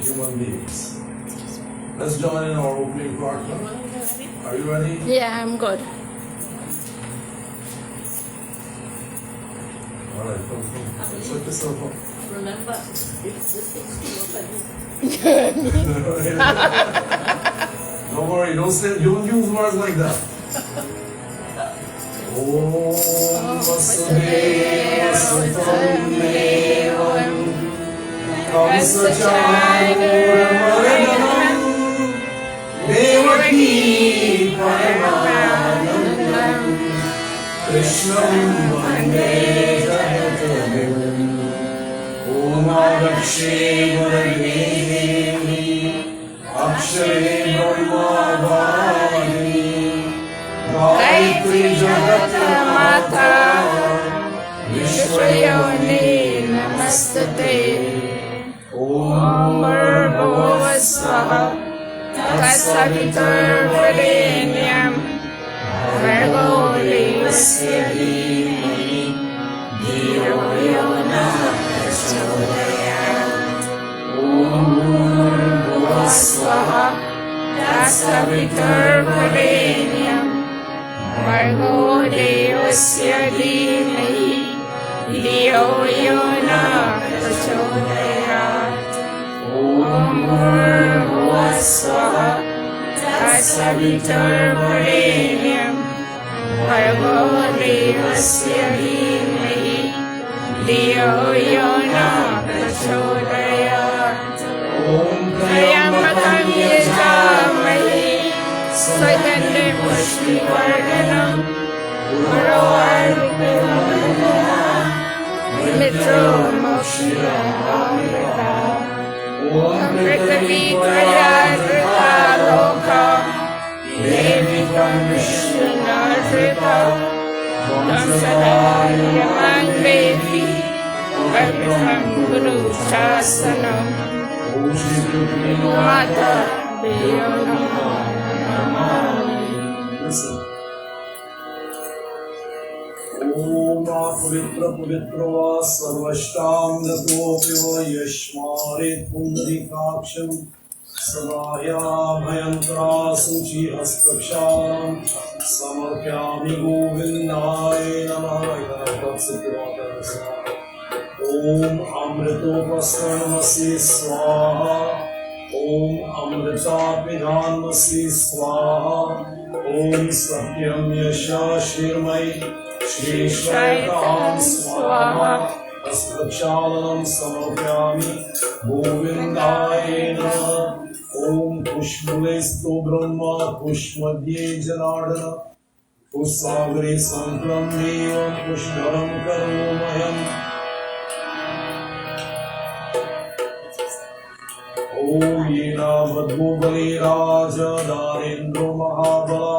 human beings. Let's join in our opening prayer. Are you ready? Yeah, I'm good. All right, come. Set yourself up. Remember, it's the 60 Don't worry, don't use words like that. Om Vasudeva Sutam Devam Kamsachanuram Devaki Paramanandam Krishnam Vande Jagadanam Om Adakshe Varadevi Akshare Brahma Vani Gayatri Jagat Mata Vishwayoni Namastate Om Bhurvuvah Swaha Tatsavitur Varenyam Bhargo Devasya Dhimahi Dhiyo Yo Nah Prachodayat Om Bhurvuvah Swaha Tatsavitur Varenyam Bhargo Devasya Dhimahi Dhiyo Yo Nah Prachodayat Om Bhurvuvah Swaha Tatsavitur Varenyam Bhargo Devasya Dhimahi Dhiyo Yo Nah Prachodayat Om Trayambakam Yajamahe Swagandha Pushpivardhanam Urvarupam Mitro Mokshidamrita Om Prithvi Tvayadrita Loka Devikam Vishnunarita Tam Sadayamang Devi Varpitam Guru Shasanam Mata Deyo Namami. Listen. Om Pavitra Pavitra Va Sarvashtam Gatopyo Yashmarit Pundarikaksham Sadaya Bhayantra Suchi Hastaksham Samarpyami Govindaya Namaha. Om Amritopasranamasi Swaha Om Amrita Pidhanmasi Swaha Om Satyam Yasha Shirmai Shri Shaitam Swaha Astakshalanam Samarpyami Govindaya Namaha. Om Pushmulestu Brahma Pushmadye Janardana Pussagre Sankram Devam Pushkaram Karomayam. Om Yena Vadbhubali Raja Darendra Mahabala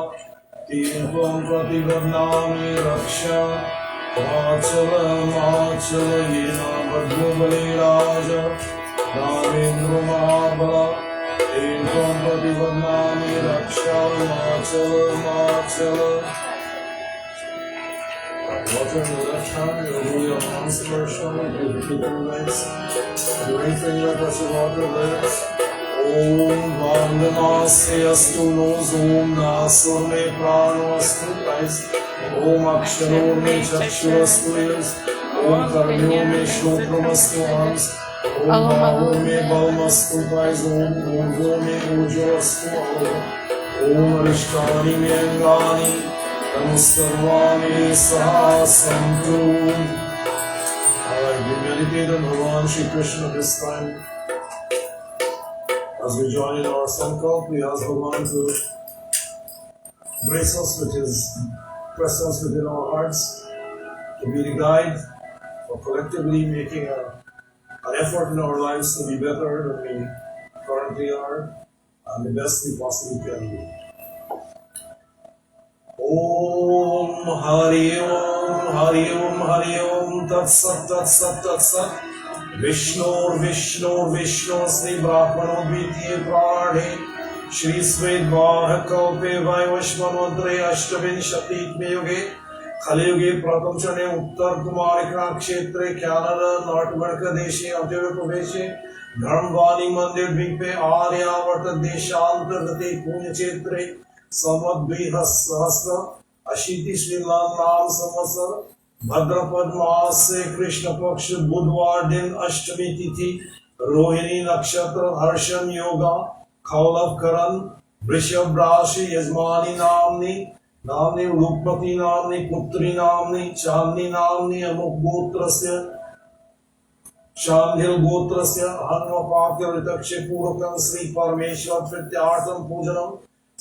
Tirvam Prativarnami Raksha Machala Machala Yena Vadbhubali Raja Darendra Mahabala Tirvam Prativarnami Raksha Machala Machala. Water in the left hand, you'll do your arms first, keep it nice. Your ring finger touch the water lips. Om Vandamasya Astu Nose Om Nasur Me Prano Astu Eyes. Om Aksharo Me Chakshu Astu Ears. Om Karnyo Me Shotram Astu Arms. Om Bahu Me Balm Astu Thighs. Om Urjo Me Ujo Astu Aura. Om Arishtani Me Angani. Namaskar-vani sahasantu. Alright, we meditate on Bhagavan Shri Krishna this time. As we join in our sankalp, we ask Bhagavan to grace us with his presence within our hearts, to be the guide for collectively making an effort in our lives to be better than we currently are, and the best we possibly can be. Om Hari Om Hari Om Hari Om Tat Sat Tat Sat Tat Sat Vishnur Vishnur Vishnu Sri Brahmano Dvitiye Prarhe Shri Svedvaha Kalpe Vaivashmanodre Ashtavinshati Yuge Kali-yuge Pratham Chane Uttar Kumarikan Kshetre Kyanada North America Deshi Atyava Pradeshi धर्मवाणी मंदिर द्वीपे आर्यावर्त देशांतर्गते पुण्यक्षेत्रे समद्विसहस्र अशीति श्रीमान नाम संवत्सर भद्रपद मास से कृष्ण पक्ष बुधवार दिन अष्टमी तिथि रोहिणी नक्षत्र हर्षम योगा खौलव करण वृषभ राशि यजमानी नामनी रूपमती नामनी पुत्री नामनी चांदनी नामनी अमुक गोत्रस्य शांधिल गोत्रस्य हन्वपाक्य ऋतक्षे पूर्वकं श्री परमेश्वर प्रीत्यार्थं पूजनम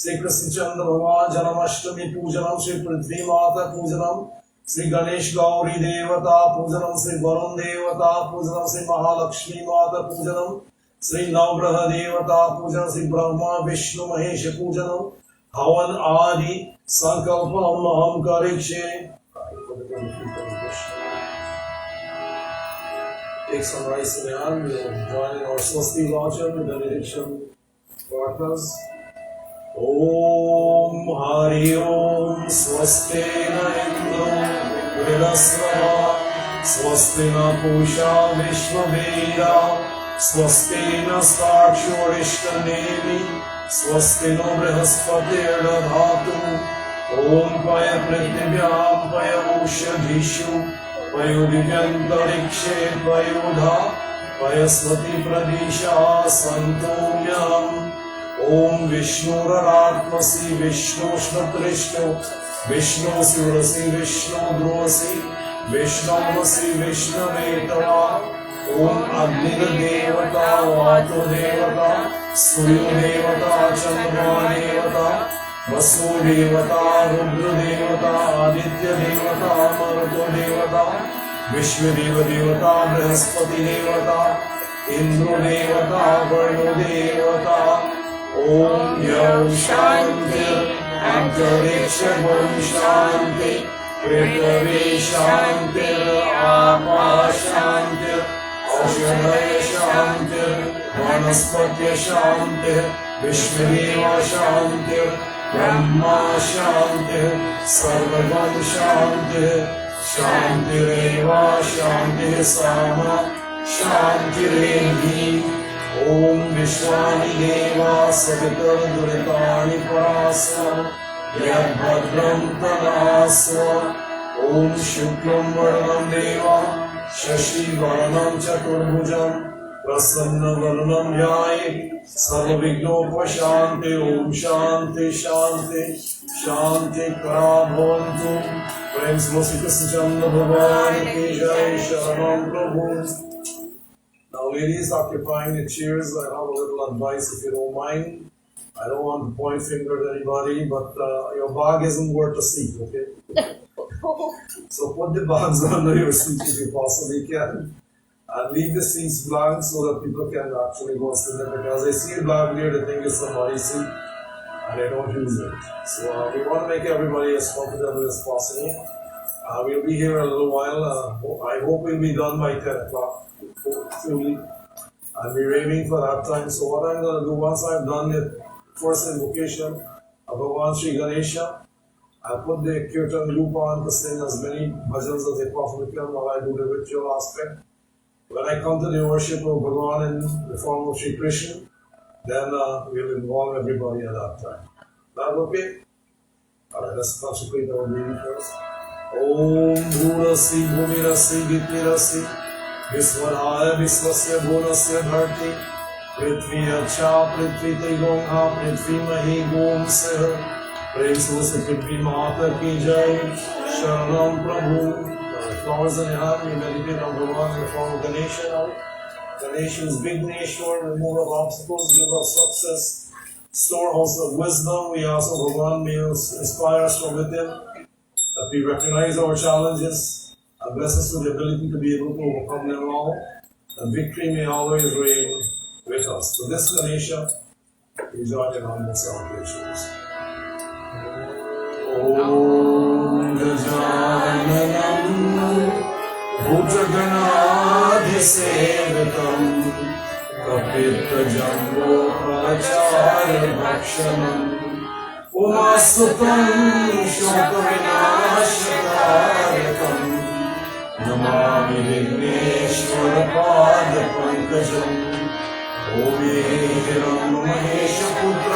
श्री कृष्णचंद्र भगवान जन्माष्टमी पूजनम श्री पृथ्वी माता पूजनम श्री गणेश गौरी देवता पूजनम श्री वरुण देवता पूजनम श्री महालक्ष्मी माता पूजनम श्री नवग्रह देवता पूजन श्री ब्रह्मा विष्णु महेश पूजनम हवन आदि संकल्प हम करिष्ये. Take some rice in the hand. We'll join in our Swasti Vachan with the benediction partners. Om Hari Om Swasti Na Indro Vidasrava Swasti Na Pusha Vishwaveda Swasti Na Staksho Ishtanemi Swasti No Brihaspati Dhatu Om Paya Prithivya Paya Ushadhishu पयोदिव्यन्तरिक्षे पयोधा पयस्वती Pradisha सन्तोम्यहम्. ॐ विष्णुररात्मसि विष्णुष्णतृष्णो विष्णुसुरसि विष्णुद्रोसि विष्णुमसि विष्णवेतवा. ॐ अग्निर्देवता वातुदेवता सूर्यदेवता चन्द्रमादेवता वसुदेवता रुद्रदेवता आदित्यदेवता मरुतदेवता विश्वदेवदेवता बृहस्पति देवता इंद्रदेवता वरुणदेवता. ओम यौ शांति अंतरिक्षं शांति पृथ्वी शांति आपा शांति औषधय शांति वनस्पति शांति विश्वदेव शांति ब्रह्मा शांति सर्वगं शांति शांतिरेव शांति सामा शांतिरेधि. ओम विश्वानि देवा सवितुर्दुरितानि परास्व यद्भद्रं तदास्व. ओम शुक्लं वरदं देवा शशिवर्णं चतुर्भुजं प्रसन्नवदनं ध्यायेत् सर्वविघ्नोपशान्ति. ओम शांति शांति शांति करा भवन्तु. प्रेम से श्री कृष्णचंद्र भगवान की जय. शरणं प्रभु. Now ladies occupying the chairs, I have a little advice if you don't mind. I don't want to point finger at anybody, but your bag isn't worth a seat, okay? So put the bags under your seat if you possibly can. And leave the seats blank so that people can actually go sit there, because they see it blank there, they think it's somebody's seat and they don't use it. So we want to make everybody as comfortable as possible. We'll be here a little while. I hope we'll be done by 10 o'clock. Truly. And we're aiming for that time. So what I'm going to do, once I've done the first invocation of Bhagavan Sri Ganesha, I'll put the kirtan group on to sing as many bhajans as they possibly can while I do the ritual aspect. When I come to the worship of Bhagavan in the form of Sri Krishna, then we'll involve everybody at that time. That okay? Alright, let's consecrate our baby first. Om Bhurasi Bhumirasi Gitirasi Visvaraya Visvasya Bhunasya Bharti Prithvi Acha Prithvi Trigongha Prithvi Mahi Gom Seh Prem Susi Prithvi Mata Ki Jai. Sharanam Prabhu. Flowers in your hand, we meditate on Bhagavan in the form of Ganesha now. Ganesha is Vigneshwar, remover of obstacles, giver of success, storehouse of wisdom. We ask of Bhagavan may inspire us from within, that we recognize our challenges and bless us with the ability to be able to overcome them all. And victory may always reign with us. So this Ganesha, we join in humble celebrations. Om Gajananam Bhutaganaधिसेवितं कपित्तजम्बोपचार्यभक्षणम् उमासुतं शोकविनाशकारकं Namami विघ्नेश्वरपादपङ्कजम्. ओम महेश पुत्र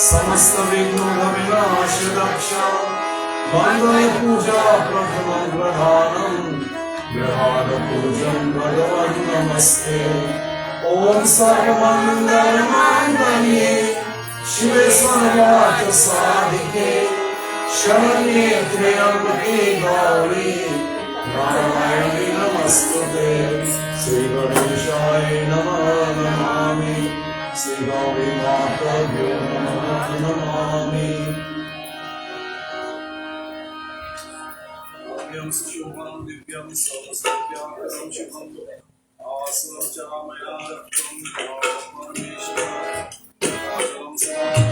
समस्त विघ्न विनाश दक्षा वंदे पूजा प्रथमं प्रधानं ग्रहाण पूजं भगवन् नमस्ते ओम सर्वमंगल मांगल्ये शिवे सर्वार्थ साधिके शरण्ये त्र्यंबके गौरी नारायणी नमस्तुते श्री गणेशाय नमः नमामि श्री गौरी माताभ्यो नमः नमामि दिव्यं शुभं दिव्यं सर्वसत्यां शुभं आसनं च मया रक्तं परमेश्वर आसनं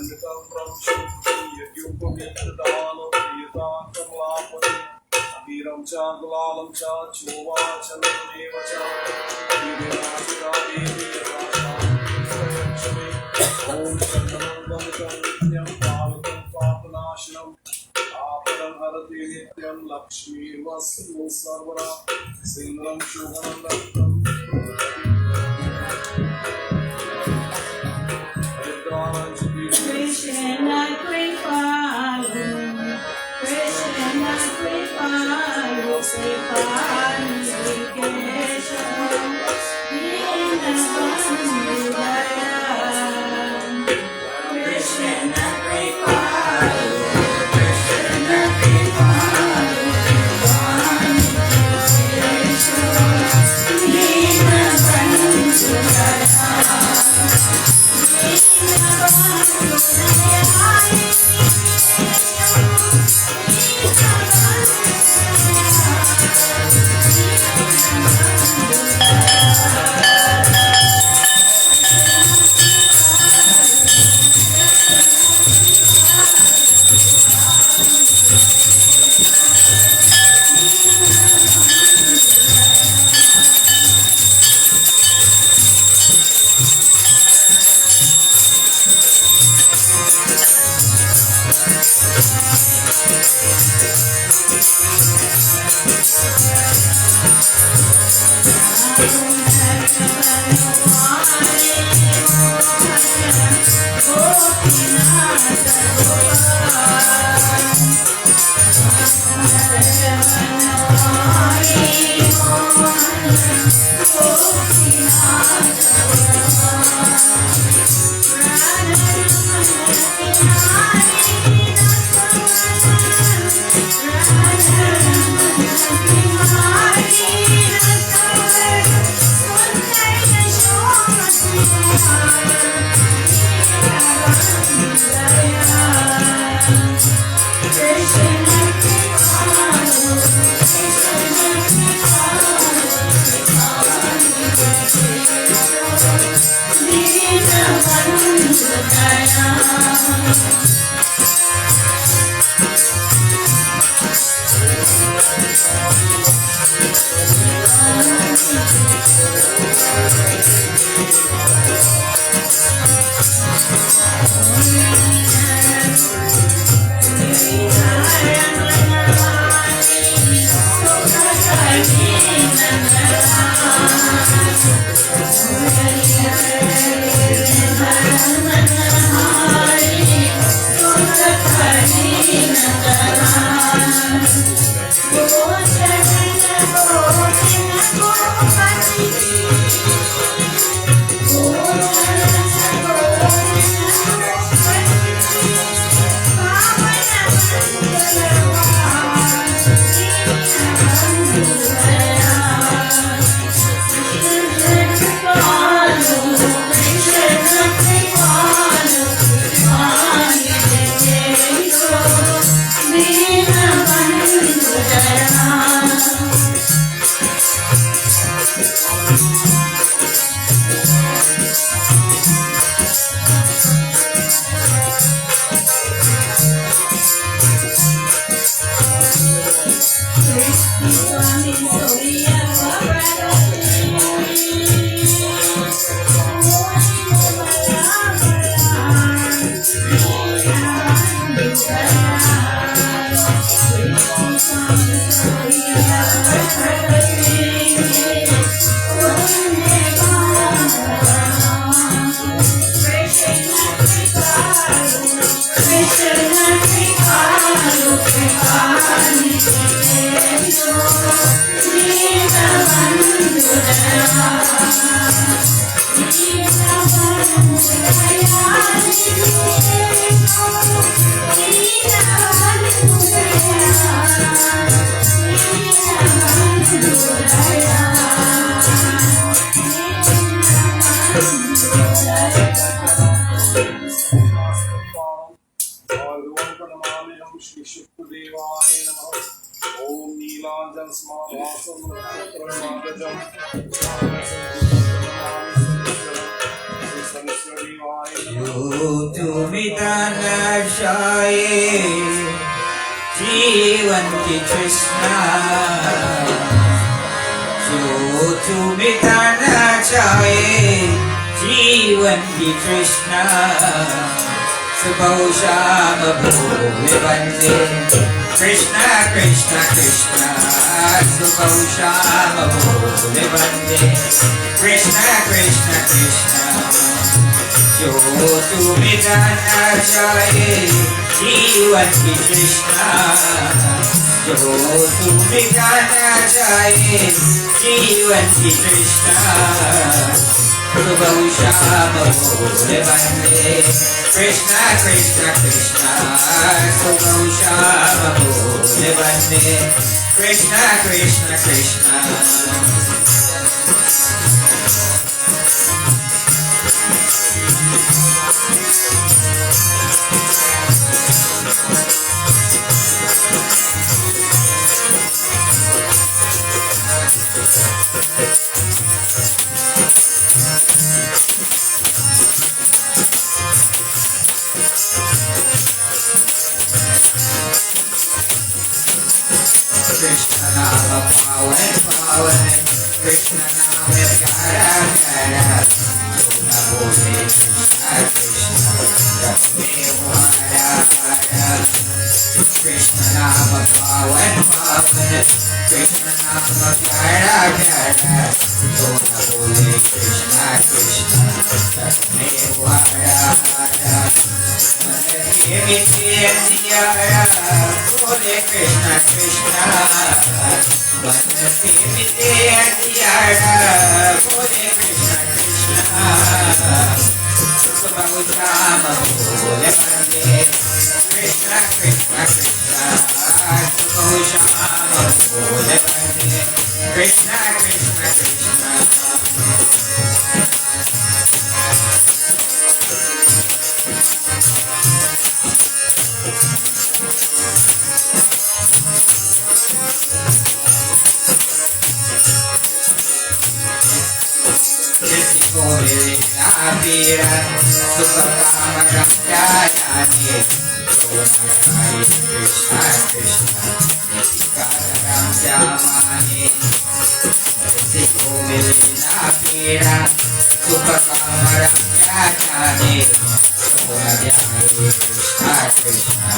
You to मिटाना चाहे जीवन की तृष्णा जो तू मिटाना चाहे जीवन की तृष्णा सुबह शाम भोले बंदे कृष्णा कृष्णा कृष्णा सुबह शाम भोले बंदे कृष्णा कृष्णा कृष्णा जो तू मिटाना चाहे जीवन की तृष्णा जो तू मिटाना चाहे जीवन की तृष्णा सुबह शाम भोले बंदे कृष्णा कृष्णा कृष्णा सुबह शाम भोले बंदे Krishna Krishna Krishna Krishna Nama Pawan Pawan Krishna Nama Kara Kara Juna Bole Krishna Krishna Jagme Hara Hara Krishna Nama Pawan Pawan Krishna Nama Kara Kara Juna Bole Krishna Krishna Jagme Hara Hara Devi Diyara Bole Krishna Krishna Vanati Diyara Bole Krishna Krishna Subhahu Shama Bole Bande Krishna Krishna Krishna Subhahu Shama Bole Bande Krishna Krishna Krishna Abira Supakama Ramjayani Jodhari Krishna Krishna Nitikara Ramjamani Siko Milina Abira Supakama Ramjayani Jodhari Krishna Krishna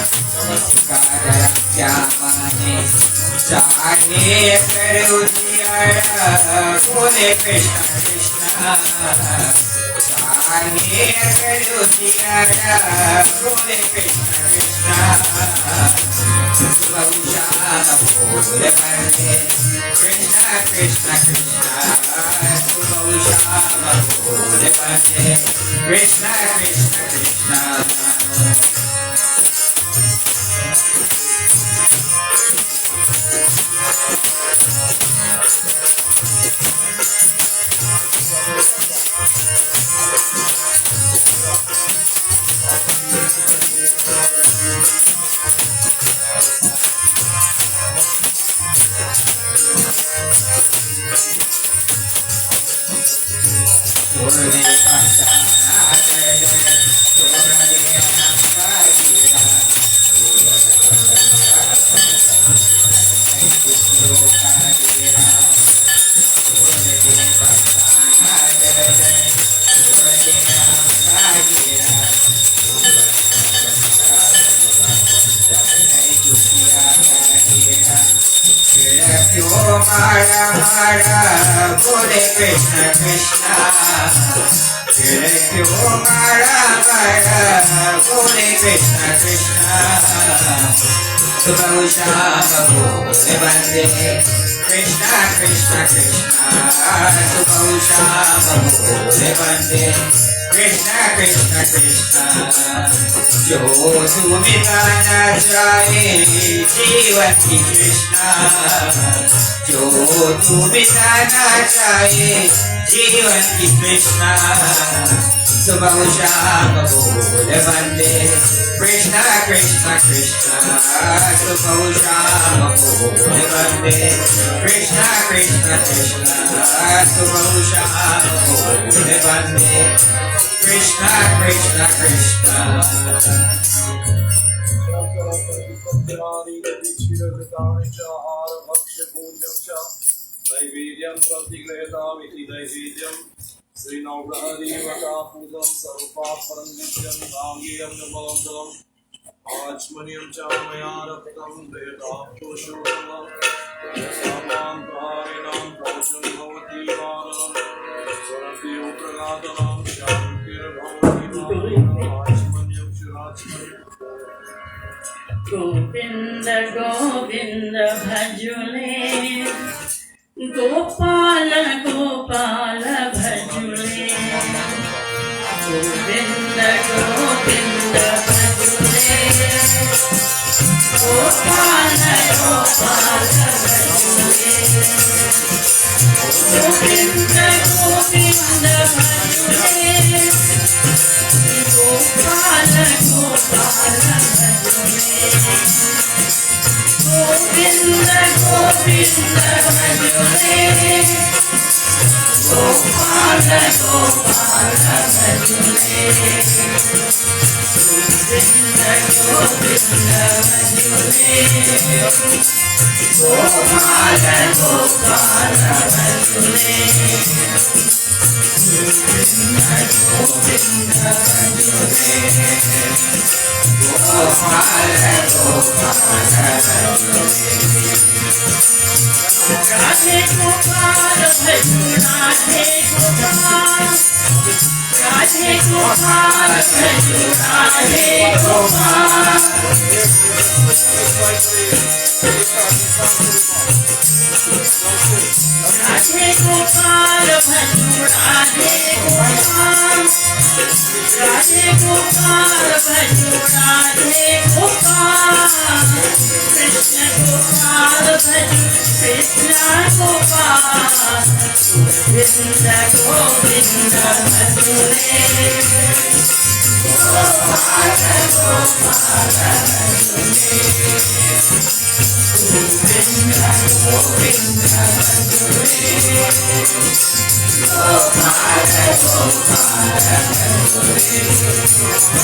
Nitikara Ramjamani Chahe Karu Diyara Bole Krishna Krishna Chahe Karu Diyara Bole Krishna Krishna Subhahu Shama Bole Bande Krishna Krishna Krishna Subhahu Shama Bole Bande Krishna Krishna Krishna Mara Mara Bole Krishna Krishna Kyo Mara Mara Bole Krishna Krishna Subhahu Shama Bole Bande Krishna Krishna Krishna Subhahu Shama Bole Bande Krishna Krishna Krishna Jo tu mitana chahe Jivan ki Krishna जो तू मिटाना चाहे जीवन की तृष्णा सुबह शाम बोले बंदे कृष्णा कृष्णा कृष्णा सुबह शाम बोले बंदे कृष्णा कृष्णा कृष्णा सुबह शाम बोले बंदे Krishna Krishna Krishna नैवेद्यं प्रतिगृह्यतामिति नैवेद्यं श्रीनवग्रहदेवतापूतं सर्वपापरं नित्यं गाङ्गेयं नमोऽन्तरम् आचमनीयं च मया रक्तं प्रेताप्तोषोतमं यस्यां प्रहारिणां कवचं भवति वारणं स्वरदेव प्रगातनां शान्तिर्भवति वारणम् आचमनीयं शिराचमनीयम् गोविंद गोविंद भजुले गोपाल गोपाल भजुले गोविंद गोविंद भजुले गोपाल गोपाल भजुले गोविंद गोविंद भजुले गोपाल गोपाल भजुले गोविंद गोविंद भजुले गोपाल गोपाल भजुले गोविंद गोविंद भजुले गोपाल गोपाल भजुले गोविंद गोविंद भजुले गोपाल गोपाल भजुले राधे गोपाल भजु राधे गोपाल राधे गोपाल भजु राधे गोपाल राधे गोपाल भजु राधे गोपाल राधे गोपाल भजु राधे गोपाल कृष्ण गोपाल भजु कृष्ण गोपाल गोविंद गोविंद भजुले गोपाल गोपाल भजुले गोविंद गोविंद भजुले गोपाल गोपाल भजुले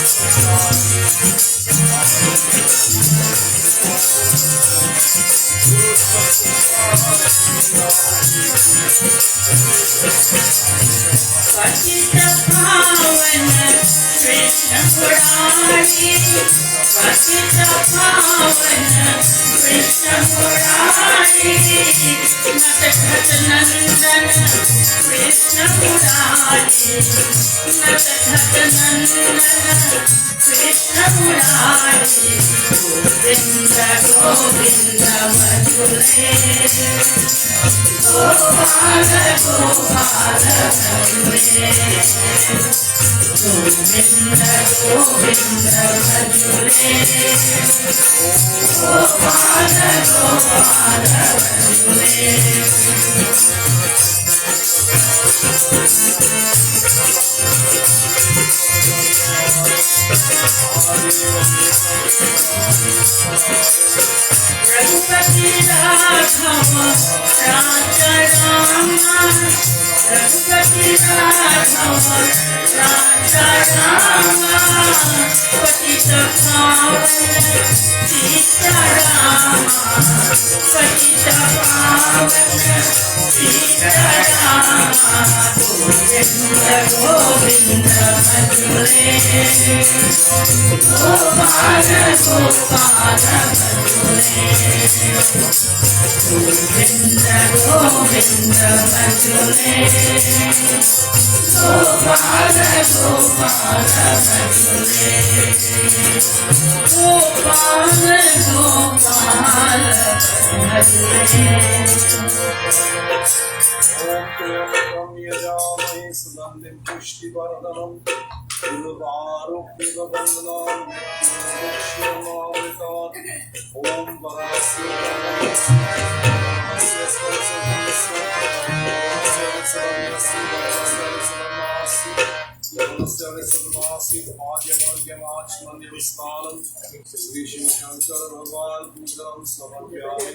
पतित पावन कृष्ण मुरारी पतित पावन कृष्ण मुरारी नटखट नंदन कृष्ण मुरारी नटखट नंदन कृष्ण मुरारी गोविंद गोविंद भजुले गोपाल गोपाल भजुले गोविंद गोविंद भजुले गोपाल गोपाल भजुले रघुपति राघव राजा रामा रघुपति राघव राजा रामा पतित पावन सीतारामा पतित पावन सीतारामा गोविंद गोविंद भजुले गोपाल गोपाल भजुले गोविंद गोविंद भजुले गोपाल गोपाल भजुले गोपाल गोपाल भजुले यजामहे सुगन्धिं पुष्टिवर्धनम् उर्वारुकमिवबन्धनान् मृत्युर्मुक्षीयमामृतात् ॐ वरस्य वरस्य स्पर्शस्य आद्यमर्ग्यमाचमन्यस्नानं श्री शिव शंकर भगवान पूजनं समर्पयामि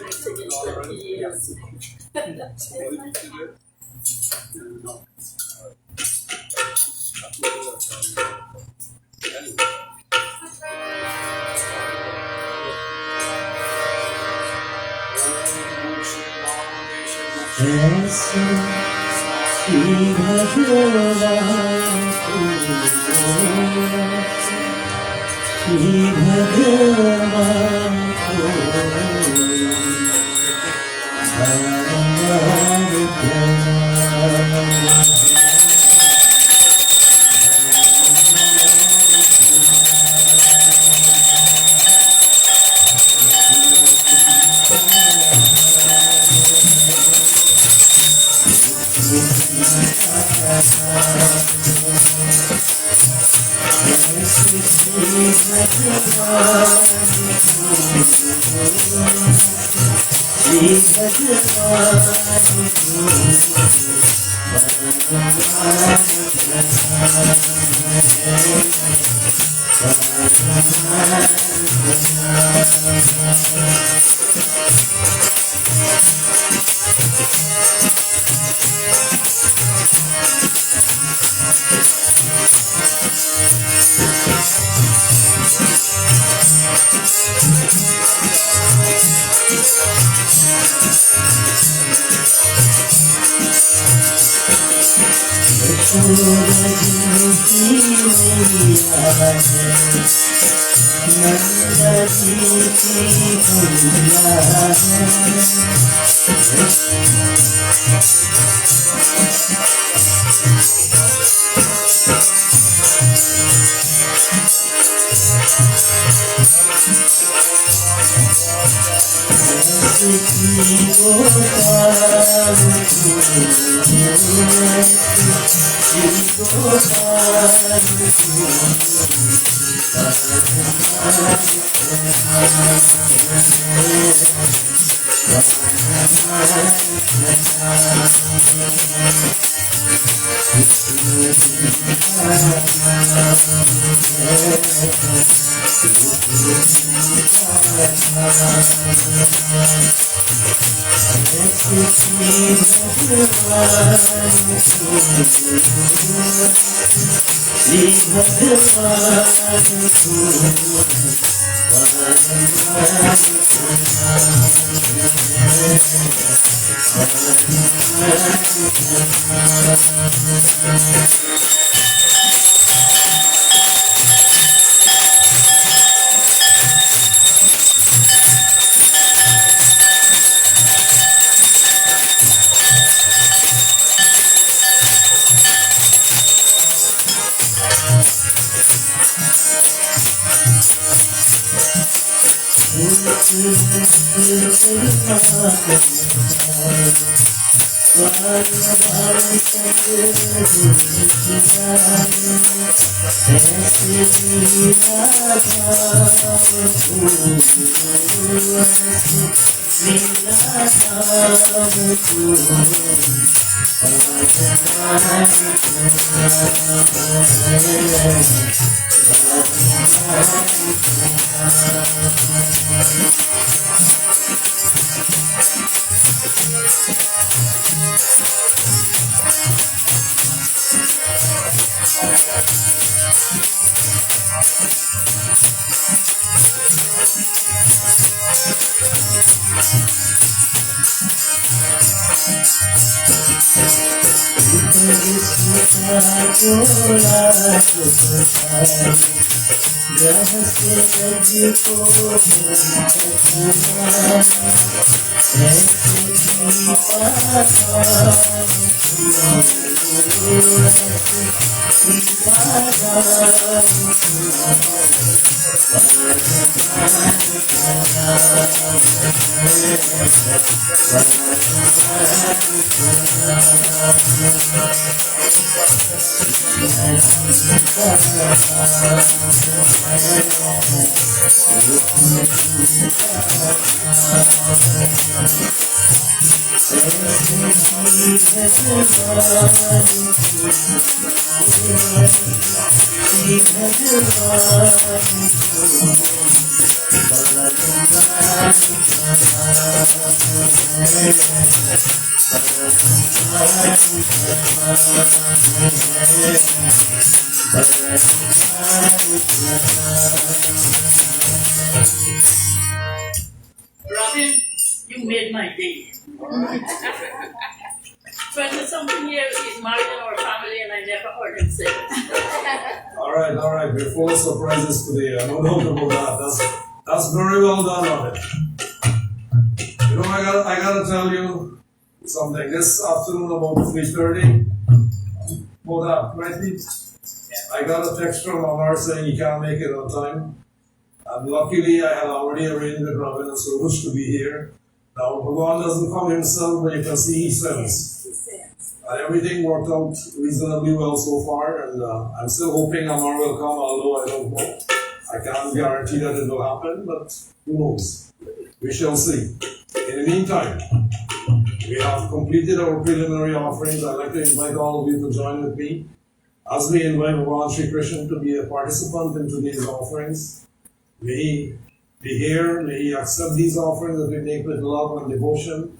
Robin, you made my day. 20-something years he's married in our family and I never heard him say it. All right. We're full of surprises today. No doubt about that. That's very well done of it. You know, I gotta tell you something. This afternoon about 3:30, about that, right? I got a text from Amar saying he can't make it on time. And luckily, I had already arranged with Robin and Surush to be here. Now, Bhagwan doesn't come himself, but you can see he sends. And everything worked out reasonably well so far, and I'm still hoping Amar will come, although I don't know. I can't guarantee that it will happen, but who knows? We shall see. In the meantime, we have completed our preliminary offerings. I'd like to invite all of you to join with me as we invite Bhagwan Sri Krishna to be a participant in today's offerings. May he be here, may he accept these offerings that we make with love and devotion.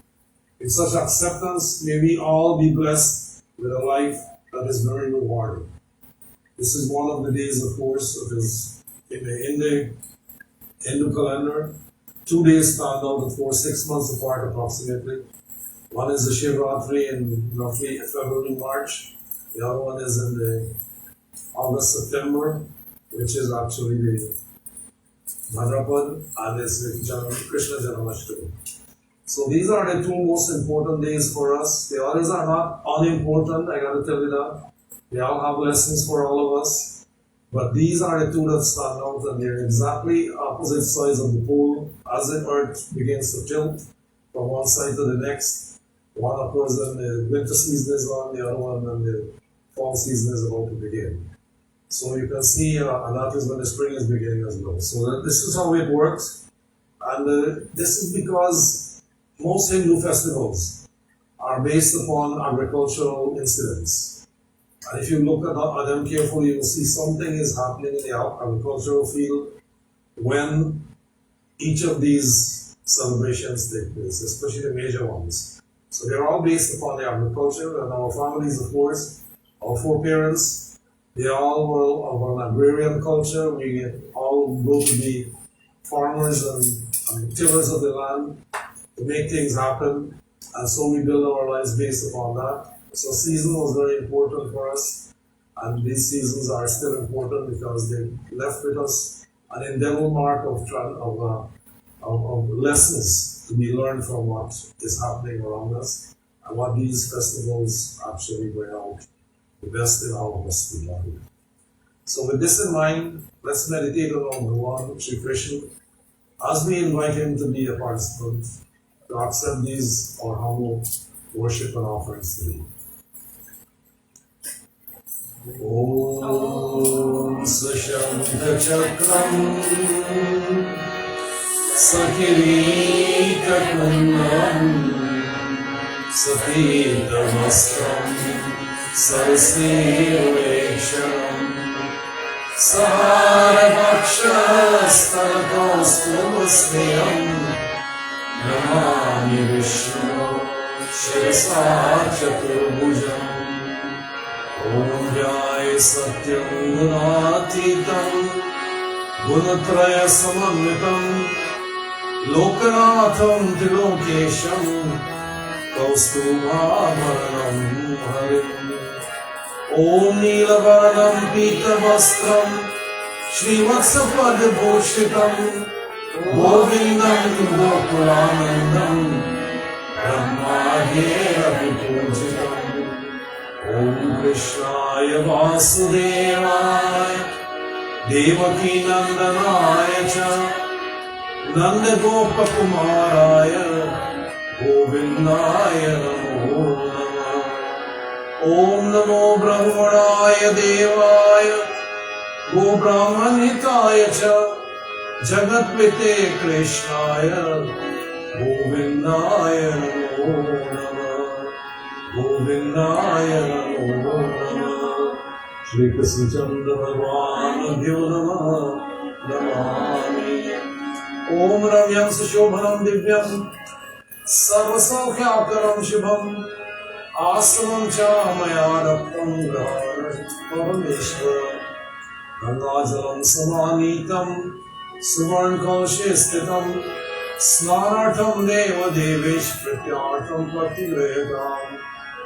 In such acceptance, may we all be blessed with a life that is very rewarding. This is one of the days, of course, of his in the Hindu calendar. 2 days stand out, of course, 6 months apart approximately. One is the Shivratri in roughly February, March. The other one is in the August, September, which is actually the Bhadrapad, and it's the Krishna Janamashtmi. So these are the two most important days for us. The others are not unimportant, I gotta tell you that. They all have lessons for all of us. But these are the two that stand out, and they're exactly opposite sides of the pole. As the earth begins to tilt from one side to the next, one of course when the winter season is on, the other one when the fall season is about to begin. So you can see, and that is when the spring is beginning as well. So this is how it works. And this is because most Hindu festivals are based upon agricultural incidents. And if you look at them carefully, you will see something is happening in the agricultural field when each of these celebrations take place, especially the major ones. So they're all based upon the agriculture, and our families, of course, our foreparents, they all were of an agrarian culture. We all grew to be farmers and tillers of the land to make things happen, and so we build our lives based upon that. So season was very important for us, and these seasons are still important because they left with us an indelible mark of lessons to be learned from what is happening around us and what these festivals actually bring out, the best in all of us to learn. So with this in mind, let's meditate on Bhagwan Sri Krishna as we invite him to be a participant, to accept these our humble worship and offerings today. Om Sashanka Chakram Sakirita Kundam Sapita Mastram Sarasevesham Sarabhakshastanakostumasneyam Namami Vishnu Shirasa Chaturbhujam Om Jai Satyam Gunatitam Gunatraya Samamritam Lokanatham Tilokesham Kaustubhabaranam Harim Om Neelavarnam Pitavastram Srivatsapadbhushitam Govindam Gokulanandam Brahmadeva Vipujitam Om Krishnaya Vasudevaya Devaki Nandanaya Cha Nanda Gopakumaraya Govindaya Namo Namah Om Namo Brahmanaya Devaya Go Brahmanitaya Cha Jagatpite Krishnaya Govindaya Namo Namah Govindaya Namo Namah Shri Krishna Chandra Bhagwan Bhyo Namah Namami Om Ramyam Sushobhanam Divyam सर्वसौख्याकरं शुभम् आसनं च मया रक्तं गृहाण परमेश्वर गंगाजलं समानीतं सुवर्णकलशे स्थितं स्नानार्थं देवदेवेश प्रत्यार्थं प्रतिगृह्यताम्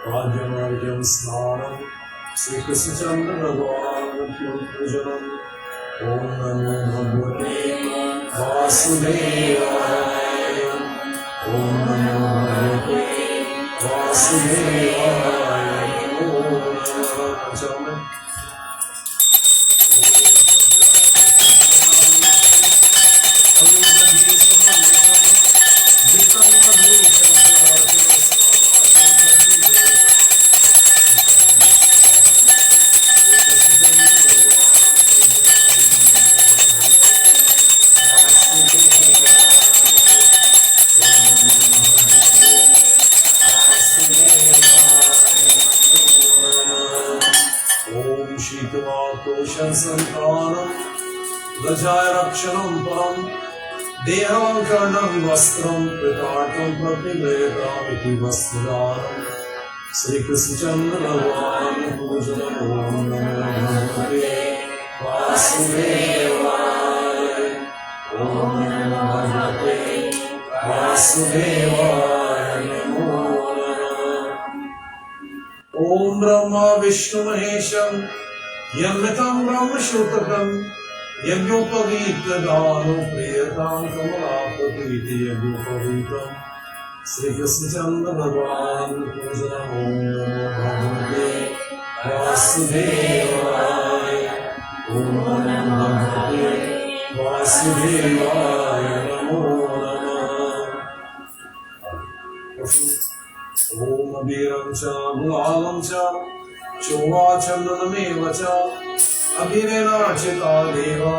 पाद्यमर्घ्यं स्नानं श्रीकृष्णचन्द्र भगवान् पूजनम् ॐ नमो भगवते वासुदेवाय ॐ नमो भगवते वासुदेवाय नमो नमः संतानं लजाय रक्षणं परं देहाकर्णं वस्त्रं कृतार्थं प्रतिगृह्यतामिति वस्त्रदानं श्रीकृष्णचन्द्र भगवान् पूजनम् ॐ नमो भगवते वासुदेवाय ॐ नमो भगवते वासुदेवाय नमो नमः ॐ ब्रह्मा विष्णु महेशं यम्यतां ब्रह्मश्रुतकं यज्ञोपवीतदानो प्रियतां कमलापतिति यज्ञोपवीतं श्रीकृष्णचन्द्र भगवान् पूजनम् ॐ नमो भगवते वासुदेवाय ॐ नमो भगवते वासुदेवाय नमो नमः ॐ अबीरं च गुलालं च चोवाचन्दनमेव च अभिरेणार्चिता देवा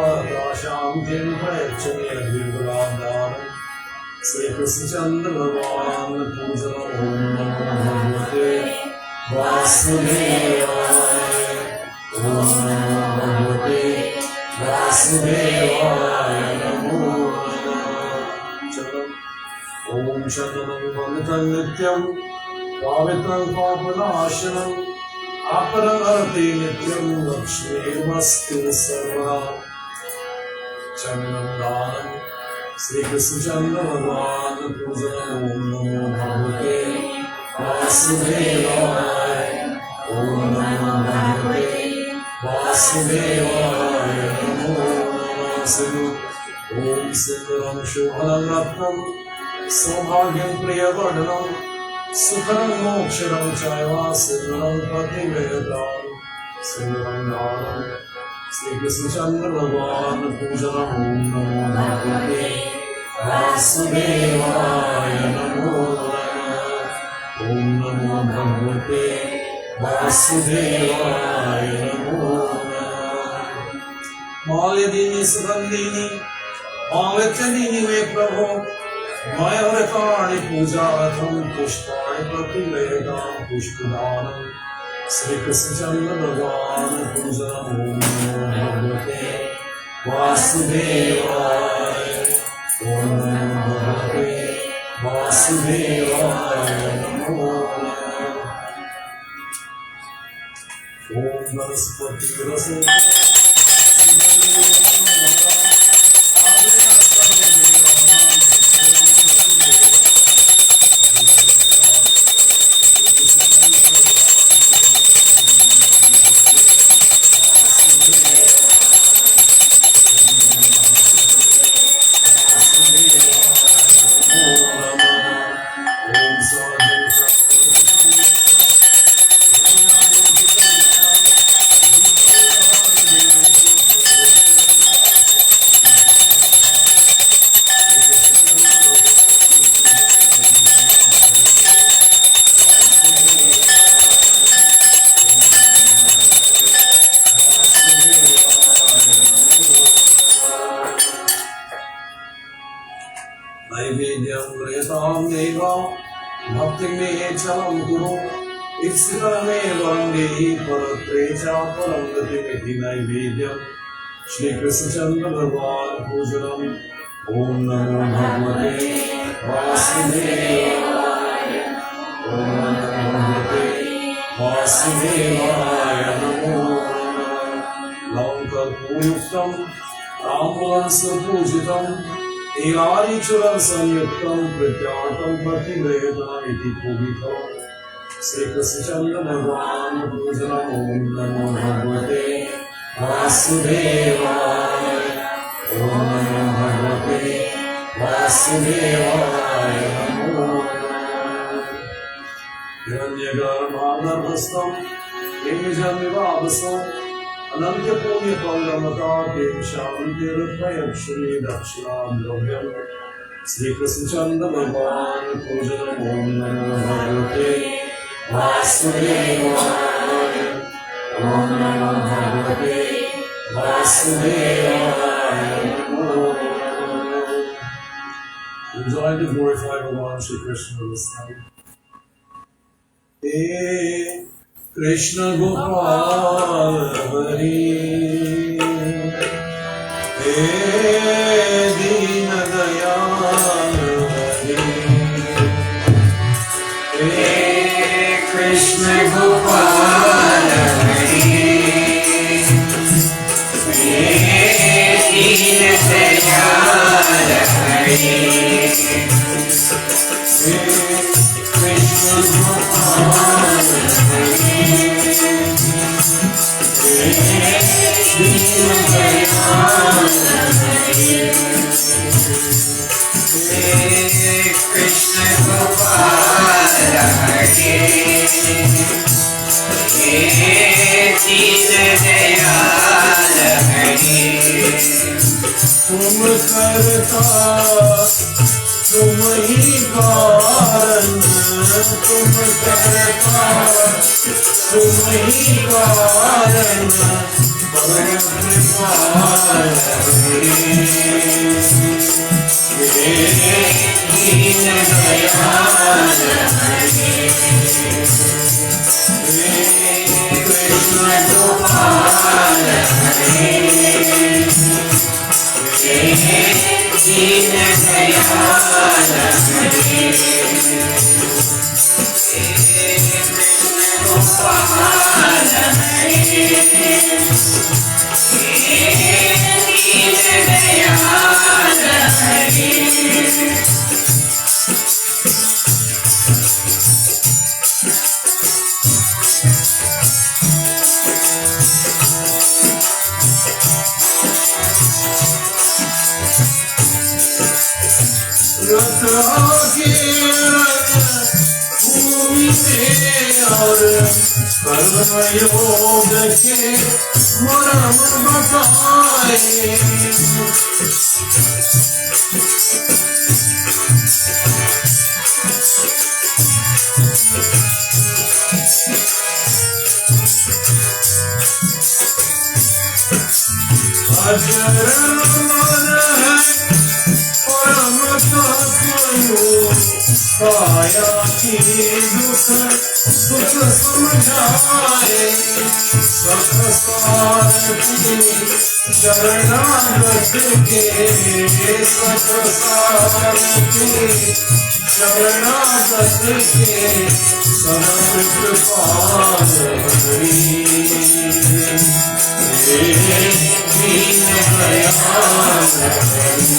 शान्तिं प्रयच्छति अग्निगुलादानं श्रीकृष्णचन्द्र भगवान् पूजनम् ॐ नमो भगवते वासुदेवाय ॐ नमो भगवते वासुदेवाय नमो नमः ॐ चन्दनं वन्दितं नित्यं पावित्रं पापनाशनम् अपरहरति नित्यं लक्ष्मीर्वस्तु सर्वदा चन्दनं दानं श्रीकृष्णचन्द्र भगवान् पूजनम् ॐ नमो भगवते वासुदेवाय ॐ नमो भगवते वासुदेवाय नमो नमः ॐ सिन्दूरं शोभनं रत्नं सौभाग्यं प्रियवर्धनं सुखं मोक्षदं चैव सिन्दूरं प्रतिगृह्यताम् सिन्दूरं दानं श्रीकृष्णचन्द्र भगवान् पूजनम् ॐ नमो भगवते वासुदेवाय नमो नमः ॐ नमो भगवते वासुदेवाय नमो नमः माल्यदीनि सुगन्धीनि माल्यत्यदीनि मे प्रभो मयव्रतानि पूजार्थं पुष्पाणि प्रतिगृह्यतां पुष्पदानं श्रीकृष्णचन्द्र भगवान् पूजनम् ॐ नमो भगवते वासुदेवाय ॐ नमो भगवते वासुदेवाय नमो नमः ॐ वनस्पतिरसो नैवेद्यं प्रेतां देव भक्तिं मे चलं कुरु इप्सितमेव देहि परत्रे च परं गतिमिति नैवेद्यं श्रीकृष्णचन्द्र भगवान् पूजनम् ॐ नमो भगवते वासुदेवाय ओम नमो भगवते वासुदेवाय नमो नमः लौकपूयुक्तं रामवंशपूजितं लीलारिचुरसंयुक्तं प्रख्यातं प्रतिगृह्यता इति पूजितं श्रीकृष्णचन्द्र भगवान् पूजनम् ॐ नमो भगवते वासुदेवाय ॐ नमो भगवते वासुदेवाय नमो नमः हिरण्यगर्भानर्भस्तं किंजन्निवासम् अनन्त्यपुण्यपौरमतां शान्तिरुपयक्षुरे दक्षिणाद्रव्यम् श्रीकृष्णचन्द्र भगवान् पूजनम् ॐ नमो भगवते वासुदेवाय ॐ नमो भगवते वासुदेवाय नमो नमः. Enjoy the glorified Lord Shri Krishna this night. Hey Krishna Gopal Hari, Hey Dina Dayal Hari, Hey Krishna Gopal Hari, Hey Dina Dayal Hari, Krishna Gopal Hari, Dina Dayal Hari, Hey Krishna Gopal Hari, Hey Dina Dayal Hari. तुम करता तुम ही कारण तुम करता तुम ही कारण परम कृपाल हे दीन दयाल हे कृष्ण गोपाल हे Dina Dayal Hari, Krishna Gopal Hari, Dina Dayal Hari. भूमि से और कर्मयोग के मरम बताए अजर अमर है परम तत्व काया की दुख सुख समझाए सख सारथी शरणागत के सख सारथी शरणागत के सनम कृपाल हरि दीन दयाल हरि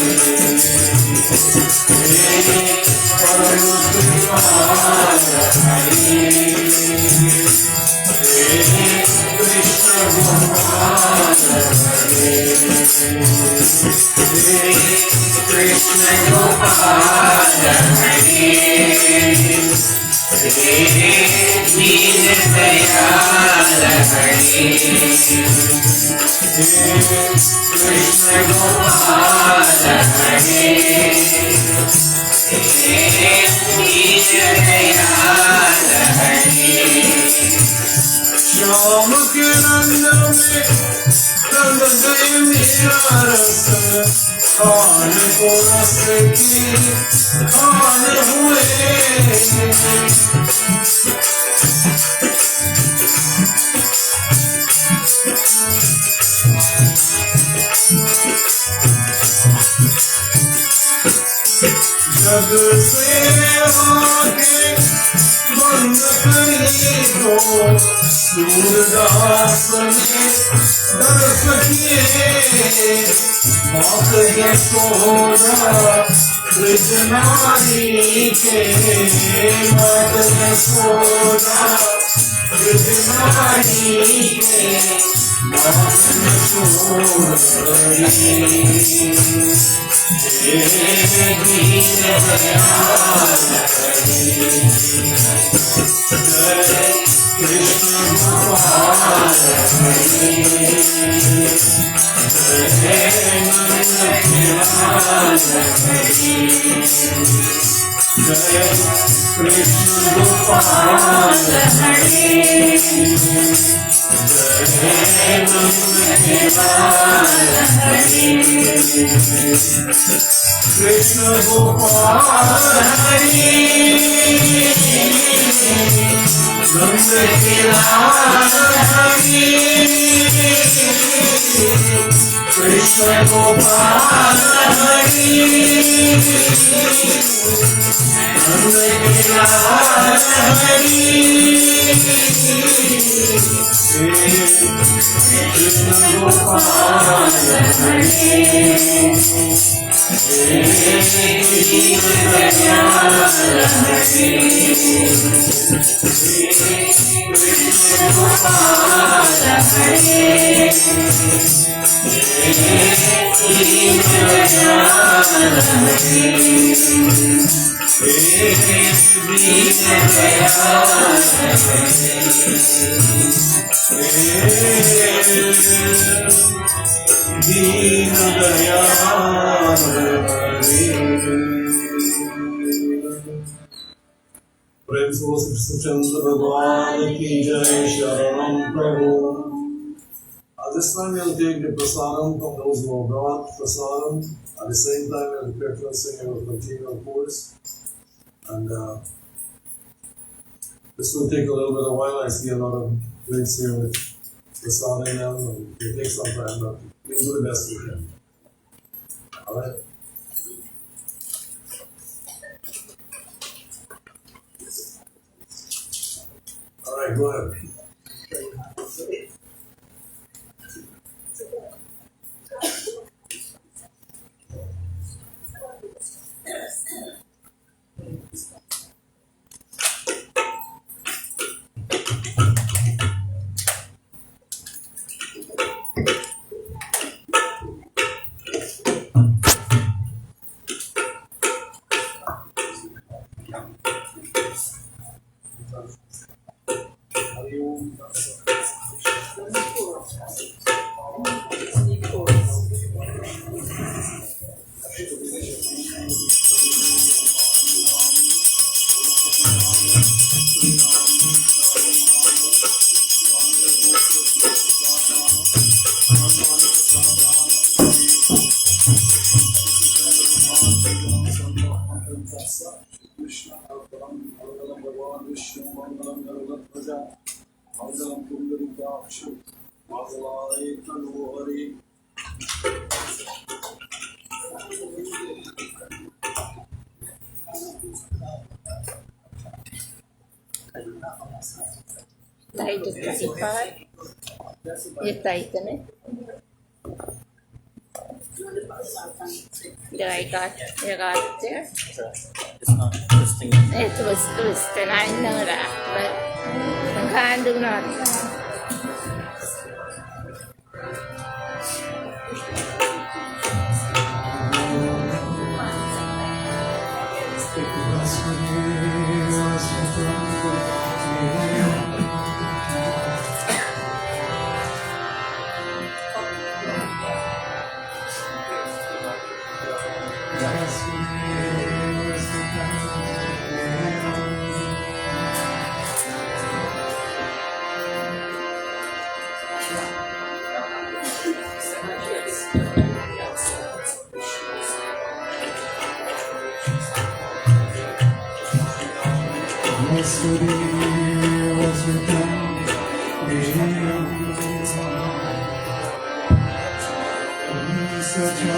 परम कृपाल Hari Krishna Gopal Hari Krishna Gopal Hari, Dina Dayal Hari, Krishna Gopal Hari, Dina Dayal Hari. Shyam के रंग में रंग गए मेरा रस खान को रस की खान हुए जग से आके बंद करी तो सूरदास ने दर्श किए मात यशोदा कृष्णारी के मात यशोदा कृष्णारी के मात यशोदरी कृष्ण गोपाल जय कृष्ण गोपाल कृष्ण गोपाल हरि नंद के लाल हरि कृष्ण गोपाल हरि नंद के लाल हरि कृष्ण गोपाल हरि दीन दयाल प्रेम सचंद्र भगवान की जय शरणम प्रभु. At this time we'll take the prasadam from those who have brought prasadam. At the same time we'll prepare for singing will continue of course. And this will take a little bit of while. I see a lot of plates here with prasadam in them and it will take some time, but we'll do the best we can. Alright? Alright, go ahead. Tight is the part. You tighten it. Did I got it there? It's not twisting. It was twisted, I know that, but I can't do nothing. Yesterday was the time such a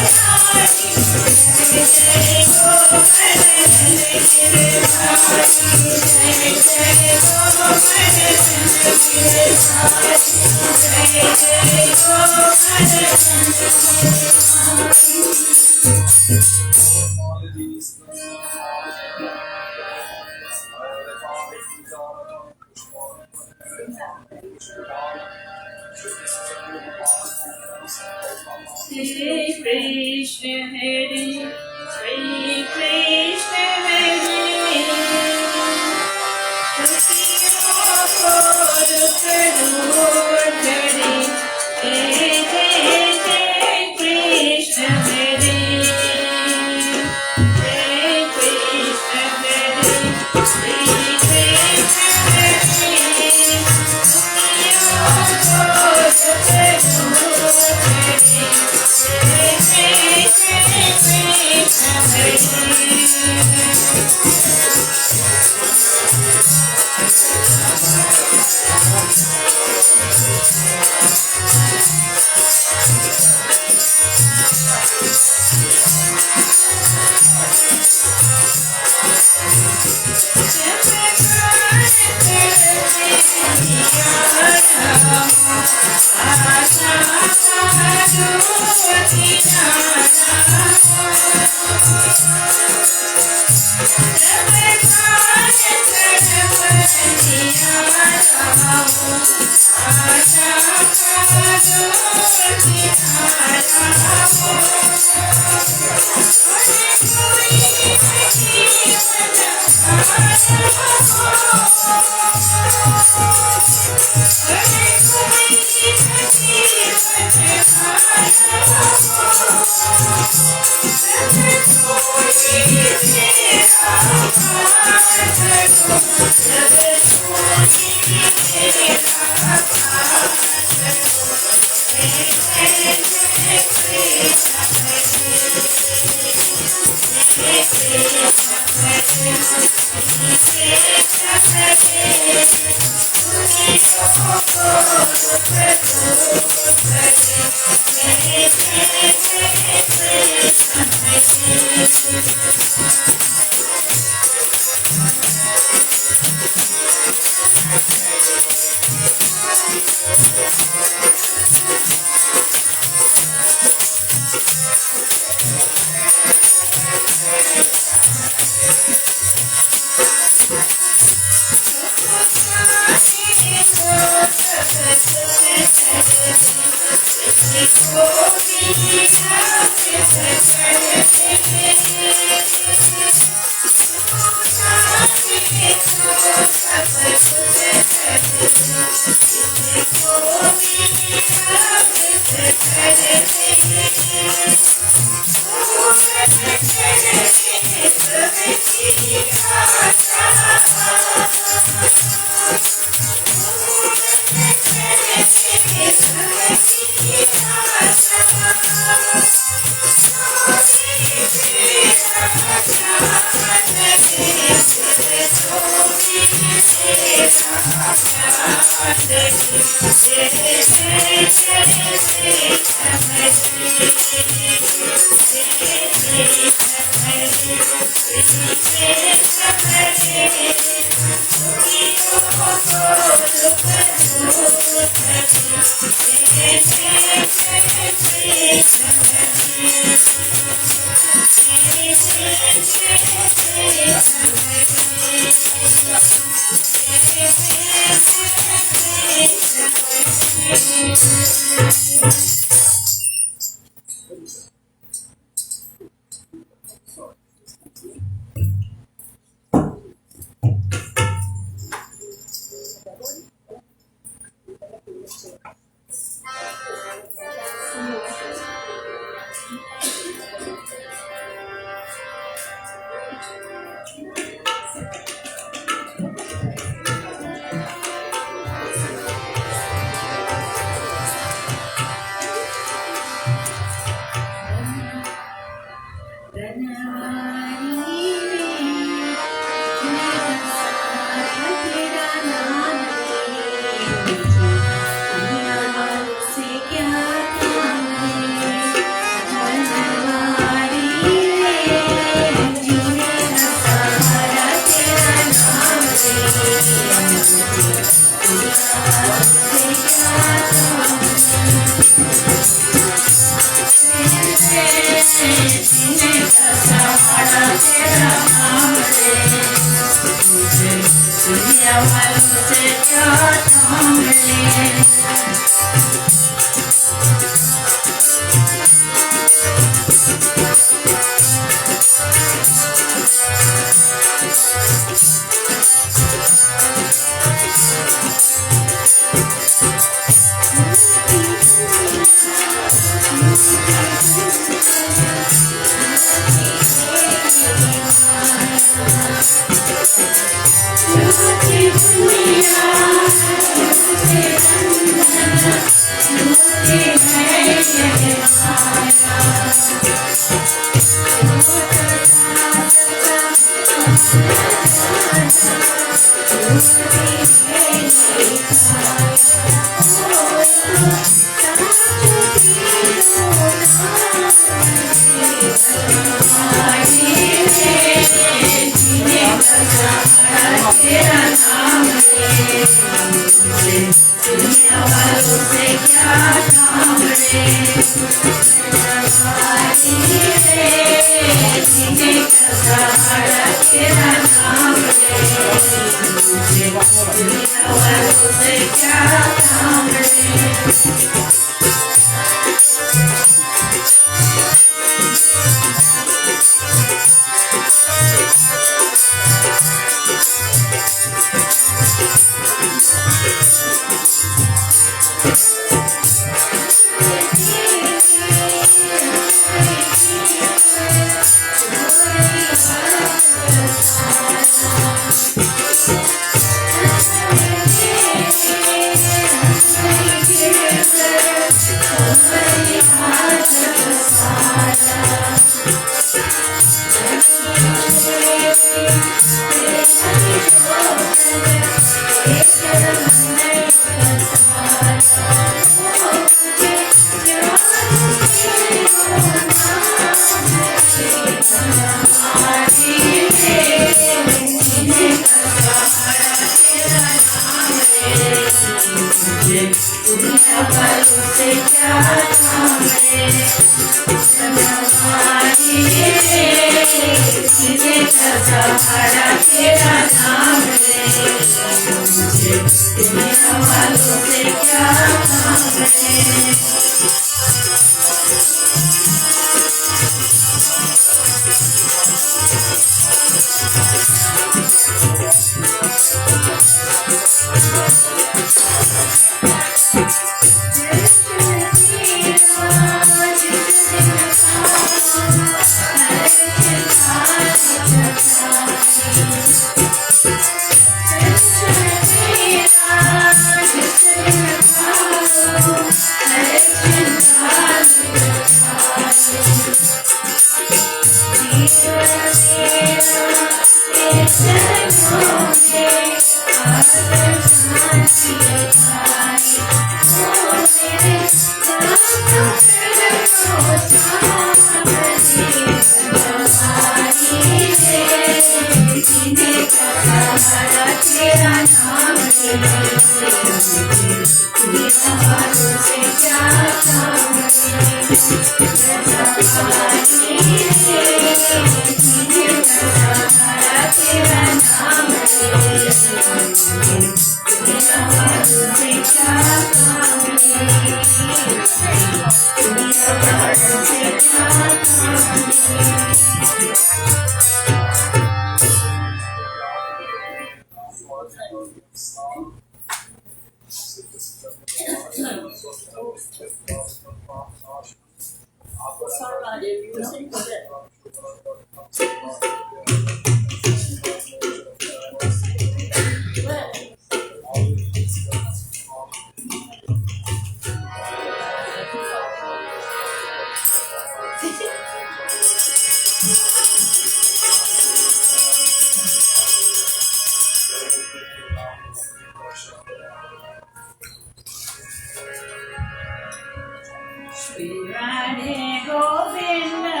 Shri Radhe Govinda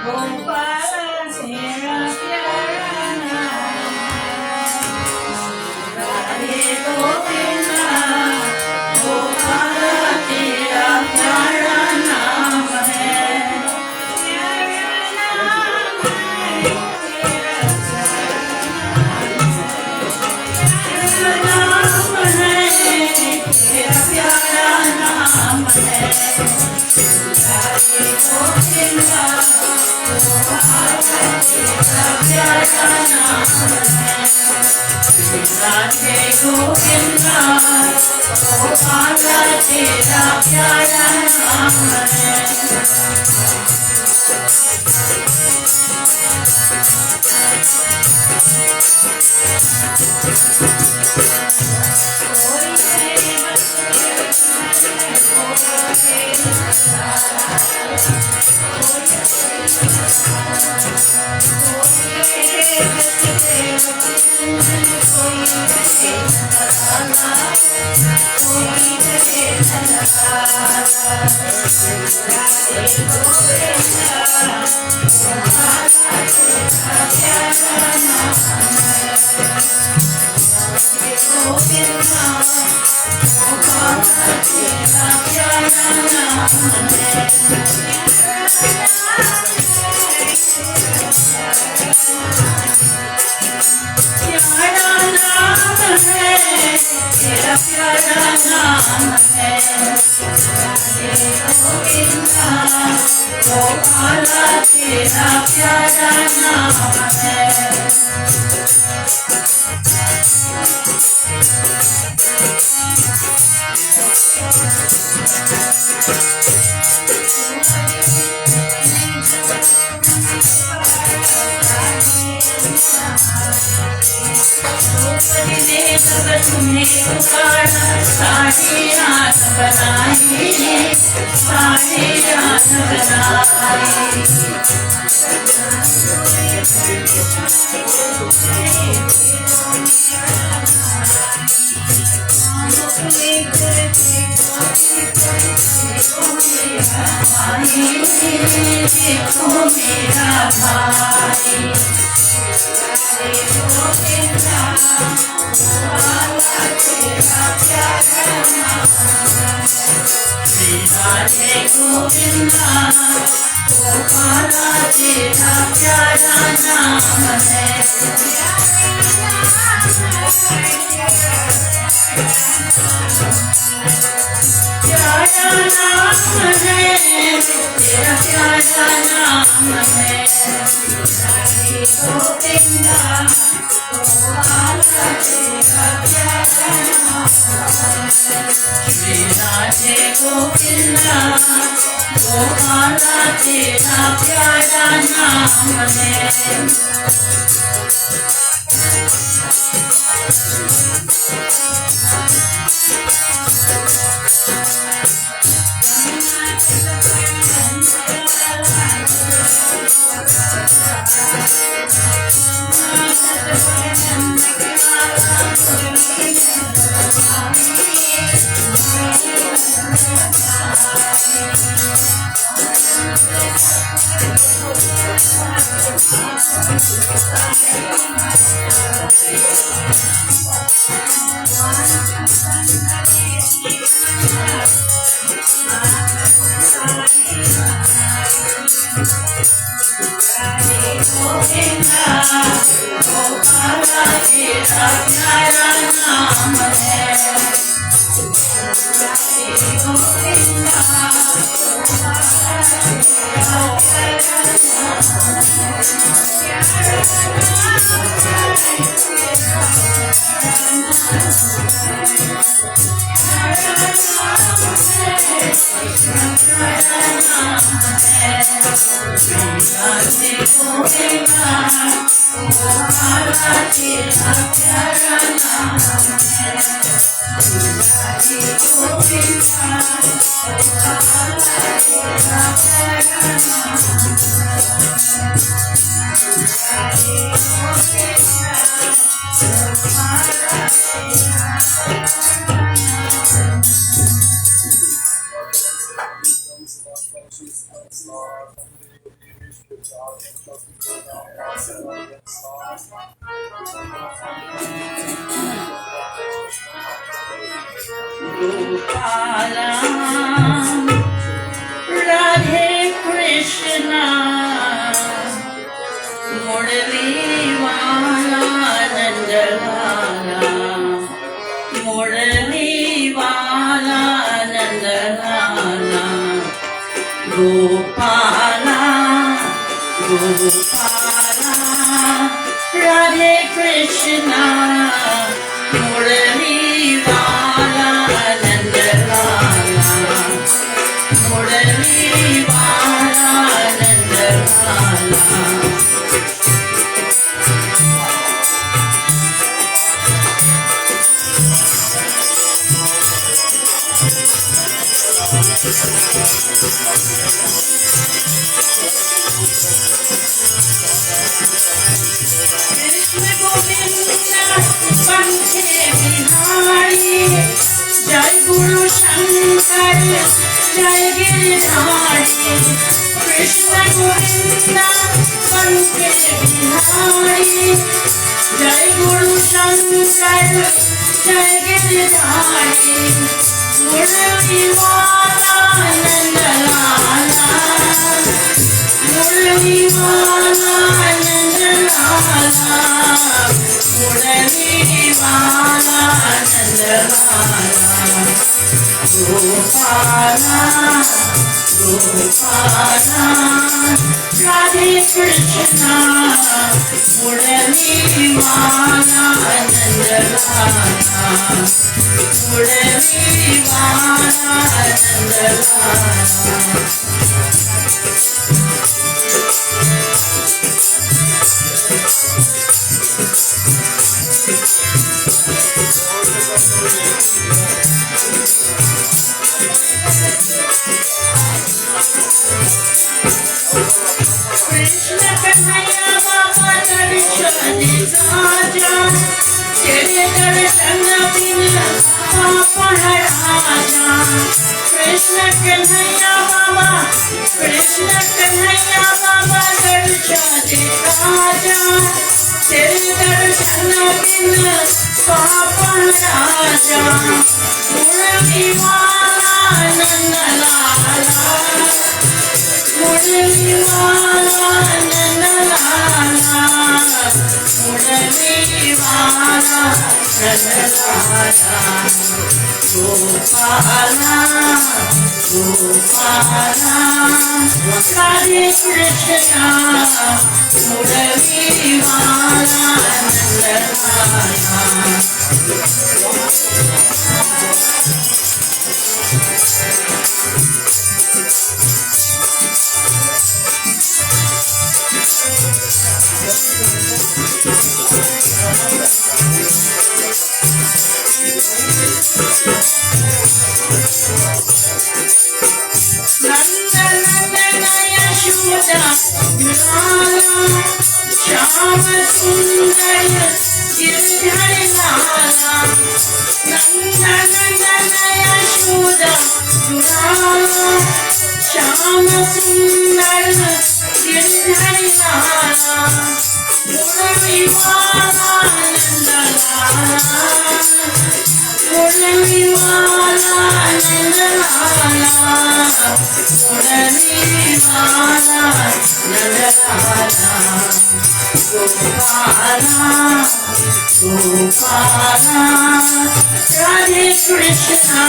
Gopala Tera Pyara Naam Radhe Govinda Gopala Tera Pyara Naam hai Pyara Naam hai Tera Naam hai Tera Pyara Naam hai Radhe Govinda Gopala Tera Pyara Naam hai तुम्हें पुकारा साढ़े आठ बनाई साढ़े आठ बनाई देखो मेरा भाई Radhe Govinda Gopala Tera Pyara Naam hai Pyara Naam hai Tera Pyara Naam hai Radhe Govinda Gopala Tera Pyara Naam hai Radhe Govinda Gopala Tera Pyara Naam hai Gopala, Radhe Krishna, Murali Wala Nandalala, Murali Wala Nandalala, Gopala, Gopala, Radhe Krishna, Murali Wala Nandalala, Murali Wala Nandalala. Krishna Govinda Bande Bihari, Jai Guru Shankar, Jai Giridhari. Krishna Govinda Bande Bihari, Jai Guru Shankar, Jai Giridhari. Murali Wala Nandalala, Murali Wala Nandalala, Murali Wala Nandalala. Gopala, Gopala, Radhe Krishna, Murali Wala Nandalala, Murali Wala Nandalala. Krishna Kanhaiya Baba Darshan Raja, Tere Darshan Bina Papa Raja. Krishna Kanhaiya Baba, Krishna Kanhaiya Baba Darshan Raja, Tere Darshan Bina Papa Raja. Murali Wala Nandalala, Murali Wala Nandalala, Murali Wala Nandalala. Gopala, Gopala, Radhe Krishna, Murali Wala Nandalala. Nanda Nanda Yashoda Lala, Shama Sundar Girdhari Lala. Nanda Nanda Yashoda Lala, Shama Sundar Girdhari Lala. Murali Wala Nandalala, Murali Wala Nandalala, Murali Wala Nandalala. Gopala, Gopala, Radhe Krishna,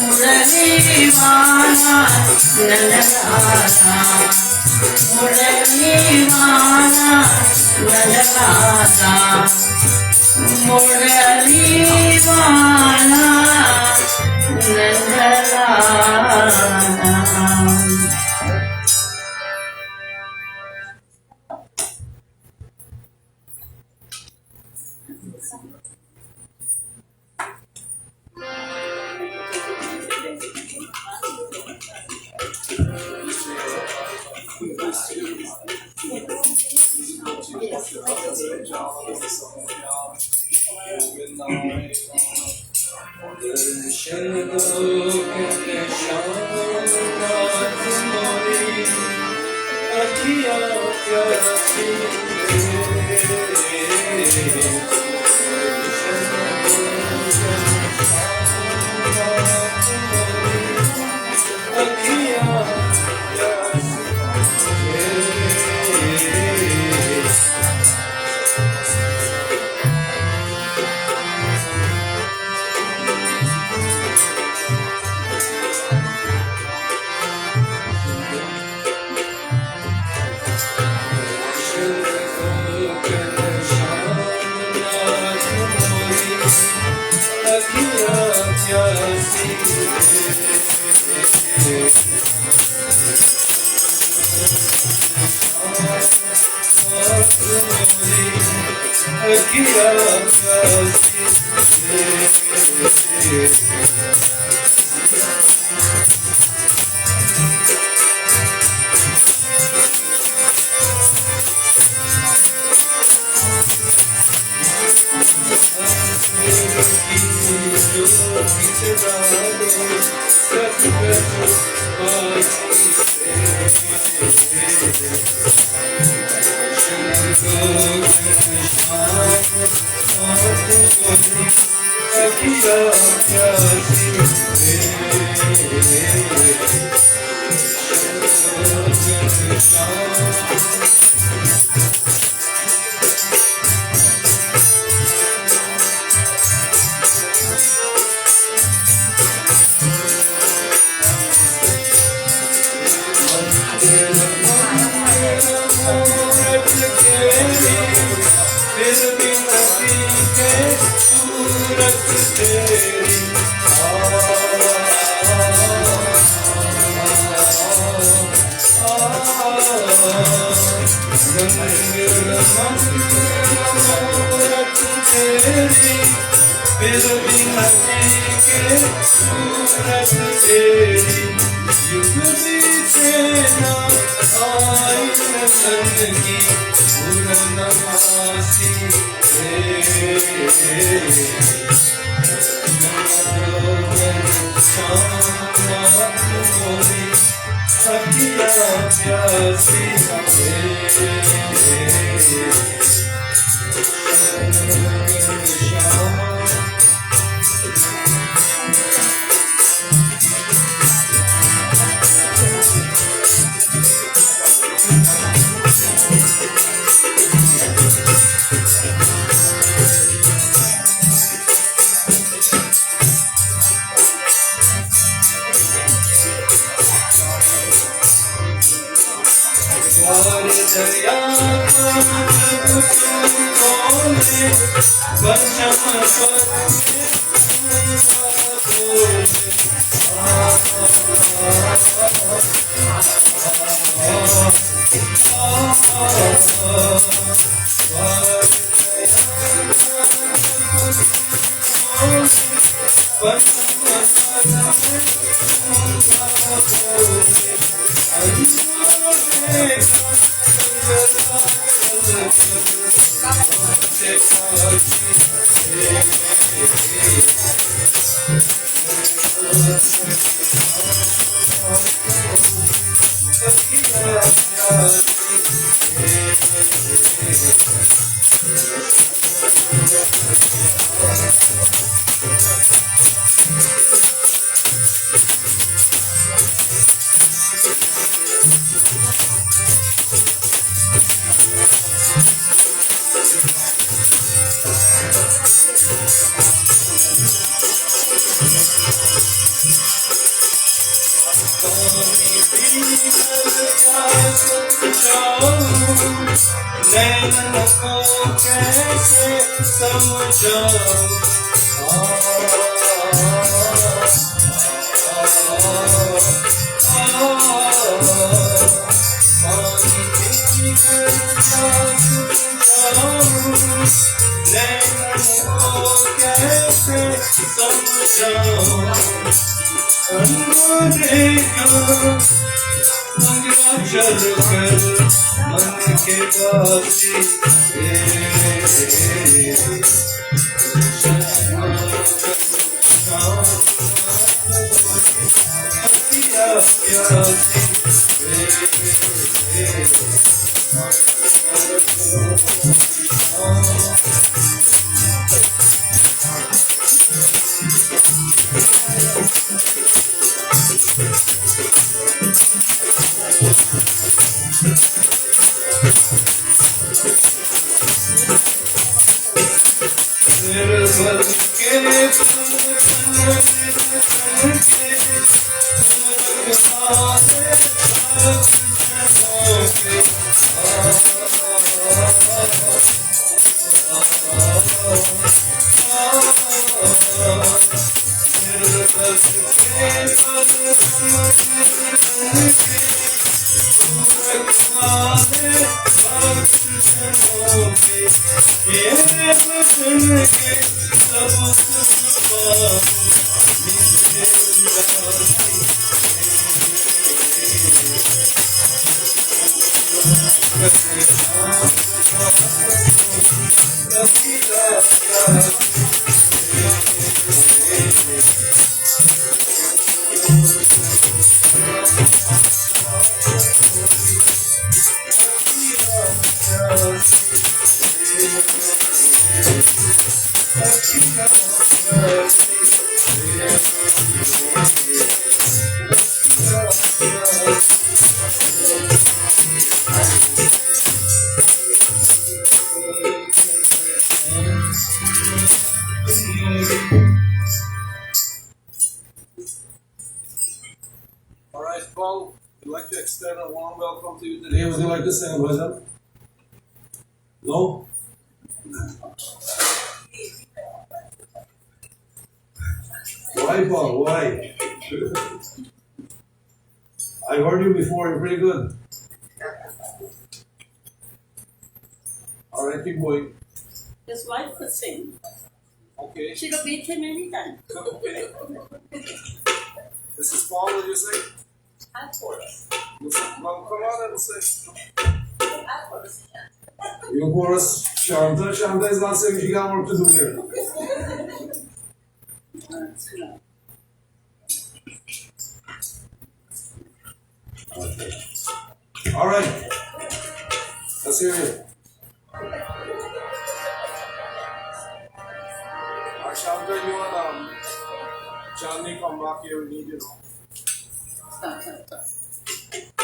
Murali Wala Nandalala, Murali Wala Nandalala, Murali Wala दर्शन दो के शाम रात मोरी अखियाँ प्यासी All right, Paul, we'd like to extend a warm welcome to you today. Would you like to sing with them? No? Why, Paul? Why? I've heard you before. You're pretty good. All right, keep going. His wife could sing. Okay. She could beat him anytime. Okay. This is Paul, will you sing? I chorus. Well, come on and sing. I chorus. You chorus. Shanta is not singing. She got work to do here. All right. Let's hear you. Shanta, you and Johnny come back here. We need you now. Stop.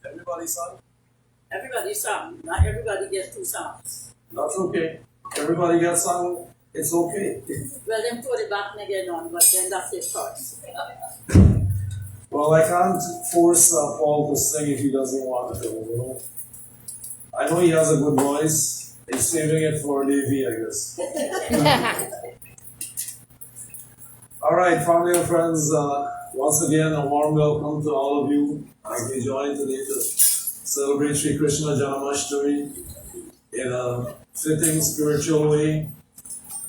Everybody sung? Everybody sung. Not everybody gets 2 songs. That's okay. Everybody gets sung. It's okay. Well, them put it back again on, but then that's it first. Well, I can't force Paul to sing if he doesn't want to, you know. I know he has a good voice. He's saving it for Davy, I guess. All right, family and friends, once again, a warm welcome to all of you as we join today to celebrate Sri Krishna Janamashtmi in a fitting spiritual way.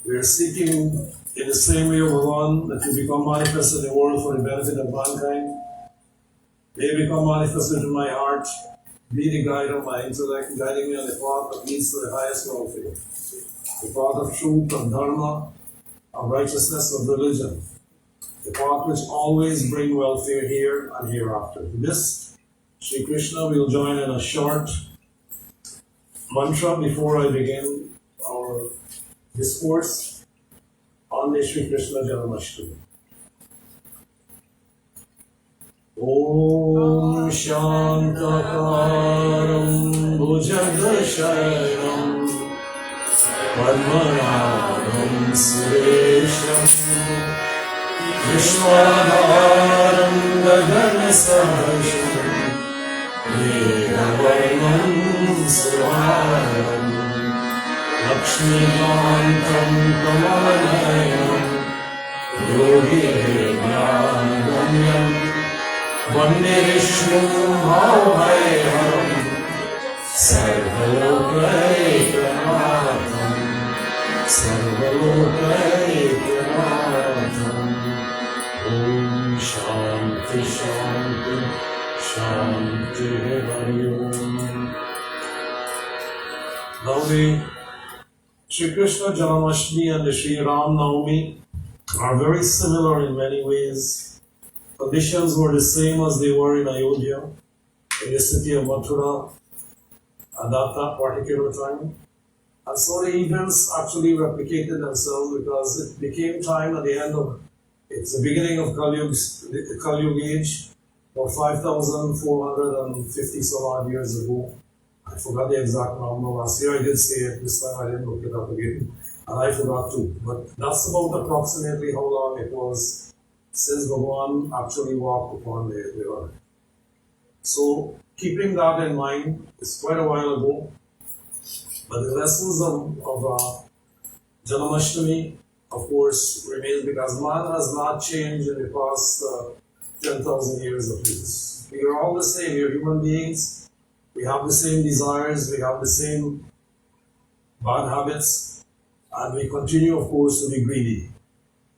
We are seeking in the same way of Bhagavan that you become manifested in the world for the benefit of mankind. They become manifested in my heart, be the guide of my intellect, guiding me on the path that leads to the highest welfare, the path of truth, of dharma, of righteousness, of religion, the path which always bring welfare here and hereafter. To this, Sri Krishna will join in a short mantra before I begin our discourse on the Sri Krishna Janamashtmi. Om Shantakaram Bhujagasharam Padmanabham Suresham Vishwanaram गगन सदृशं मेघवर्णं सुहावनं लक्ष्मीकान्तं कमलनयनं योगिभिर्ज्ञानगम्यं वन्दे विष्णुं भावभयहरं सर्वलोकैकनाथं सर्वलोकैकनाथम् ॐ शान्ति शान्ति शान्ति हरि ओम्. Now the Shri Krishna Janamashtmi and the Shri Ram Navami are very similar in many ways. Conditions were the same as they were in Ayodhya, in the city of Mathura at that particular time. And so the events actually replicated themselves because it became time at the end of, it's the beginning of the Kali Yuga age, about 5,450 some odd years ago. I forgot the exact number. Last year I did say it, this time I didn't look it up again. And I forgot too. But that's about approximately how long it was since Bhagavan actually walked upon the earth. So, keeping that in mind, it's quite a while ago. But the lessons of Janamashtami, of course, remain because man has not changed in the past 10,000 years of his. We are all the same. We are human beings. We have the same desires. We have the same bad habits. And we continue, of course, to be greedy.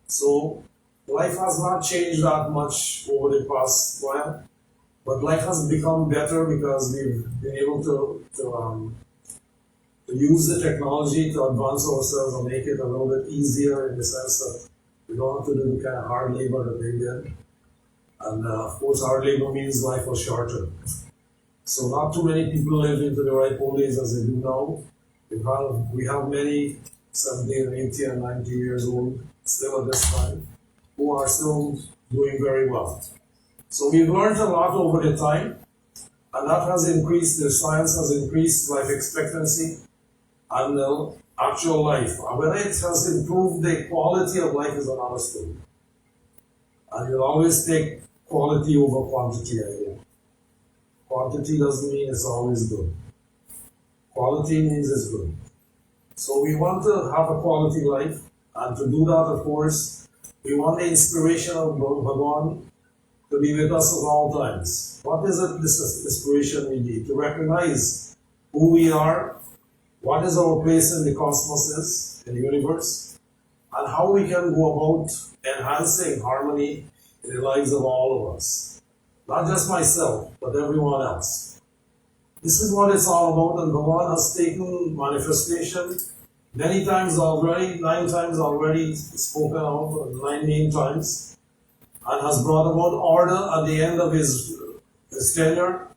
So, life has not changed that much over the past while. But life has become better because we've been able to use the technology to advance ourselves and make it a little bit easier in the sense that we don't have to do the kind of hard labor that they did. And of course, hard labor means life was shorter. So not too many people live into the ripe old age as they do now. We have many 70 and 80 and 90 years old still at this time who are still doing very well. So we've learned a lot over the time, and that has increased, the science has increased life expectancy and actual life. Whether it has improved the quality of life is another story. And you'll always take quality over quantity, I think. Quantity doesn't mean it's always good. Quality means it's good. So we want to have a quality life, and to do that, of course, we want the inspiration of Bhagavan to be with us at all times. What is it, this inspiration we need? To recognize who we are, what is our place in the cosmos in the universe, and how we can go about enhancing harmony in the lives of all of us. Not just myself, but everyone else. This is what it's all about, and Bhagavan has taken manifestation many times already, 9 times already spoken out, 9 main times, and has brought about order at the end of his tenure.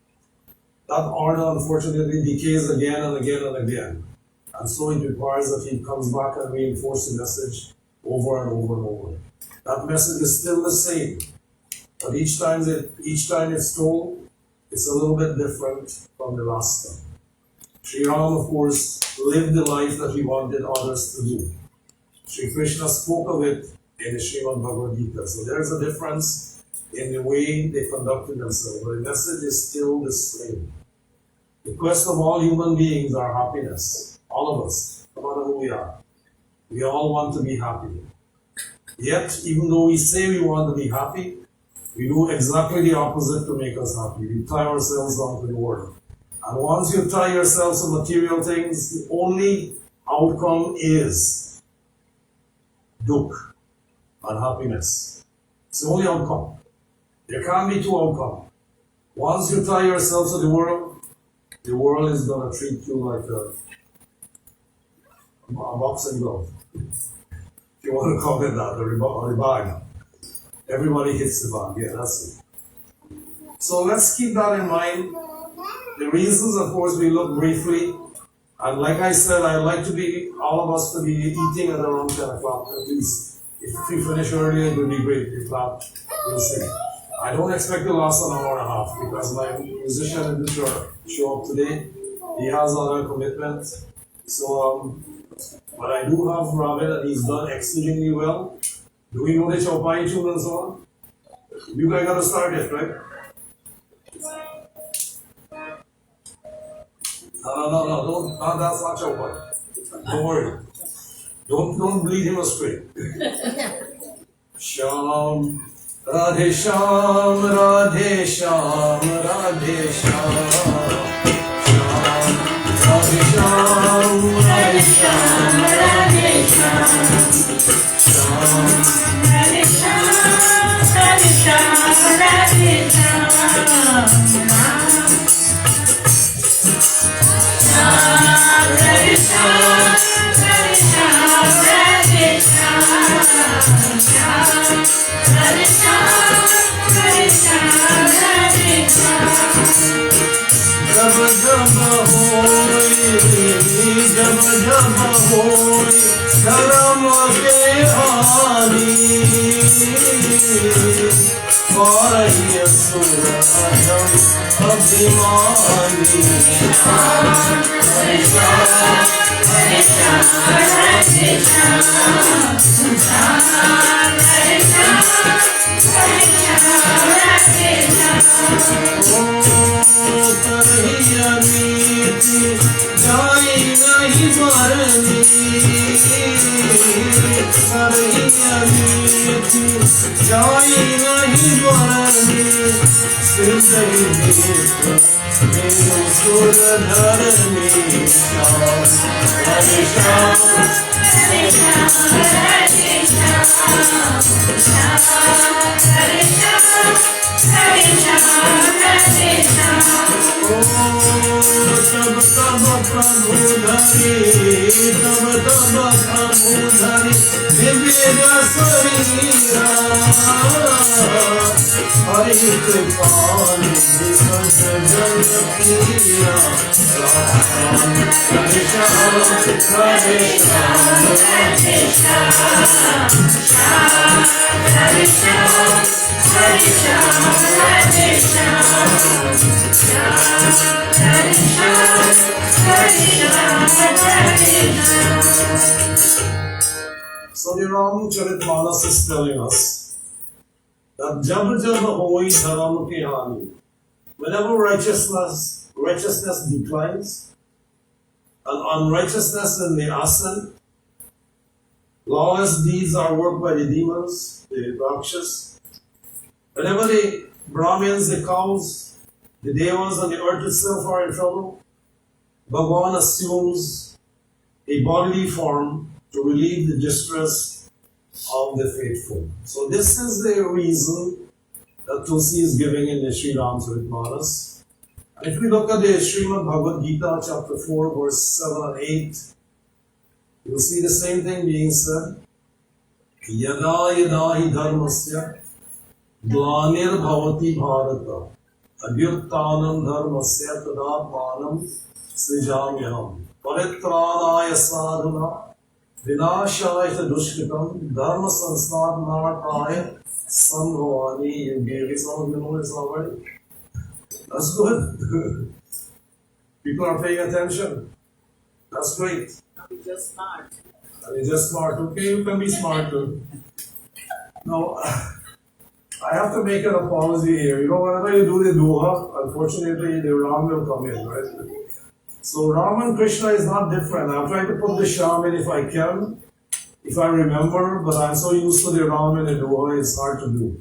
That order unfortunately decays again and again and again. And so it requires that he comes back and reinforces the message over and over and over. That message is still the same, but each time it's told, it's a little bit different from the last time. Sri Ram, of course, lived the life that he wanted others to do. Sri Krishna spoke of it in the Srimad Bhagavad Gita. So there's a difference in the way they conducted themselves, but the message is still the same. The quest of all human beings are happiness. All of us, no matter who we are. We all want to be happy. Yet, even though we say we want to be happy, we do exactly the opposite to make us happy. We tie ourselves down to the world. And once you tie yourselves to material things, the only outcome is dukkha, unhappiness. It's the only outcome. There can't be 2 outcomes. Once you tie yourself to the world is going to treat you like a boxing glove. If you want to call it that, or a bag. Everybody hits the bag, yeah, that's it. So let's keep that in mind. The reasons, of course, we look briefly. And like I said, I'd like all of us to be eating at around 10 o'clock at least. If we finish earlier, it would be great. If not, we'll see. I don't expect to last an hour and a half because my musician didn't show up today. He has other commitments. So, but I do have Ravid and he's done exceedingly well. Do we know the Chaupai tune and so on? You guys gotta start it, right? No, that's not your point. Don't worry. Don't lead him astray. Sham, Radhe Sham, Radhe Sham, Radhe Sham. Sham, Radhe Sham, Radhe Sham, Radhe Sham. Sham, Radhe Sham, Radhe Sham, Radhe Sham. Radhe Sham, Radhe Sham, Radhe Sham. Radhe Sham, Radhe Sham, Radhe Sham. Jab jab hoy dharam ke hani Varai asur adam abhimani Radhe Sham, Radhe Sham, Radhe Sham. Radhe Sham, Radhe Sham, Radhe Sham. Karhiya neeti jai nahi marni Karhiya neeti jai nahi marni Sir nahi dekha mero sur dharni Sham Radhe Sham Radhe Sham, Radhe Sham. Radhe Sham, Radhe Sham, Radhe Sham. तब तब प्रभु धरी तब तब प्रभु धरी दिव्य शरीरा हरि कृपाल सजन प्रिया हरे श्याम हरे Shyam Radhe Sham, Radhe Sham, Radhe Sham, Radhe Sham. Radhe Sham, Radhe Sham, Radhe Sham. So the Ramcharitmanas is telling us that jab jab hoi dharam ki hani, whenever righteousness declines and unrighteousness in the ascent, lawless deeds are worked by the demons, the rakshas. Whenever the Brahmins, the cows, the devas and the earth itself are in trouble, Bhagavan assumes a bodily form to relieve the distress of the faithful. So this is the reason that Tulsi is giving in the Sri Ramcharitmanas. If we look at the Srimad Bhagavad Gita, chapter 4, verse 7 and 8, you'll see the same thing being said. Yada yada hi dharmasya glanir bhavati bharata abhyuttanam dharmasya tadatmanam srijamyaham paritranaya sadhana vinashaya dushkitam dharma sanstadnartaya sambhavani yuge. Some of you know this already. That's good. People are paying attention. That's great. You're just smart. You're just smart. Okay, you can be smart too. No, I have to make an apology here. You know, whenever you do the duha, unfortunately, the Ram will come in, right? So Ram and Krishna is not different. I'm trying to put the Sham in if I can, if I remember, but I'm so used to the Ram and the duha, it's hard to do.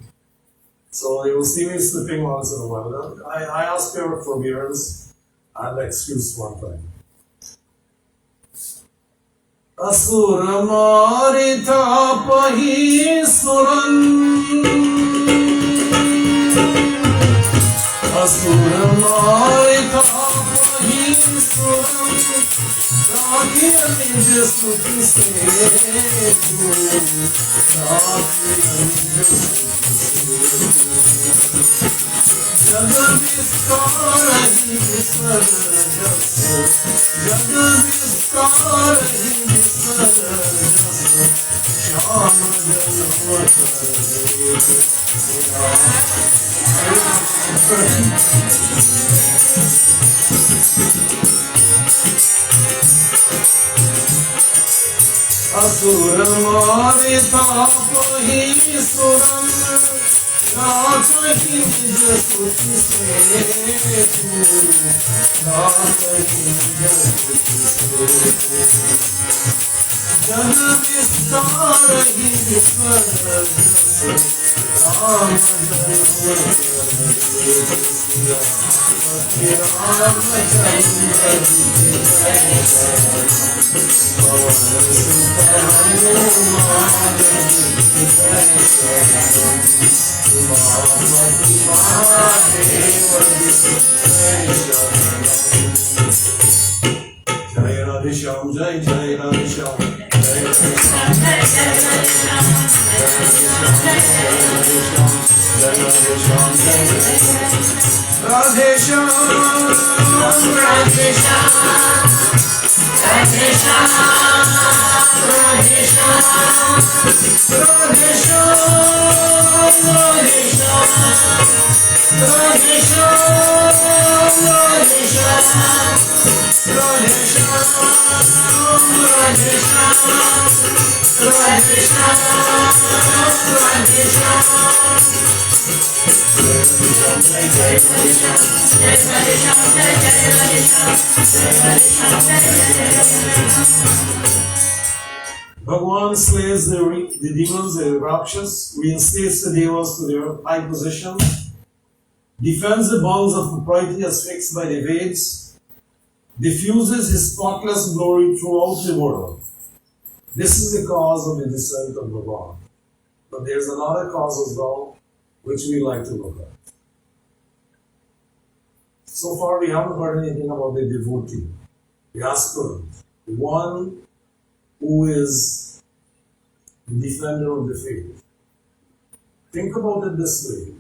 So you will see me slipping once in a while. I ask your forbearance and excuse one time. Asura marita pahi suran Asura marita pahi suran Rakhiya nij stuti se Rakhiya nij stuti se Jagat viskarahi sarjas Jagat viskarahi sarjas Sham Asura marita pahi suran Jai Radhe Shyam, Jai Jai Radhe Shyam, Jai Radhe Shyam, Jai Radhe Shyam, Jai Radhe Shyam, Radhe Shyam, Radhe Shyam, Radhe Shyam, Radhe Shyam, Radhe Shyam, Radhe Shyam, Radhe Shyam, Radhe Shyam. Radhe Shyam, Radhe Shyam, Radhe Shyam, Radhe Shyam. Jai Jai Radhe Shyam, Jai Radhe Shyam, Jai Jai Radhe Shyam, Jai Radhe Shyam, Jai Jai Radhe Shyam. Bhagavan slays the demons, the Rakshas, reinstates the devas to their high position, defends the bounds of propriety as fixed by the Veds, diffuses his spotless glory throughout the world. This is the cause of the descent of Bhagavan. But there's another cause as well, which we like to look at. So far, we haven't heard anything about the devotee, the aspirant, the one who is the defender of the faith. Think about it this way.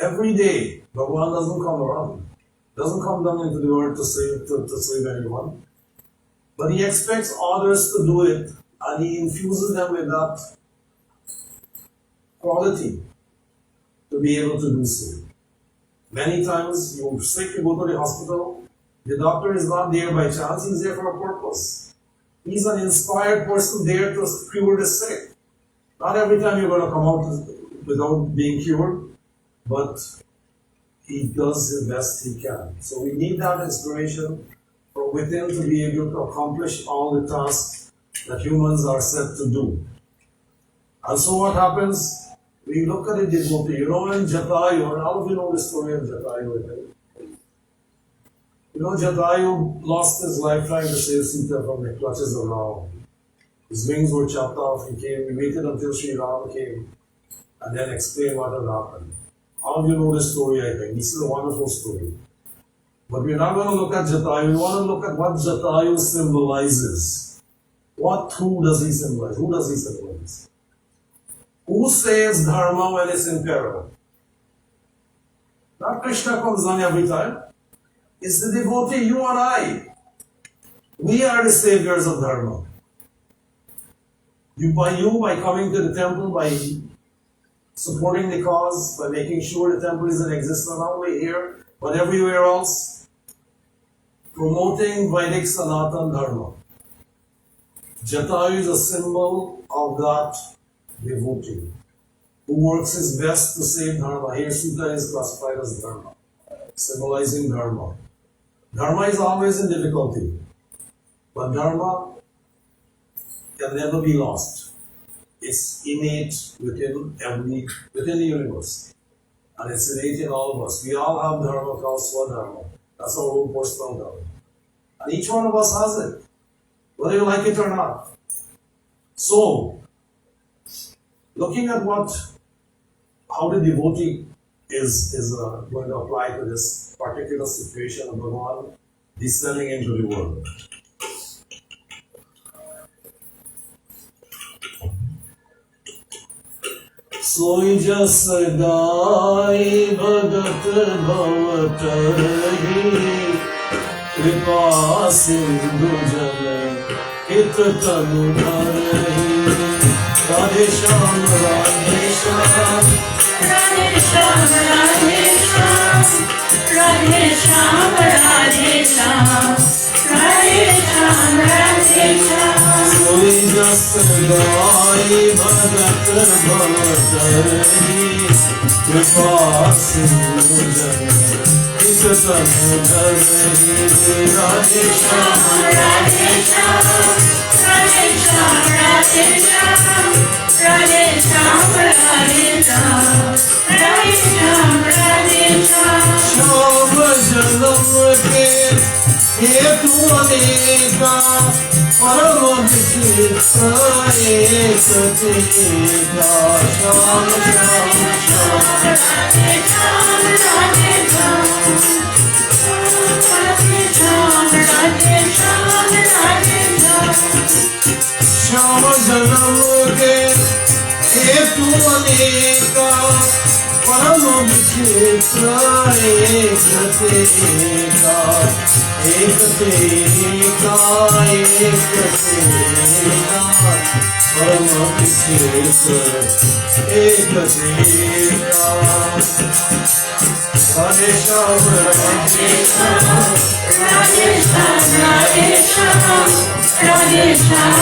Every day, Bhagavan doesn't come around. Doesn't come down into the world to save anyone. But he expects others to do it, and he infuses them with that quality to be able to do so. Many times you're sick, you go to the hospital, the doctor is not there by chance, he's there for a purpose. He's an inspired person there to cure the sick. Not every time you're going to come out without being cured, but he does the best he can. So we need that inspiration from within to be able to accomplish all the tasks that humans are set to do. And so what happens? We look at the devotee. You know, in Jatayu, and all of you know the story of Jatayu, I think. You know, Jatayu lost his life trying to save Sita from the clutches of Ram. His wings were chopped off. He waited until Sri Ram came, and then explained what had happened. All of you know this story, I think. This is a wonderful story. But we're not going to look at Jatayu. We want to look at what Jatayu symbolizes. Who does he symbolize? Who does he symbolize? Who saves Dharma when it's in peril? Not Krishna comes on every time. It's the devotee, you and I. We are the saviors of Dharma. By coming to the temple, by supporting the cause, by making sure the temple is in existence not only here, but everywhere else, promoting Vedic Sanatan Dharma. Jatayu is a symbol of that devotee who works his best to save Dharma. Here Sutta is classified as Dharma, symbolizing Dharma. Dharma is always in difficulty, but Dharma can never be lost. It's innate within the universe. And it's innate in all of us. We all have Dharma called Swadharma. That's our own personal Dharma. And each one of us has it, whether you like it or not. So, looking at how the devotee is going to apply to this particular situation of Bhagavan descending into the world. Soi jas gai bhagat bhavatahi kripa sindhu jal hit tanu dharahi Radhe Shyam Radhe Shyam Radhe Shyam Radhe Shyam Radhe Shyam Radhe Shyam Radhe Shyam Radhe Shyam कोई जस गाई भगत भवतरही कृपा सिंधु एक समुदरही Radhe Shyam Radhe Shyam, Radhe Shyam, Radhe Shyam, Radhe Shyam, Radhe Shyam, Radhe Shyam, Radhe Shyam. Shyam जन्म के हेतु अनेका परम विचित्र एक तेगा Shyam Shyam Shyam Radhe Shyam, Radhe Shyam, Radhe Shyam, Radhe Shyam, Radhe Shyam. Shyam जन्म के हेतु अनेका परम विचित्र एक तेगा एक तेगा परम विचित्र एक तेगा Radhe Shyam Radhe Shyam Radhe Shyam, Radhe Shyam, Radhe Shyam,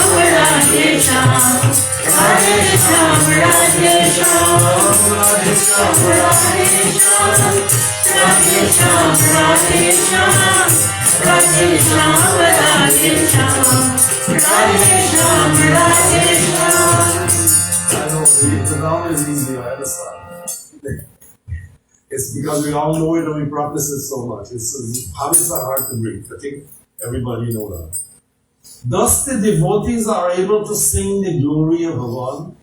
Radhe Shyam, Radhe Shyam, Radhe Shyam, Radhe Shyam Radhe Shyam, Radhe Shyam, Radhe Shyam, Radhe Shyam, Radhe Shyam, Radhe Shyam, Radhe Shyam. I know, the noun is easy, I understand. It's because we all know it and we practice it so much. Habits are hard to break. I think everybody know that. Thus the devotees are able to sing the glory of Bhagavan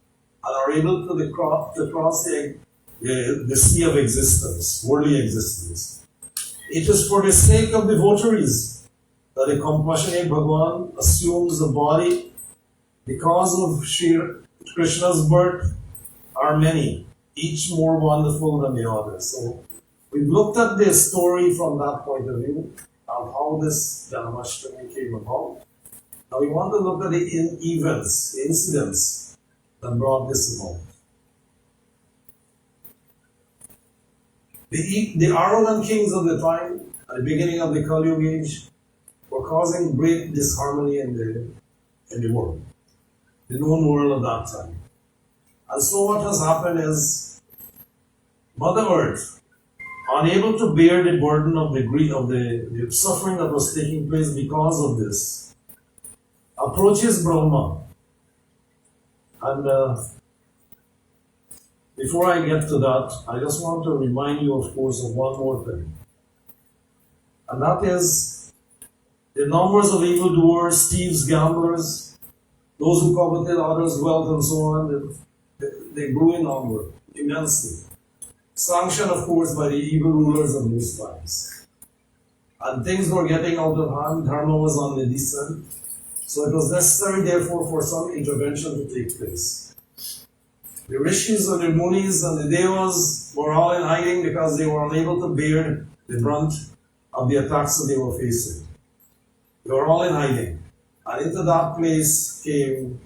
and are able to cross the sea of existence, worldly existence. It is for the sake of the votaries that the compassionate Bhagavan assumes the body. The cause of Shri Krishna's birth are many, each more wonderful than the other. So we've looked at the story from that point of view of how this Janamashtmi came about. Now we want to look at the events, the incidents that brought this about. The arrogant kings of the time, at the beginning of the Kali Yuga age, were causing great disharmony in the world, the known world of that time. And so what has happened is, Mother Earth, unable to bear the burden of the grief of the suffering that was taking place because of this, approaches Brahma. And before I get to that, I just want to remind you, of course, of one more thing. And that is the numbers of evildoers, thieves, gamblers, those who coveted others' wealth and so on, they grew in number immensely. Sanctioned, of course, by the evil rulers of those times. And things were getting out of hand, dharma was on the descent. So it was necessary, therefore, for some intervention to take place. The rishis and the munis and the devas were all in hiding because they were unable to bear the brunt of the attacks that they were facing. They were all in hiding. And into that place came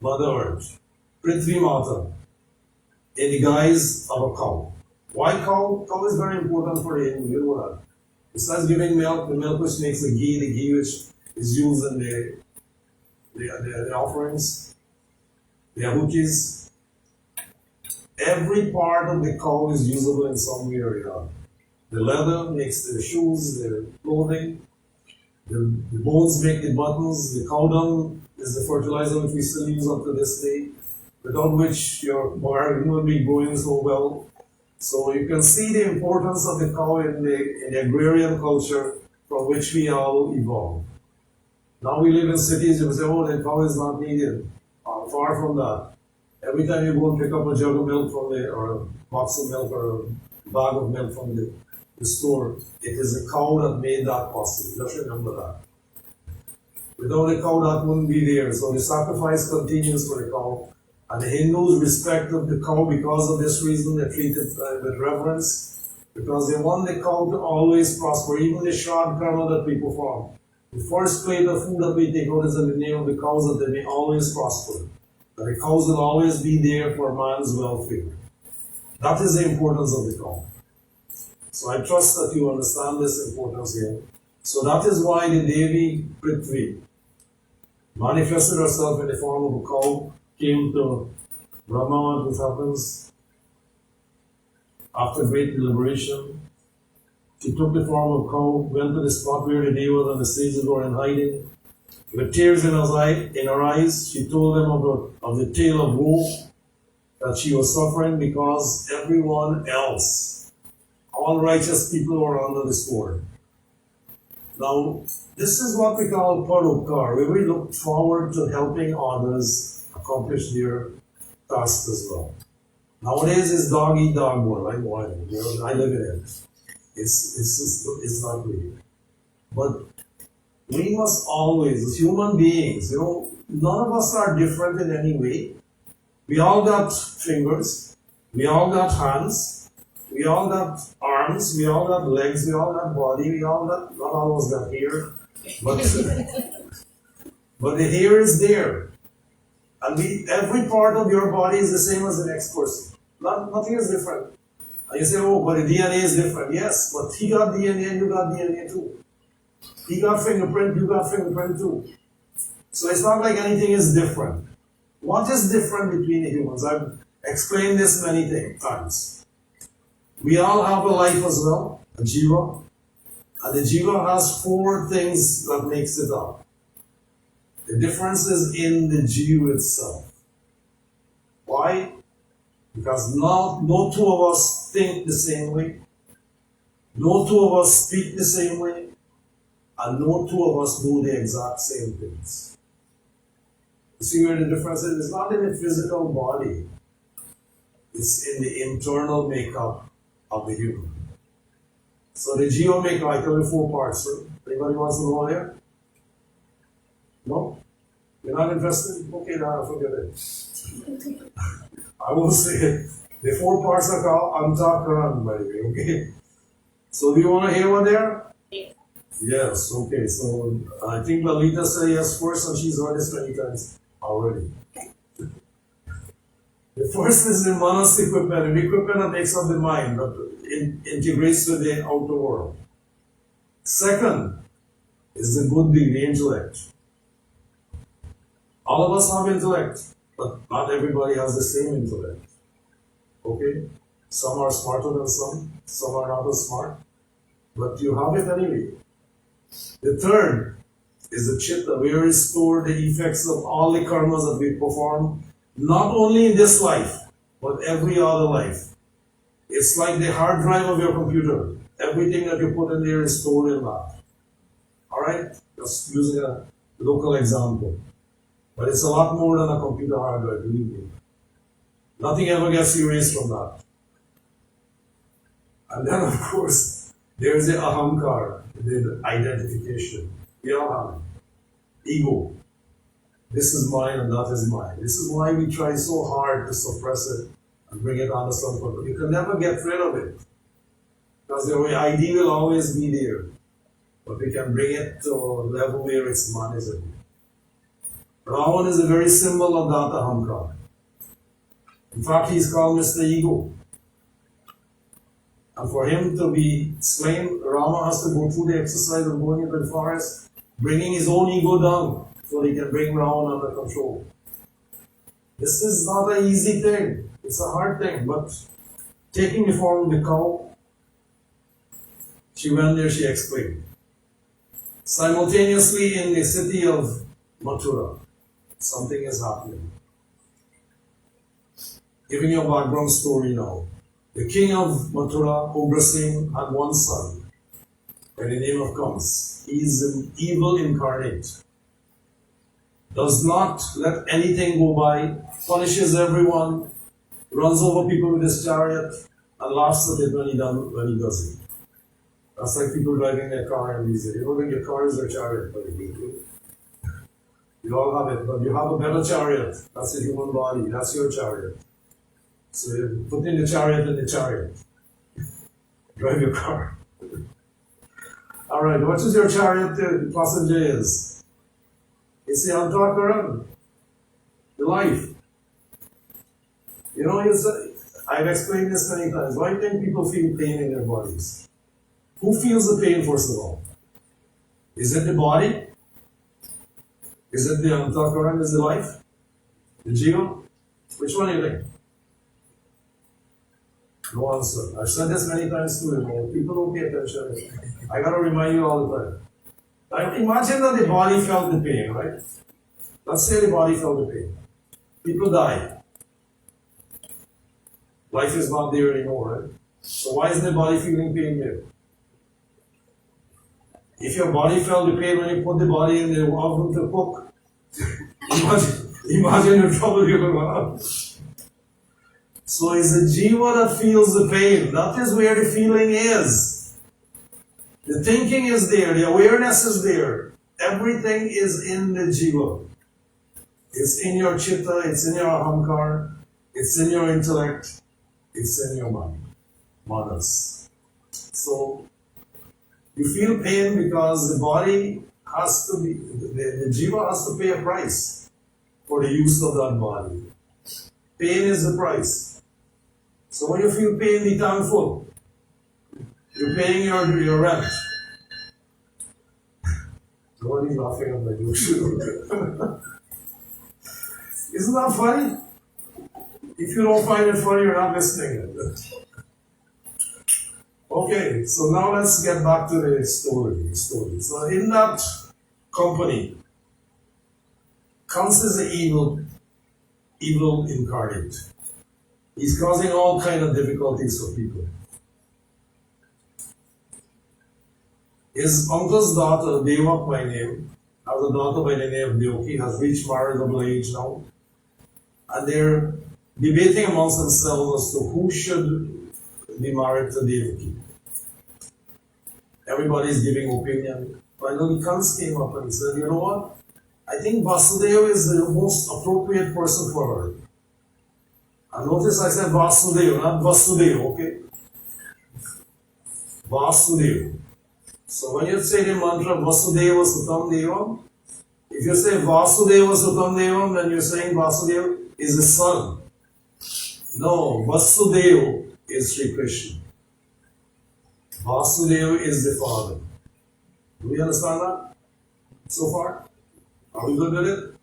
Mother Earth, Prithvi Mata, in the guise of a cow. Why cow? Cow is very important for the Hindu, you know that. Besides giving milk, the milk which makes the ghee which is used in the offerings, the ahutis. Every part of the cow is usable in some way or other. The leather makes the shoes, the clothing, the bones make the buttons, the cow dung is the fertilizer which we still use up to this day, without which your garden will be growing so well. So you can see the importance of the cow in the agrarian culture from which we all evolved. Now we live in cities, you say, oh, the cow is not needed. Far from that. Every time you go and pick up a jug of milk or a box of milk or a bag of milk from the store, it is a cow that made that possible. Just remember that. Without a cow, that wouldn't be there. So the sacrifice continues for the cow. And the Hindus respect the cow because of this reason. They treat it with reverence. Because they want the cow to always prosper. Even the Shrad Karma that we perform. The first plate of food that we take out is in the name of the cows, that they may always prosper. That the cows will always be there for man's welfare. That is the importance of the cow. So I trust that you understand this importance here. So that is why the Devi Prithvi, manifested herself in the form of a cow, came to Brahma, this happens after great deliberation. She took the form of a cow, went to the spot where the devas and the sages were in hiding. With tears in her eyes, she told them of the tale of woe that she was suffering because everyone else, all righteous people, were under the sword. Now, this is what we call paropkar, where we look forward to helping others accomplish their tasks as well. Nowadays, it's dog eat dog world. I live in it. It's not real. But we must always, as human beings, none of us are different in any way. We all got fingers, we all got hands, we all got arms, we all got legs, we all got body, we all got, not all of us got hair, but the hair is there. And every part of your body is the same as the next person. Nothing is different. And you say, oh, but the DNA is different. Yes, but he got DNA and you got DNA too. He got fingerprint, you got fingerprint too. So it's not like anything is different. What is different between the humans? I've explained this many times. We all have a life as well, a jiva. And the jiva has 4 things that makes it up. The difference is in the jiva itself. Why? Because no two of us think the same way. No two of us speak the same way. And no two of us do the exact same things. You see where the difference is? It's not in the physical body. It's in the internal makeup of the human. So the jiva makeup, I tell you 4 parts. Right? Anybody wants to know there? No? You're not interested? Okay, now forget it. I will say it. The 4 parts are called Antakaran, by the way, okay? So do you want to hear what they are? Yes, okay. So I think Lalita said yes first, and she's heard this many times already. The first is the manas equipment, the equipment that makes up the mind, that integrates with the outer world. Second is the buddhi, the intellect. All of us have intellect, but not everybody has the same intellect. Okay? Some are smarter than some are not as smart, but you have it anyway. The third is the chitta, where is stored the effects of all the karmas that we perform, not only in this life, but every other life. It's like the hard drive of your computer. Everything that you put in there is stored in that. Alright? Just using a local example. But it's a lot more than a computer hard drive, believe me. Nothing ever gets erased from that. And then, of course, there's the ahamkar, the identification. We all have it. Ego. This is mine and that is mine. This is why we try so hard to suppress it and bring it under some control. You can never get rid of it. Because the ID will always be there. But we can bring it to a level where it's manageable. Ravan is a very symbol of that ahamkar. In fact, he's called Mr. Ego. And for him to be slain, Rama has to go through the exercise of going into the forest, bringing his own ego down so he can bring Ravan under control. This is not an easy thing. It's a hard thing, but taking the form of the cow, she went there, she explained. Simultaneously in the city of Mathura, something is happening. Giving you a background story now. The king of Mathura, Ugrasen, had one son by the name of Kams. He is an evil incarnate. Does not let anything go by, punishes everyone, runs over people with his chariot, and laughs at it when he does it. That's like people driving their car and these days. You know, when your car is their chariot, but you all have it, but you have a better chariot. That's a human body, that's your chariot. So you put in the chariot in the chariot. Drive your car. Alright, what is your chariot the passenger is? It's the Antakaran, the life. You know, I've explained this many times. Why do you think people feel pain in their bodies? Who feels the pain first of all? Is it the body? Is it the Antakaran? Is the life? The Jiva? Which one do you think? No answer. I've said this many times too, people don't pay attention. I gotta remind you all the time. Now, imagine that the body felt the pain, right? Let's say the body felt the pain. People die. Life is not there anymore, right? So why is the body feeling pain there? If your body felt the pain when you put the body in the oven to cook, imagine the trouble you're going to have. So it's the jiva that feels the pain. That is where the feeling is. The thinking is there, the awareness is there. Everything is in the jiva. It's in your chitta, it's in your ahamkar, it's in your intellect, it's in your mind. Manas. So you feel pain because the body has to be, the jiva has to pay a price for the use of that body. Pain is the price. So when you feel pain, be thankful. You're paying your rent. Nobody's laughing at my joke. Isn't that funny? If you don't find it funny, you're not listening. Okay, so now let's get back to the story. So in that company, Kamsa is an evil incarnate. He's causing all kind of difficulties for people. His uncle's daughter, Deva by name, has a daughter by the name of Devaki, has reached marriageable age now. And they're debating amongst themselves as to who should be married to Devaki. Everybody's giving opinion. Finally, Kans came up and said, you know what? I think Vasudeva is the most appropriate person for her. And notice I said Vasudeva, not Vasudeva, okay? Vasudeva. So when you say the mantra Vasudeva Sutam Devam, if you say Vasudeva Sutam Devam, then you're saying Vasudeva is the son. No, Vasudeva is Sri Krishna. Vasudeva is the father. Do we understand that so far? Are we good with it?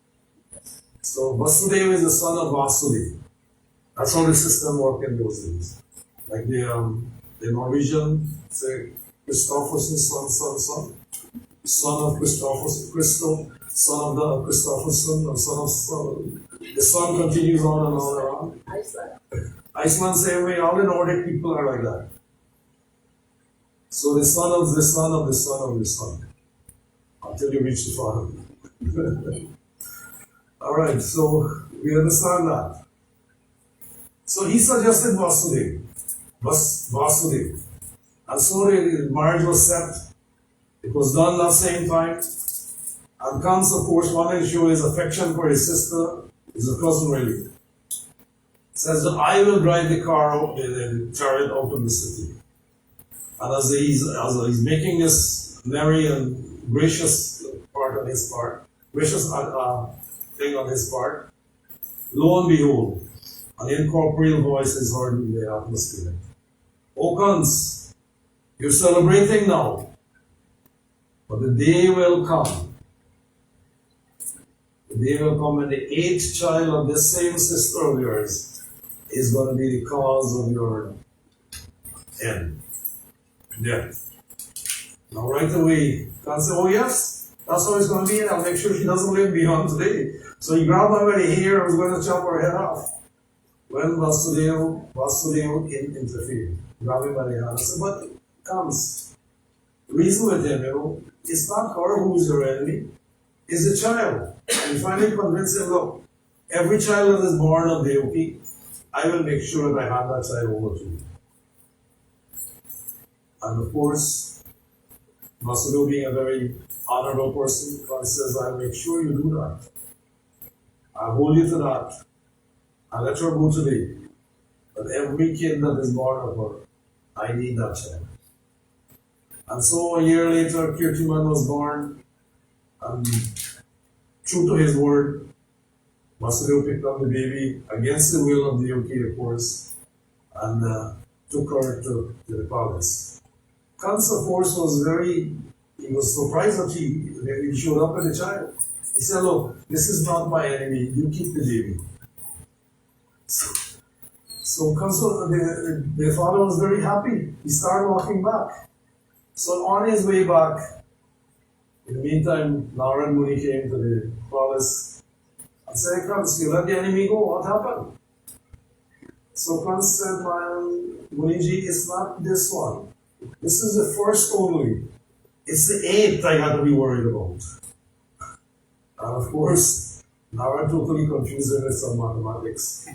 So Vasudeva is the son of Vasudeva. That's how the system worked in those days. Like the Norwegian say Christopherson's son of Christopherson, son of the Christopherson, or son. The son continues on and on and on. Iceland same way, all the Nordic people are like that. So the son of the son of the son of the son, until you reach the father. Alright, so we understand that. So he suggested Vasudeva. Vasudeva. And so the marriage was set. It was done that same time. And Kans, of course, wanted to show his affection for his sister, his cousin really. Says that I will drive the car out, the chariot out of the city. And as he's making this merry and gracious part on his part, gracious thing on his part, lo and behold, an incorporeal voice is heard in the atmosphere. O Kans, you're celebrating now, but the day will come. The day will come when the 8th child of this same sister of yours is going to be the cause of your end. Death. Now right away, Kans said, oh yes, that's how it's going to be, and I'll make sure she doesn't live beyond today. So he grabbed her by the hair and was going to chop her head off. When Vasudeva interfered, grabbed him by the hand and said, but Kans, reason with him, it's not her who's your enemy, it's the child. And he finally convinced him, look, every child that is born of Devaki, I will make sure that I hand that child over to you. And of course, Vasudeva being a very honorable person, God says, I'll make sure you do that. I'll hold you to that. I'll let her go today. But every kid that is born of her, I need that child. And so a year later, Kirtiman was born, and true to his word, Vasudeva picked up the baby against the will of the Devaki, of course, and took her to the palace. Kans, of course, he was surprised that he showed up with a child. He said, look, this is not my enemy, you keep the baby. So the father was very happy. He started walking back. So on his way back, in the meantime, Narad Muni came to the palace and said, Kans, you let the enemy go, what happened? So Kans said, Muniji, it's not this one. This is the first only. It's the 8th I had to be worried about. And of course, Narad totally confused him with some mathematics.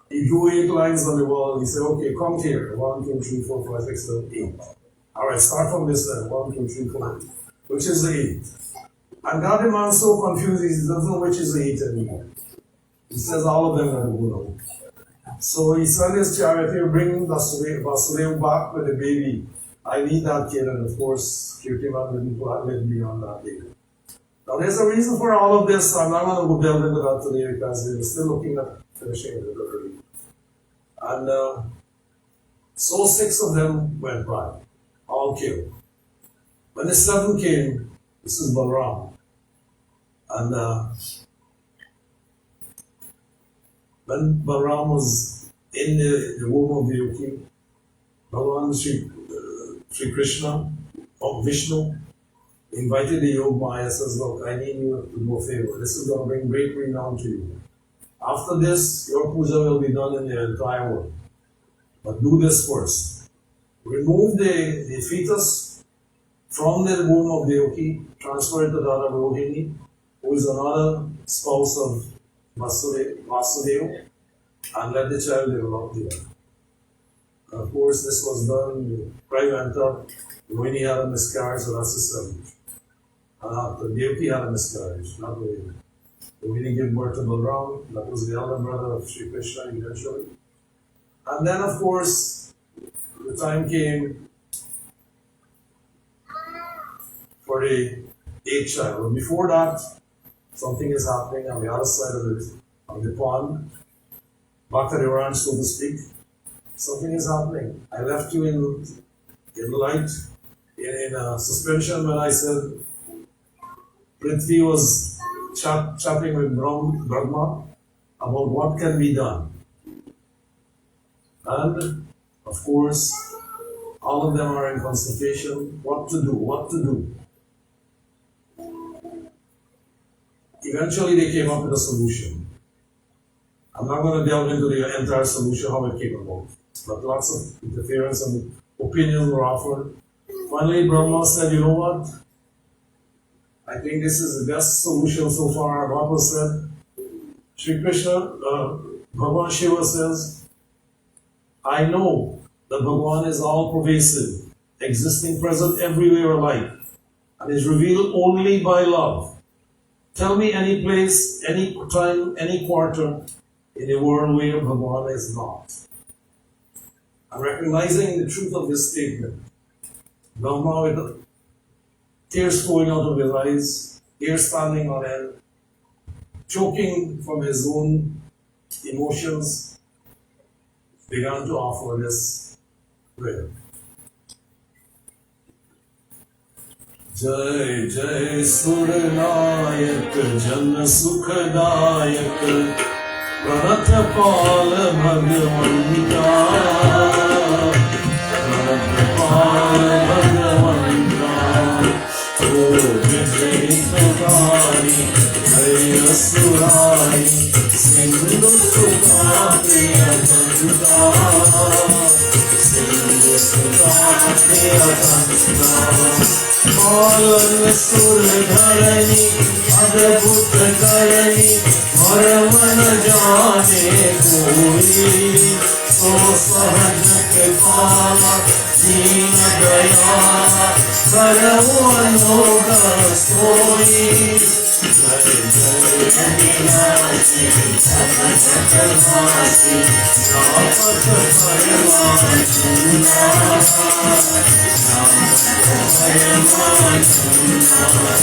He drew 8 lines on the wall. He said, okay, count here. 1, 2, 3, 4, 5, 6, 7, 8. Alright, start from this then. 1, 2, 3, 4. Which is the 8th? And got the man so confused, he doesn't know which is the 8th anymore. He says all of them are the good. So he sent his charioteer, bring Vasudev back with the baby. I need that kid, and of course, Kirtiman didn't let me on that day. Now there's a reason for all of this. I'm not going to go delve into that today because we're still looking at finishing it early. And so 6 of them went by, all killed. When the 7th came, this is Balaram. And when Balaram was in the womb of Devaki, Bhagavan Sri Krishna, or Vishnu, invited the Yoga Maya, says, look, I need you to do a favor. This is going to bring great renown to you. After this, your puja will be done in the entire world. But do this first. Remove the fetus from the womb of Devaki, transfer it to Dada Rohini, who is another spouse of Vasudeva, and let the child develop there. And of course, this was done, the cry went up, Rohini had a miscarriage, so that's the 7th. And Devaki had a miscarriage, not Rohini. Rohini gave birth to Balaram, that was the elder brother of Sri Krishna eventually. And then, of course, the time came for the 8th child. But before that, something is happening on the other side of the pond, back at the ranch, so to speak. Something is happening. I left you in light, in suspension when I said Prithvi was chatting with Brahma about what can be done. And, of course, all of them are in consultation, what to do. Eventually they came up with a solution. I'm not going to delve into the entire solution, how it came about, but lots of interference and opinions were offered. Finally, Brahma said, you know what? I think this is the best solution so far. What was said? Sri Krishna, Bhagavan Shiva says, I know that Bhagavan is all pervasive, existing, present everywhere alike, and is revealed only by love. Tell me any place, any time, any quarter in the world where Bhagavan is not. And recognizing the truth of this statement, Brahma, with tears flowing out of his eyes, hair standing on end, choking from his own emotions, began to offer this prayer. Jai Jai Surnayak Jan Sukhdayak Pranatapal Bhagavanta Pranatapal Bhagavanta O Vijay Tadari Jai Asurai Sindhu Sukha Priya Bhagavanta Sindhu Sukha Priya Bhagavanta Palan Sur Dharani Adbhut Karani Varman Jane Koi So Sahaj Kripala Deen Dayala Karav Anoga Soi Jai Jai Adinasi Sakat Sakarvasi Napat Parvan Chundara Napat Parvan Chundara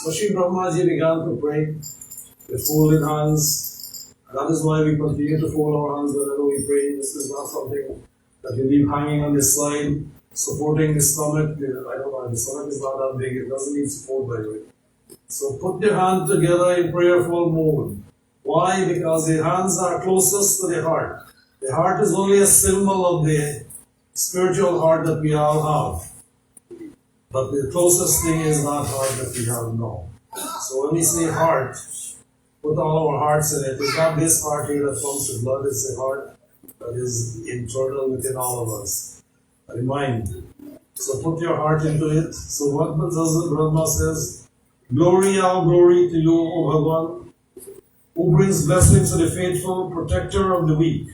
So Shri Brahmaji began to pray with folded hands. That is why we continue to fold our hands whenever we pray. This is not something that you leave hanging on the side, supporting the stomach. I don't know, the stomach is not that big, it doesn't need support by the way. So put your hand together in prayerful mode. Why? Because the hands are closest to the heart. The heart is only a symbol of the spiritual heart that we all have. But the closest thing is that heart that we have now. So when we say heart, put all our hearts in it. It's not this heart here that pumps the blood, it's the heart that is internal within all of us. The mind. So put your heart into it. So what does the Brahma says? Glory, all glory to you, O Bhagavan, who brings blessings to the faithful, protector of the weak.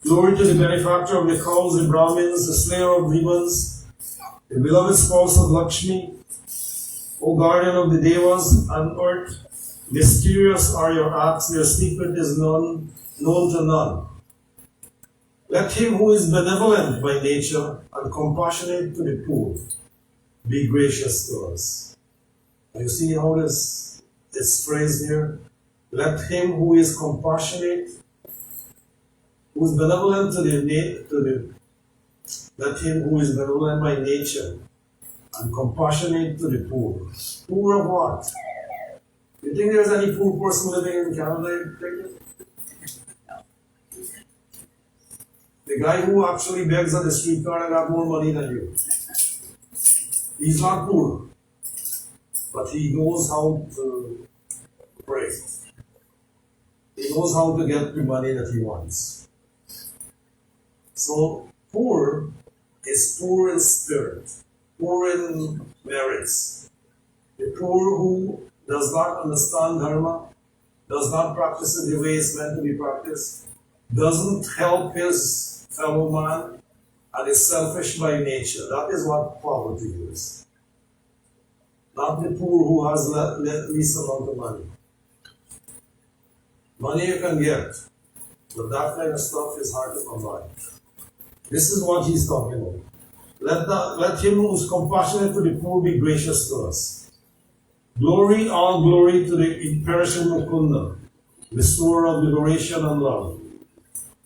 Glory to the benefactor of the cows, the Brahmins, the slayer of demons, the beloved spouse of Lakshmi, O guardian of the Devas and earth. Mysterious are your acts, their secret is known to none. Let him who is benevolent by nature and compassionate to the poor be gracious to us. You see how this is phrased here? Let him who is compassionate, who is benevolent let him who is benevolent by nature and compassionate to the poor. Poor of what? You think there's any poor person living in Canada? The guy who actually begs at the street corner got more money than you. He's not poor, but he knows how to pray. He knows how to get the money that he wants. So, poor is poor in spirit, poor in merits. The poor who does not understand dharma, does not practice it the way it's meant to be practiced, doesn't help his fellow man, and is selfish by nature. That is what poverty is. Not the poor who has least amount of money. Money you can get, but that kind of stuff is hard to come by. This is what he's talking about. Let him who is compassionate to the poor be gracious to us. Glory, all glory to the imperishable Mukunda, restorer of liberation and love,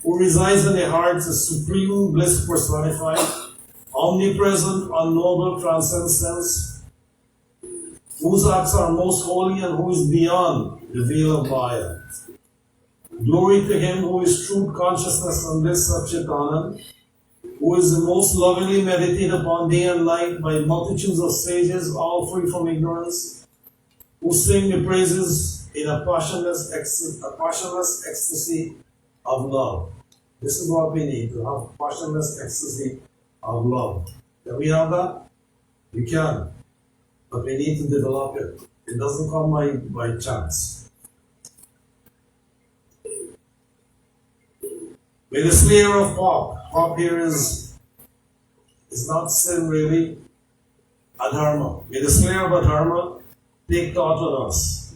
who resides in the hearts as supreme bliss personified, omnipresent, unknowable, transcends sense, whose acts are most holy and who is beyond the veil of Maya. Glory to him who is truth, consciousness, and bliss Satchitanand, who is the most lovingly meditated upon day and night by multitudes of sages, all free from ignorance, who sing the praises in a passionless ecstasy of love. This is what we need, to have passionless ecstasy of love. Can we have that? We can. But we need to develop it. It doesn't come by chance. May the slayer of pop here is not sin really, adharma. May the slayer of adharma take thought on us.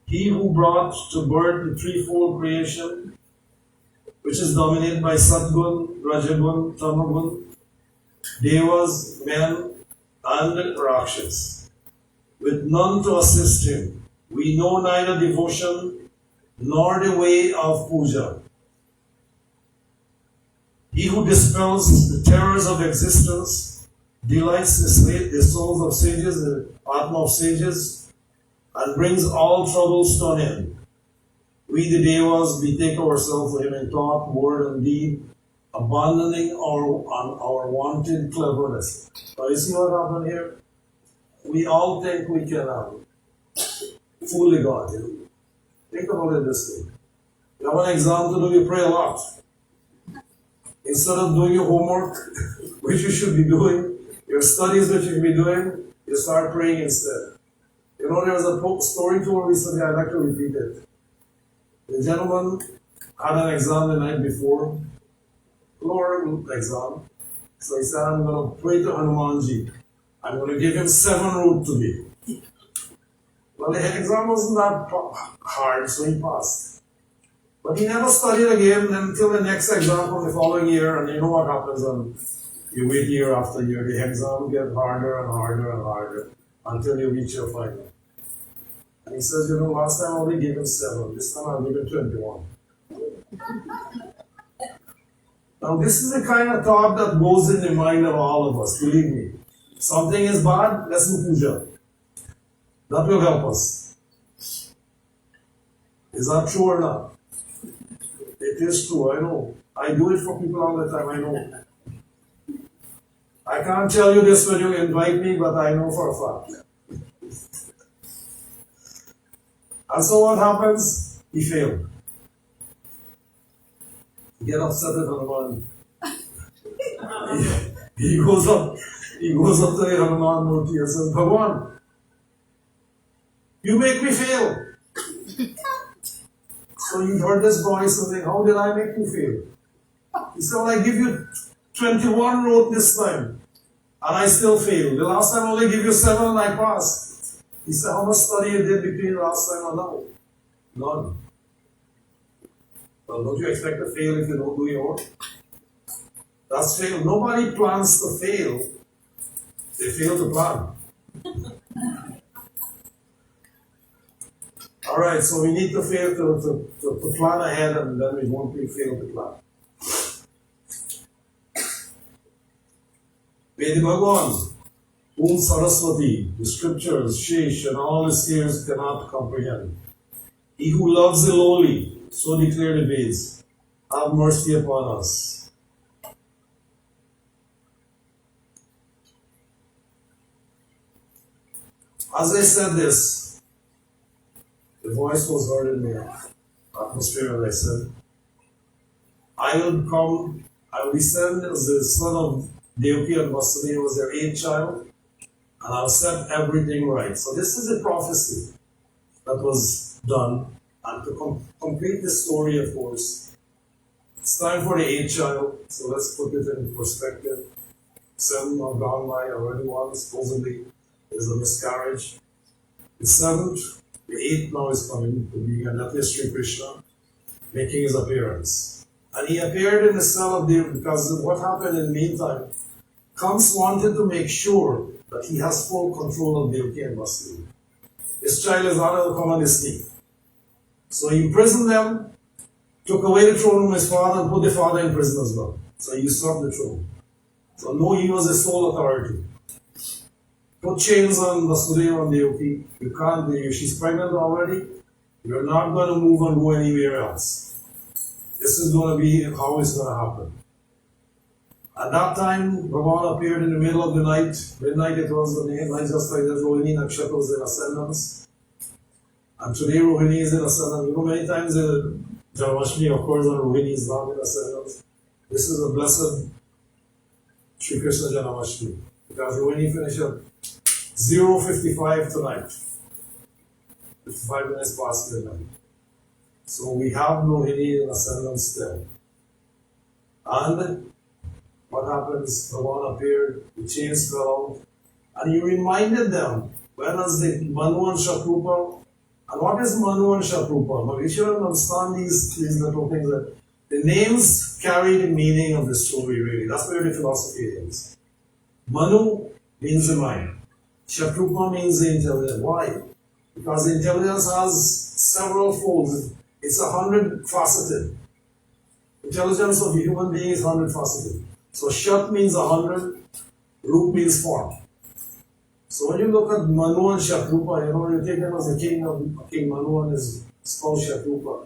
He who brought to birth the threefold creation, which is dominated by Satgun, Rajagun, Tamagun, Devas, men, and Rakshas, with none to assist him. We know neither devotion nor the way of puja. He who dispels the terrors of existence, delights the souls of sages, the Atma of sages, and brings all troubles to an end. We the Devas betake ourselves to him in thought, word, and deed, abandoning our wanted cleverness. Now you see what happened here? We all think we can fool the God. You know? Think about it this way. You have an exam to do, you pray a lot. Instead of doing your homework, which you should be doing, your studies which you should be doing, you start praying instead. You know, there was a story told recently, I'd like to repeat it. The gentleman had an exam the night before, lower exam. So he said, I'm going to pray to Hanumanji. I'm going to give him 7 root to me. Well, the exam wasn't that hard, so he passed. But he never studied again until the next exam from the following year, and you know what happens when you wait year after year. The exam gets harder and harder and harder until you reach your final. And he says, you know, last time I only gave him 7, this time I'll give him 21. Now this is the kind of thought that goes in the mind of all of us, believe me. Something is bad, let's do puja. That will help us. Is that true or not? It is true, I know. I do it for people all the time, I know. I can't tell you this when you invite me, but I know for a fact. And so what happens? He failed. He gets upset at Hanuman. He goes up to the Hanuman Murti and says, Bhagwan, you make me fail. So you heard this voice and saying, how did I make you fail? He said, well, I give you 21 wrote this time, and I still failed. The last time I only give you 7 and I passed. He said, how much study you did between last time and now? None. Well, don't you expect to fail if you don't do your work? That's fail. Nobody plans to fail. They fail to plan. Alright, so we need to fail to plan ahead, and then we won't fail to plan. May the Bhagavan, whom Saraswati, the scriptures, Shesh, and all the spheres cannot comprehend, he who loves the lowly, so declare the Veds, have mercy upon us. As I said this, the voice was heard in the atmosphere, as I said, I will descend as the son of Devaki and Vasudeva, was their 8th child, and I'll set everything right. So this is a prophecy that was done, and to complete the story, of course, it's time for the 8th child, so let's put it in perspective. 7 have gone by, already 1 supposedly is a miscarriage. The 7th, the 8th now is coming to be, and that is Sri Krishna making his appearance. And he appeared in the cell of Dev, because what happened in the meantime, Kams wanted to make sure that he has full control of Devaki and Vasudeva. This child is out of the common estate. So he imprisoned them, took away the throne from his father, and put the father in prison as well. So he usurped the throne. So no, he was the sole authority. Put chains on Vasudeva and Devaki. You can't do it. She's pregnant already. You're not going to move and go anywhere else. This is going to be how it's going to happen. At that time, Bhagavan appeared in the middle of the night. Midnight it was, the night just like that. Rohini Nakshatra was in ascendance. And today Rohini is in ascendance. You know, many times in Janamashtmi, of course, and Rohini is not in ascendance. This is a blessed Sri Krishna Janamashtmi. Because Rohini finished at 0:55 tonight. 55 minutes past midnight. So we have Rohini in ascendance still. And what happens? Bhagavan appeared, the chains fell out, and he reminded them, when was the Manu and Shatrupa? And what is Manu and Shatrupa? But we should understand these little things, that the names carry the meaning of the story, really. That's where the philosophy is. Manu means the mind. Shatrupa means the intelligence. Why? Because the intelligence has several folds. It's 100-faceted. Intelligence of a human being is 100-faceted. So Shat means 100, Rup means form. So when you look at Manu and Shatrupa, you know, you take him as a king Manu and his spouse Shatrupa.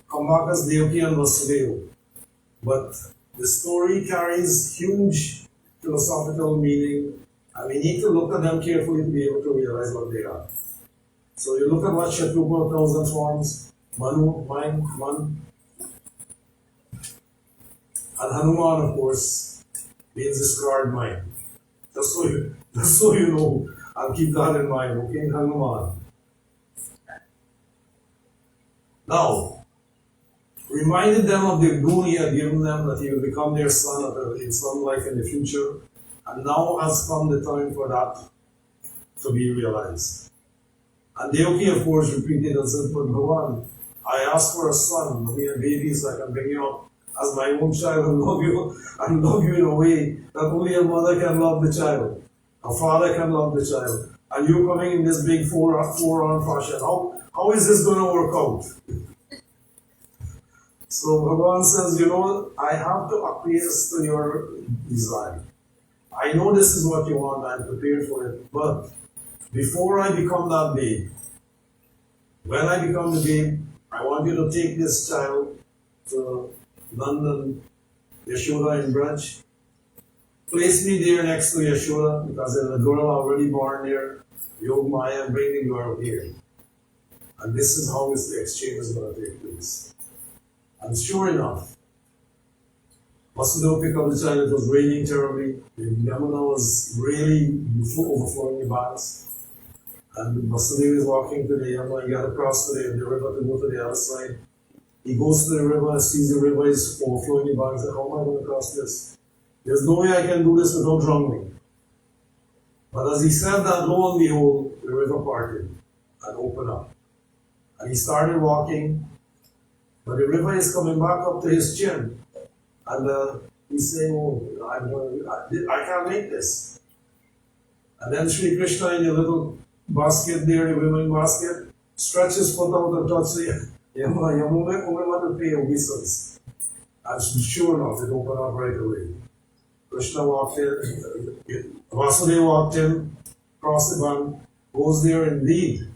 Come back as Devaki and Vasudeva. But the story carries huge philosophical meaning, and we need to look at them carefully to be able to realize what they are. So you look at what Shatrupa tells and forms, Manu, mind, Man. And Hanuman, of course, means the scarred mind. Just so you know, I'll keep that in mind, okay? Hanuman. Now, reminded them of the boon he had given them, that he will become their son in some life in the future. And now has come the time for that to be realized. And Devaki, of course, repeated and said, but Bhagavan, I asked for a son, me and babies, I can bring you up as my own child and love you in a way that only a mother can love the child. A father can love the child. And you coming in this big four-arm fashion. How is this going to work out? So Bhagavan says, you know, I have to acquiesce to your desire. I know this is what you want, I'm prepared for it. But before I become that babe, when I become the babe, I want you to take this child to London, Yashoda in Braj. Place me there next to Yashoda, because there's a girl already born there, Yog Maya, and bring the girl here. And this is how the exchange is going to take place. And sure enough, Vasudeva picked up the child. It was raining terribly. The Yamuna was really overflowing the banks. And Vasudeva is walking to the Yamuna. He got across to the river to go to the other side. He goes to the river, sees the river is overflowing the banks. How am I going to cross this? There's no way I can do this without drowning. But as he said that, lo and behold, the river parted and opened up. And he started walking, but the river is coming back up to his chin. And he's saying, oh, I can't make this. And then Sri Krishna in the little basket there, the women basket, stretches his foot out and touches the Yamuna pay obeisance. And sure enough, it opened up right away. Krishna walked in, Vasudeva walked in, crossed the band, goes there indeed.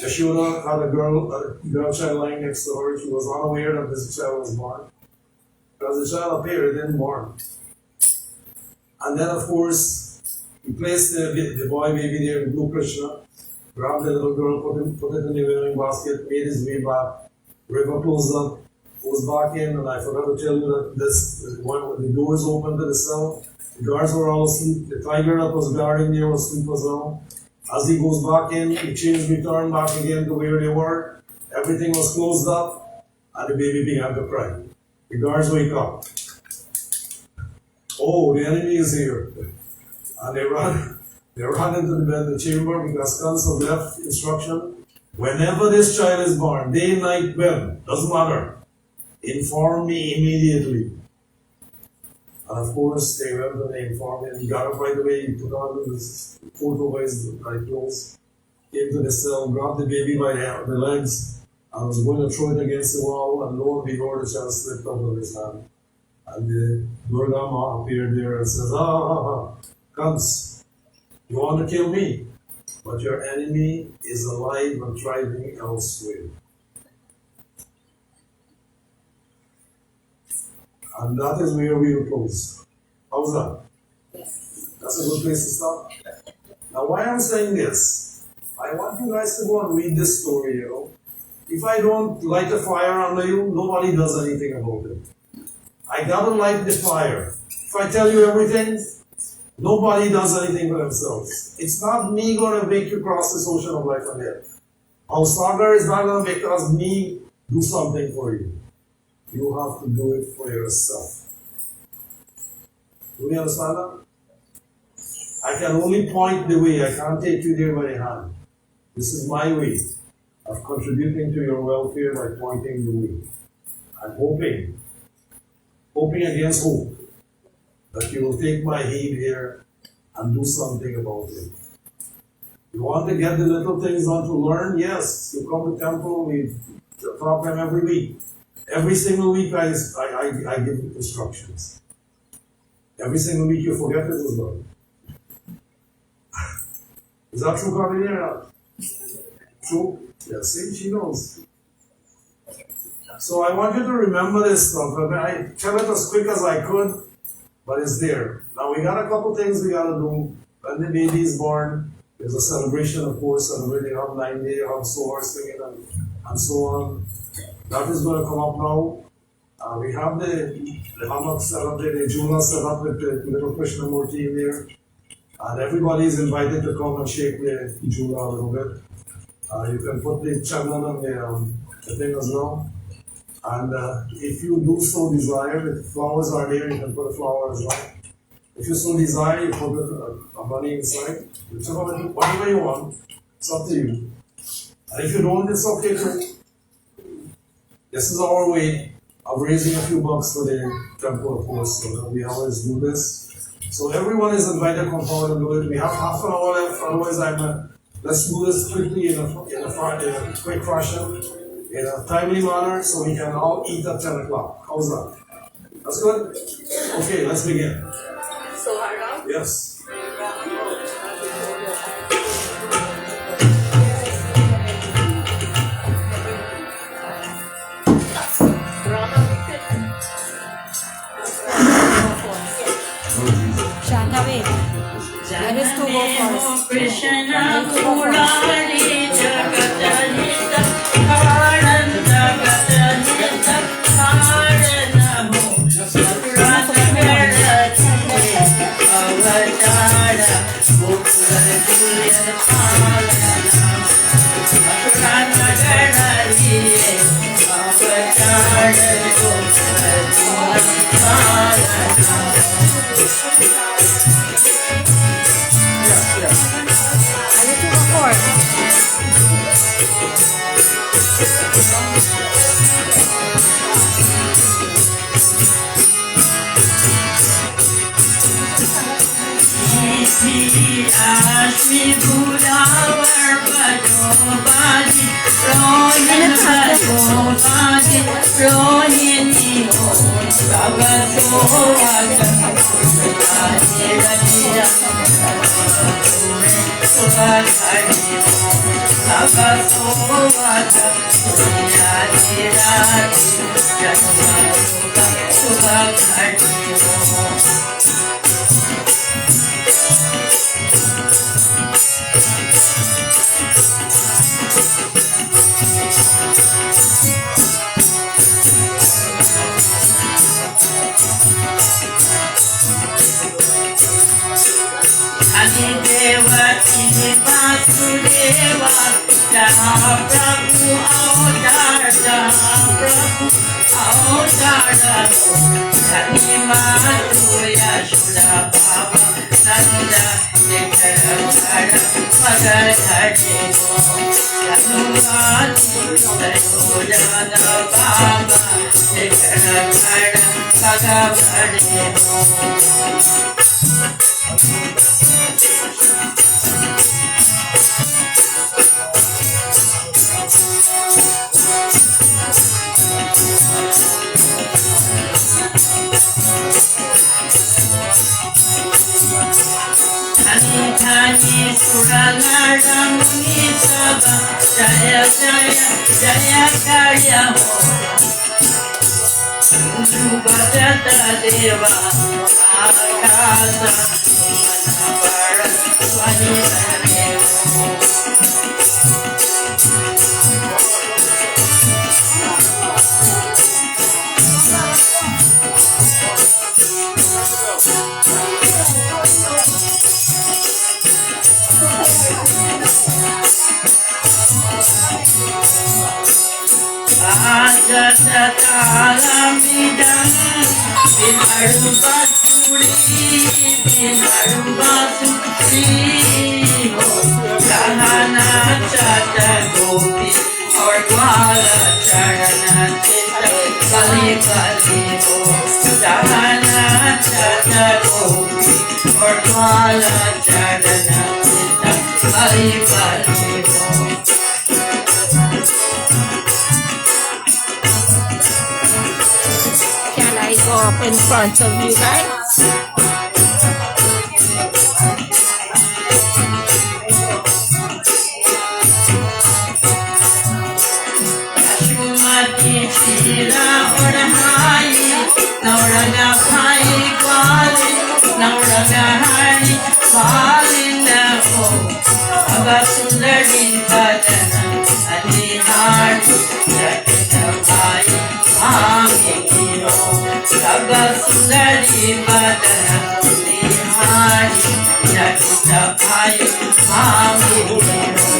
Yashoda had a girl child lying next to her. She was unaware that this child was born. Because the child appeared, it didn't born. And then, of course, he placed the boy baby there in blue Krishna, grabbed the little girl, put it in the weaving basket, made his way back. River closed up, goes back in, and I forgot to tell you that the doors opened to the cell. The guards were all asleep. The tiger that was guarding there was asleep as well. As he goes back in, the chains return back again to where they were. Everything was closed up, and the baby began to cry. The guards wake up. Oh, the enemy is here. And they ran into the chamber because Kans had left instruction. Whenever this child is born, day, night, when, doesn't matter. Inform me immediately. And of course, they went and they informed him. He got up right away, he put on his photo his clothes, came to the cell, grabbed the baby by the legs, and was going to throw it against the wall, and lo and behold, the child slipped out of his hand. And the Durga Ma appeared there and says, Kans, you want to kill me, but your enemy is alive and thriving elsewhere. And that is where we will close. How's that? Yes. That's a good place to stop. Now, why I'm saying this, I want you guys to go and read this story, you know. If I don't light a fire under you, nobody does anything about it. I gotta light the fire. If I tell you everything, nobody does anything for themselves. It's not me gonna make you cross this ocean of life and death. Our Sagar is not gonna make us me do something for you. You have to do it for yourself. Do you understand that? I can only point the way. I can't take you there by the hand. This is my way of contributing to your welfare by pointing the way. I'm hoping against hope, that you will take my heed here and do something about it. You want to get the little things done to learn? Yes. You come to temple, we talk them every week. Every single week I give instructions. Every single week you forget it as well. Is that true, Carolina? True? Yeah, see, she knows. So I want you to remember this stuff. I tell it as quick as I could, but it's there. Now we got a couple things we got to do. When the baby is born, there's a celebration, of course, celebrating on 9 days, on soar singing and so on. That is going to come up now. We have the hammock set up there, the jula set up with the little Krishnamurti in there. And everybody is invited to come and shake the jula a little bit. You can put the chandan on the thing as well. And if you do so desire, if flowers are there, you can put a flower as well. If you so desire, you put a bunny inside. Whatever you want, it's up to you. And if you don't, it's okay too. This is our way of raising a few bucks for the temple, of course. So we always do this. So everyone is invited to come forward and do it. We have half an hour left, otherwise let's do this quickly in a quick fashion, in a timely manner, so we can all eat at 10 o'clock. How's that? That's good? Okay, let's begin. So hard. Yes. Shanta, wait. That is to go first. Krishna Murari Jagadalita Karanda Gadalita Karanaho Sakurata Garati Avatara Bukura Julia Karana Sakurata Garati Avatara Bukura Julia Karana. I need to go first. Ashmi Budavar Badi Rohin Badi Rohini Bhagato Adivati Vasudeva Jaha Prabhu Avatar Jaha Prabhu Avatar Dhanimatu Yashoda Baba Nanda Dekara Magar Dhadino Dhanumatu Sayodana Baba Dekara Jaya Jaya Jaya Jaya Subhadata Deva Akasa Manavara Swahila Ajatalamidam Vinarubasuri Vinarubasuri Kahana Chata Gopi Aur Gwala Charana Chita Kali Kali Ho Kahana Chata Gopi Aur Gwala Charana Chita Kali Kali Ho. Can I go up in front of you guys? Shumati Shira Orahai Nauraga Pai Kwali Nauraga Hari Kwali Namo Abasundari Bhajana Adi Hari Yakita Pai Mami Kiro Abasundari Bhajana Adi Hari Yakita Pai Mami Kiro.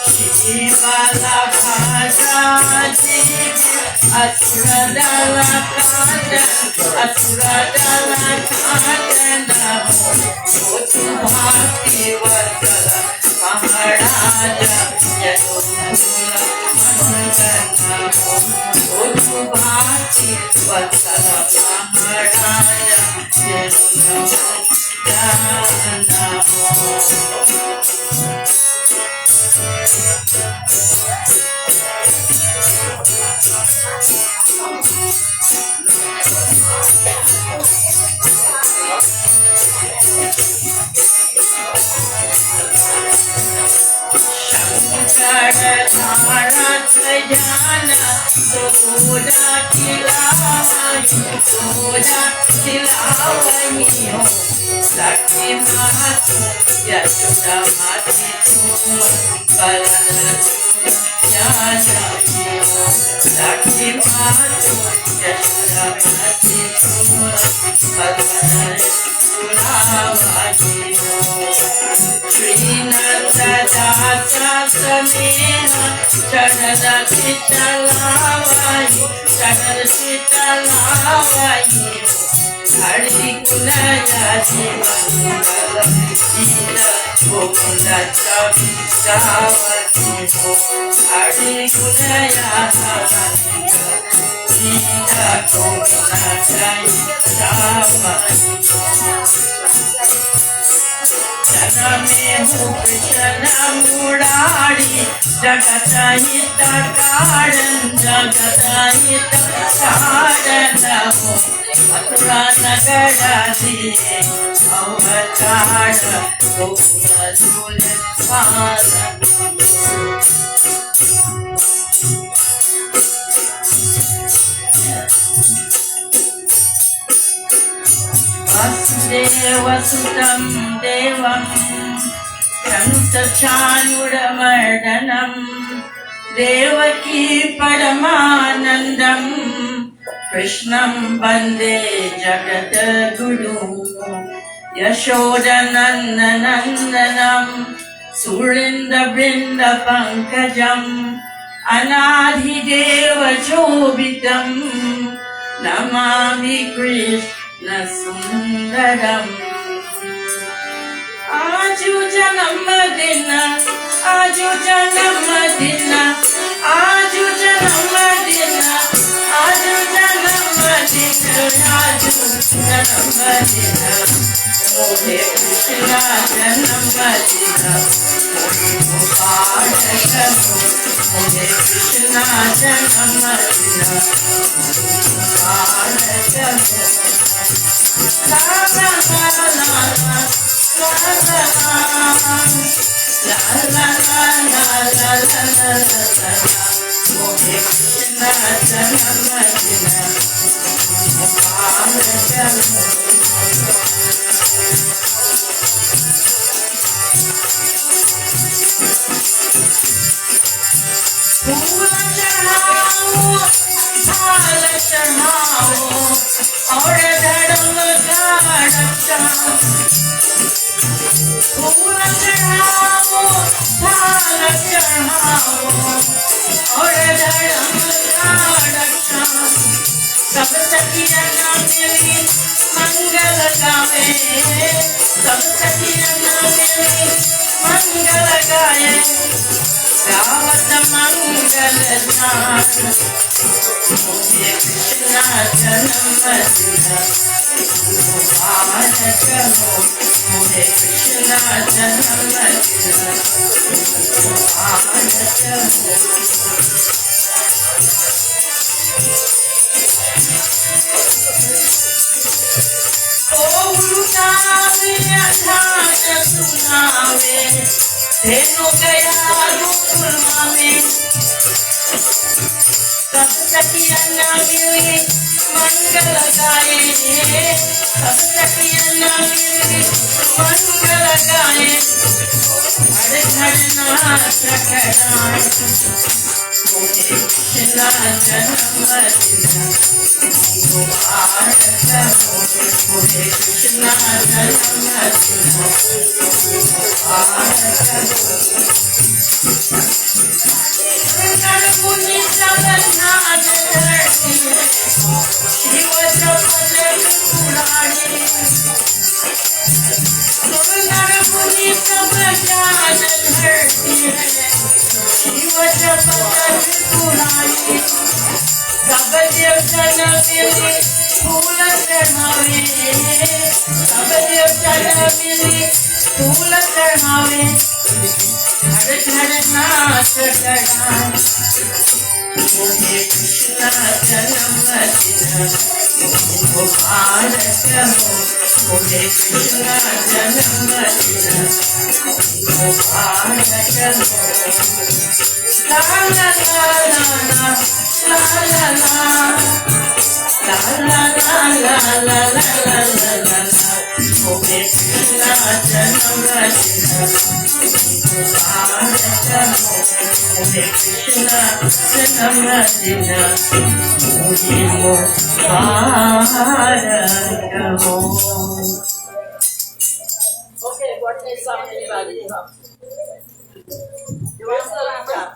Shivala Bhajaji Asuradala Kanda Asuradala Kanda Namo Otu Bhakti Vatala Maharaja Yadunula Mandana Otu Bhakti Vatala Maharaja Yadunula Mandana. Jana Soda Kilawani Sakti Matu Yashoda Mati Tuma Balana Jana Sakti Matu Yashoda Mati Tuma Balana Kulawani Srinanda Dasa Sameha Chanada Chitalawai Chanada Chitalawai Hari Kunaya Jivangala Ida Gokula Chavitawati Hari Kunaya Ida Gokula Chavitawati Janame Hu Krishna Murari Jagatahita Karan Jagatahita Karan Namo Mathura Nagaradi Avatara Gokula Jule Pala Vasudeva Sutam Devam Kantachanudamardanam Devaki Paramanandam Krishnam Bande Jagadaguru Yashodanandanandanam Surinda Brinda Pankajam अनाधिदेवचोभितं Namami कृष्णसुन्दरम् आजु जन्मदिन आजु जन्मदिन आजु जन्मदिन आजु जन्मदिन आजु जन्मदिन मोरे कृष्ण जन्मदिन मुबारक हो मोरे कृष्ण जन्मदिन मुबारक हो ला ला ला ला ला ला ला ला ला मोरे कृष्ण जन्मदिन मुबारक हो फूल चढ़ाओ थाल चढ़ाओ और धर्म का रक्षा फूल चढ़ाओ थाल चढ़ाओ और धर्म का रक्षा सब सखियन मिली मंगल गावे सब सखियन मिली मंगल गाए गावत मंगल गान मोरे कृष्ण जन्मदिन मुबारक हो मोरे कृष्ण जन्मदिन मुबारक हो ओ उलटावे अधान सुनावे धेनु गया गोकुलमा में सब सखियन मिली मंगल गाए सब सखियन मिली मंगल गाए घर घर नाच कराए मोरे कृष्ण जन्मदिन मुबारक हो मोरे कृष्ण जन्मदिन मुबारक हो नर मुनि सब नाच धरती है शिव जपत पुराणी नर मुनि सब नाच धरती है शिव जपत पुराणी सब देवतन मिली फूल चढ़ावे सब देवतन मिली फूल चढ़ावे घर घर नाच कराए मोरे कृष्ण जन्मदिन मुबारक हो मोरे कृष्ण जन्मदिन मुबारक हो ला ला ला ला ला ला ला ला ला ला ला मोरे कृष्ण जन्मदिन मुबारक हो मोरे कृष्ण जन्मदिन मुझे मुबारक हो Okay, what is song anybody? You want to start?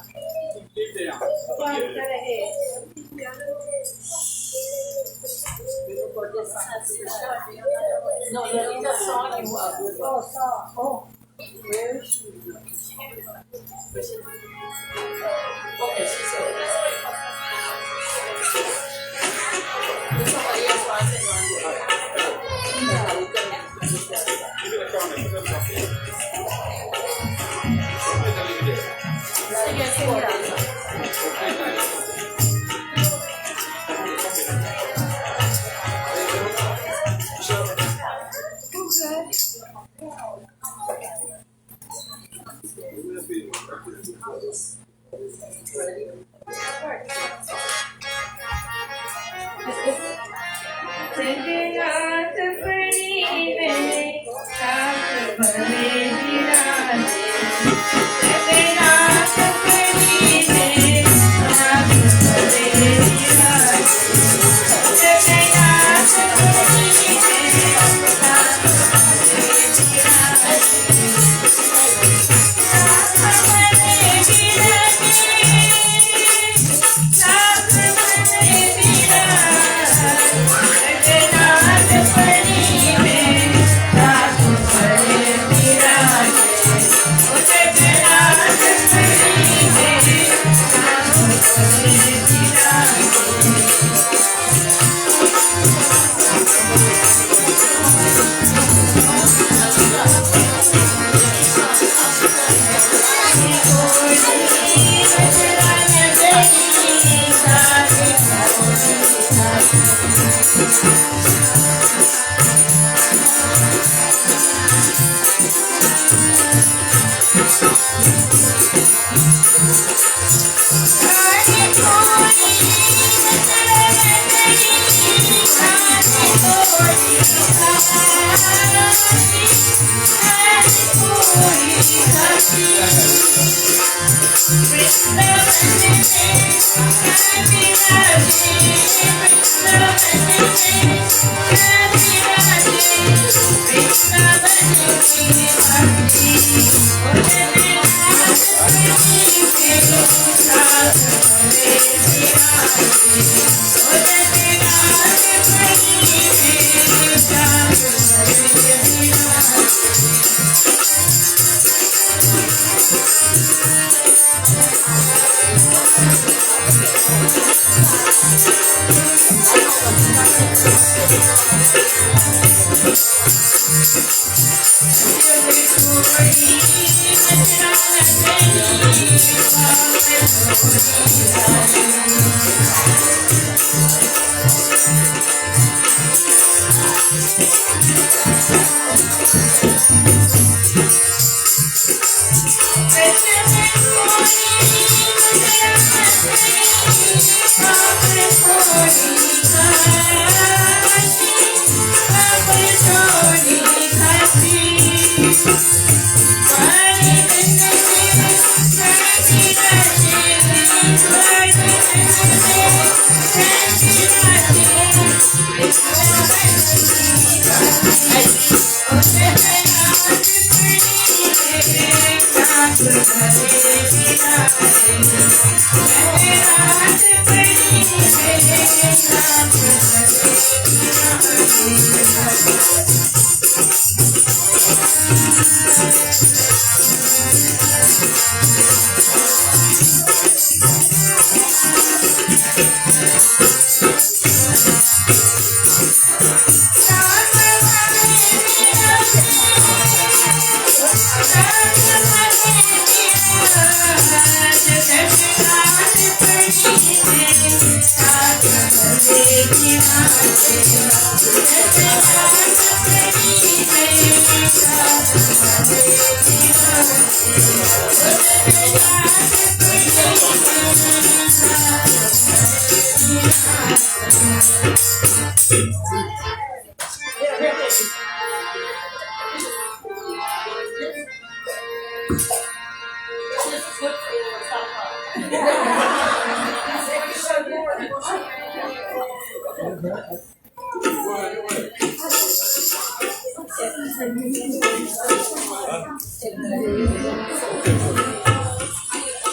No, there is a song you have. Oh, song. Oh. Where is she? Okay, she said. If somebody else wants it,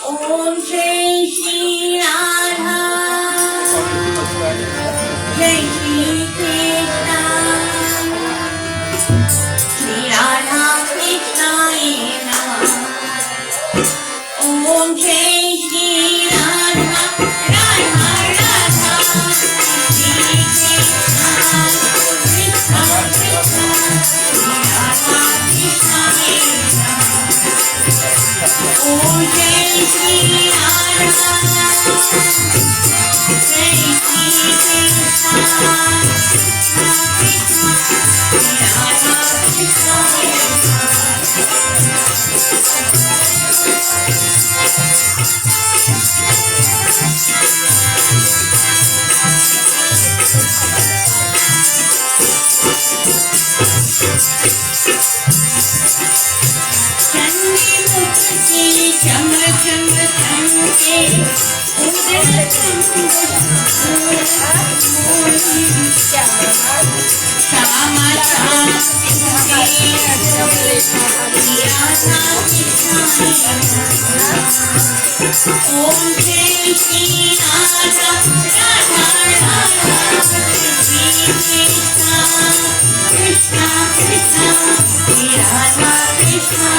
Om Jai Shri Radha, Jai Shri Krishna, Shri Radha Krishna Namah. Om Jai Shri Radha, Radha Radha, Shri Krishna, Krishna Krishna, Shri Radha Krishna Namah. Om Jai Shri Radha, Jai Shri Krishna, Krishna Krishna, Shri Radha Krishna चंदी मुख की चम चम चमके उदर श्यामा श्याम ओम जय Shri Radha Radha Radha Shri Krishna Krishna Krishna Shri Radha Krishna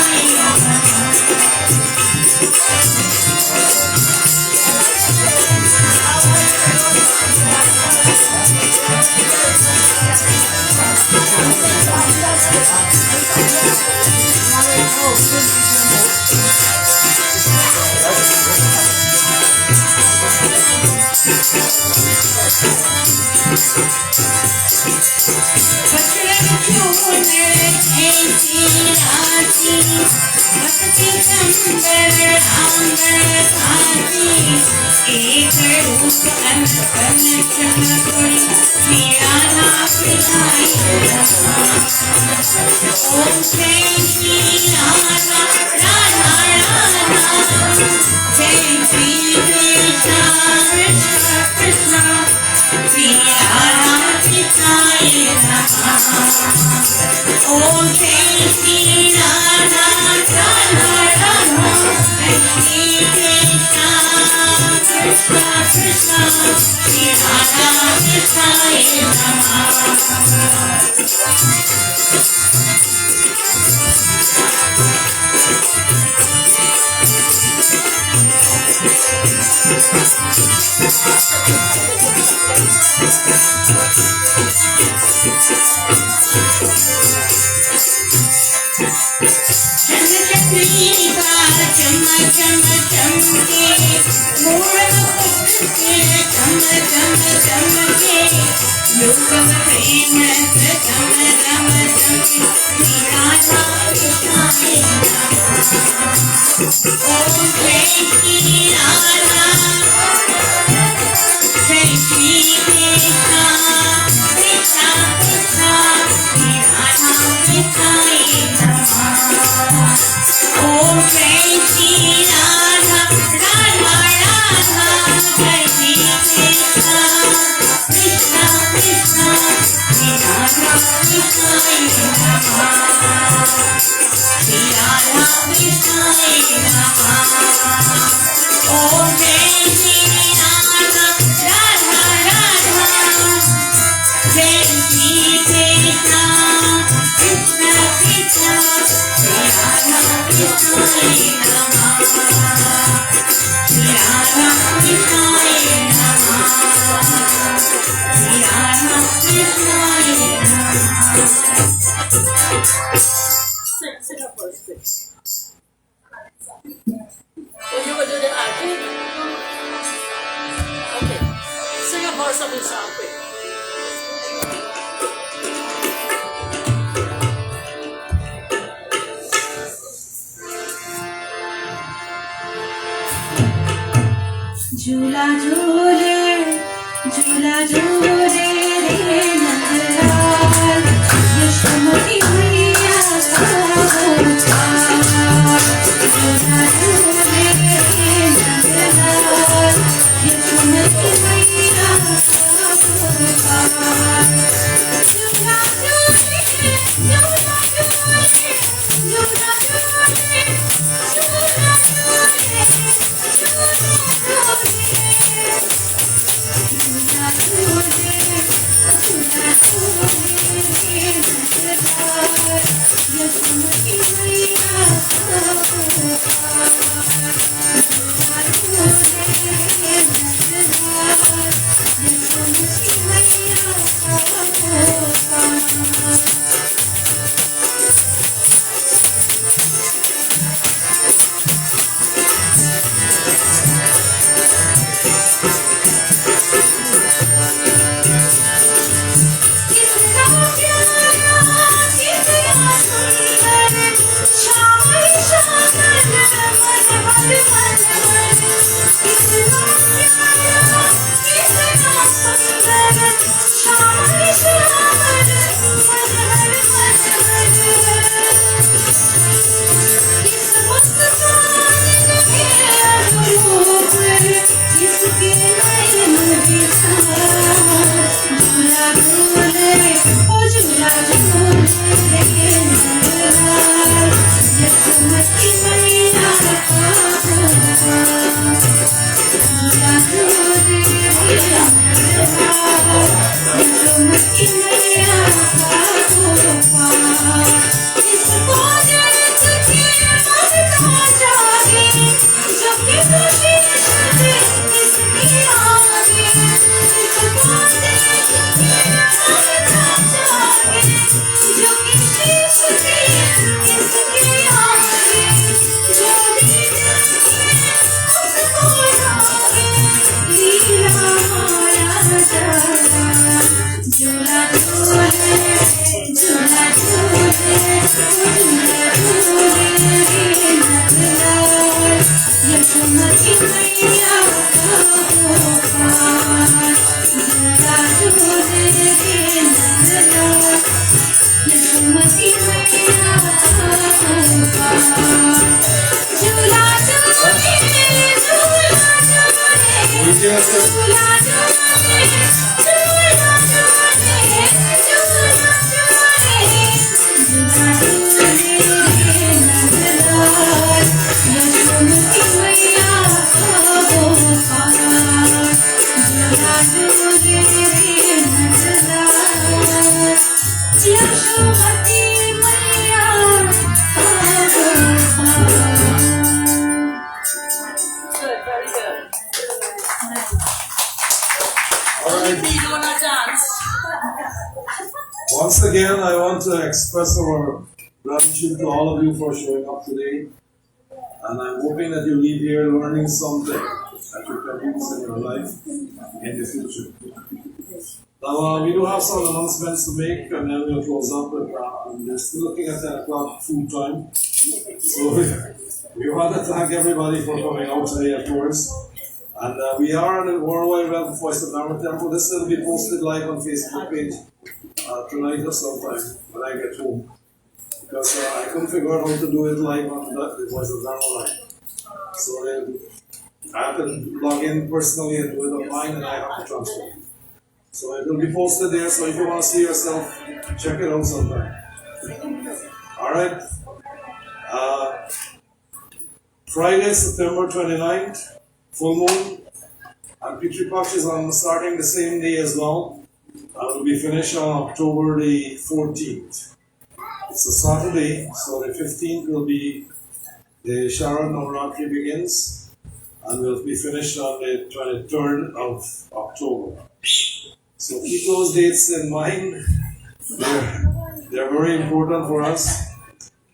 Sit up first, please. Oh, you will do the acting? Okay. Sing a verse of the song, quick. झूला झूले रे नंदलाल यशोमती मैया का अवतार। झूला झूले रे नंदलाल यशोमती मैया का अवतार। झूला झूले झूला झूले झूला झूले झूला झूले लीला माया यशोमती मैया झूला झूले झूला झूले झूला झूले झूला झूले झूला यशोमती मैया झूला झूले यशोमती मैया Good, very good. All right. You wanna dance? Once again, I want to express our gratitude to all of you for showing up today. And I'm hoping that you leave here learning something that you can use in your life in the future. Now, we do have some announcements to make, and then we'll close up. And we're still looking at 10 o'clock food time. So we want to thank everybody for coming out today, of course. And we are on the Worldwide Web Voice of Dharma Temple. This will be posted live on Facebook page tonight or sometime when I get home. Because I couldn't figure out how to do it live on the Voice of Dharma line. So I have to log in personally and do it online, and I have to transfer. So it will be posted there, so if you want to see yourself, check it out sometime. Alright. Friday, September 29th, full moon. And Pitri Paksh is starting the same day as well. And will be finished on October the 14th. It's a Saturday, so the 15th will be the Sharad Navratri begins. And will be finished on the 23rd of October. So keep those dates in mind. They're very important for us.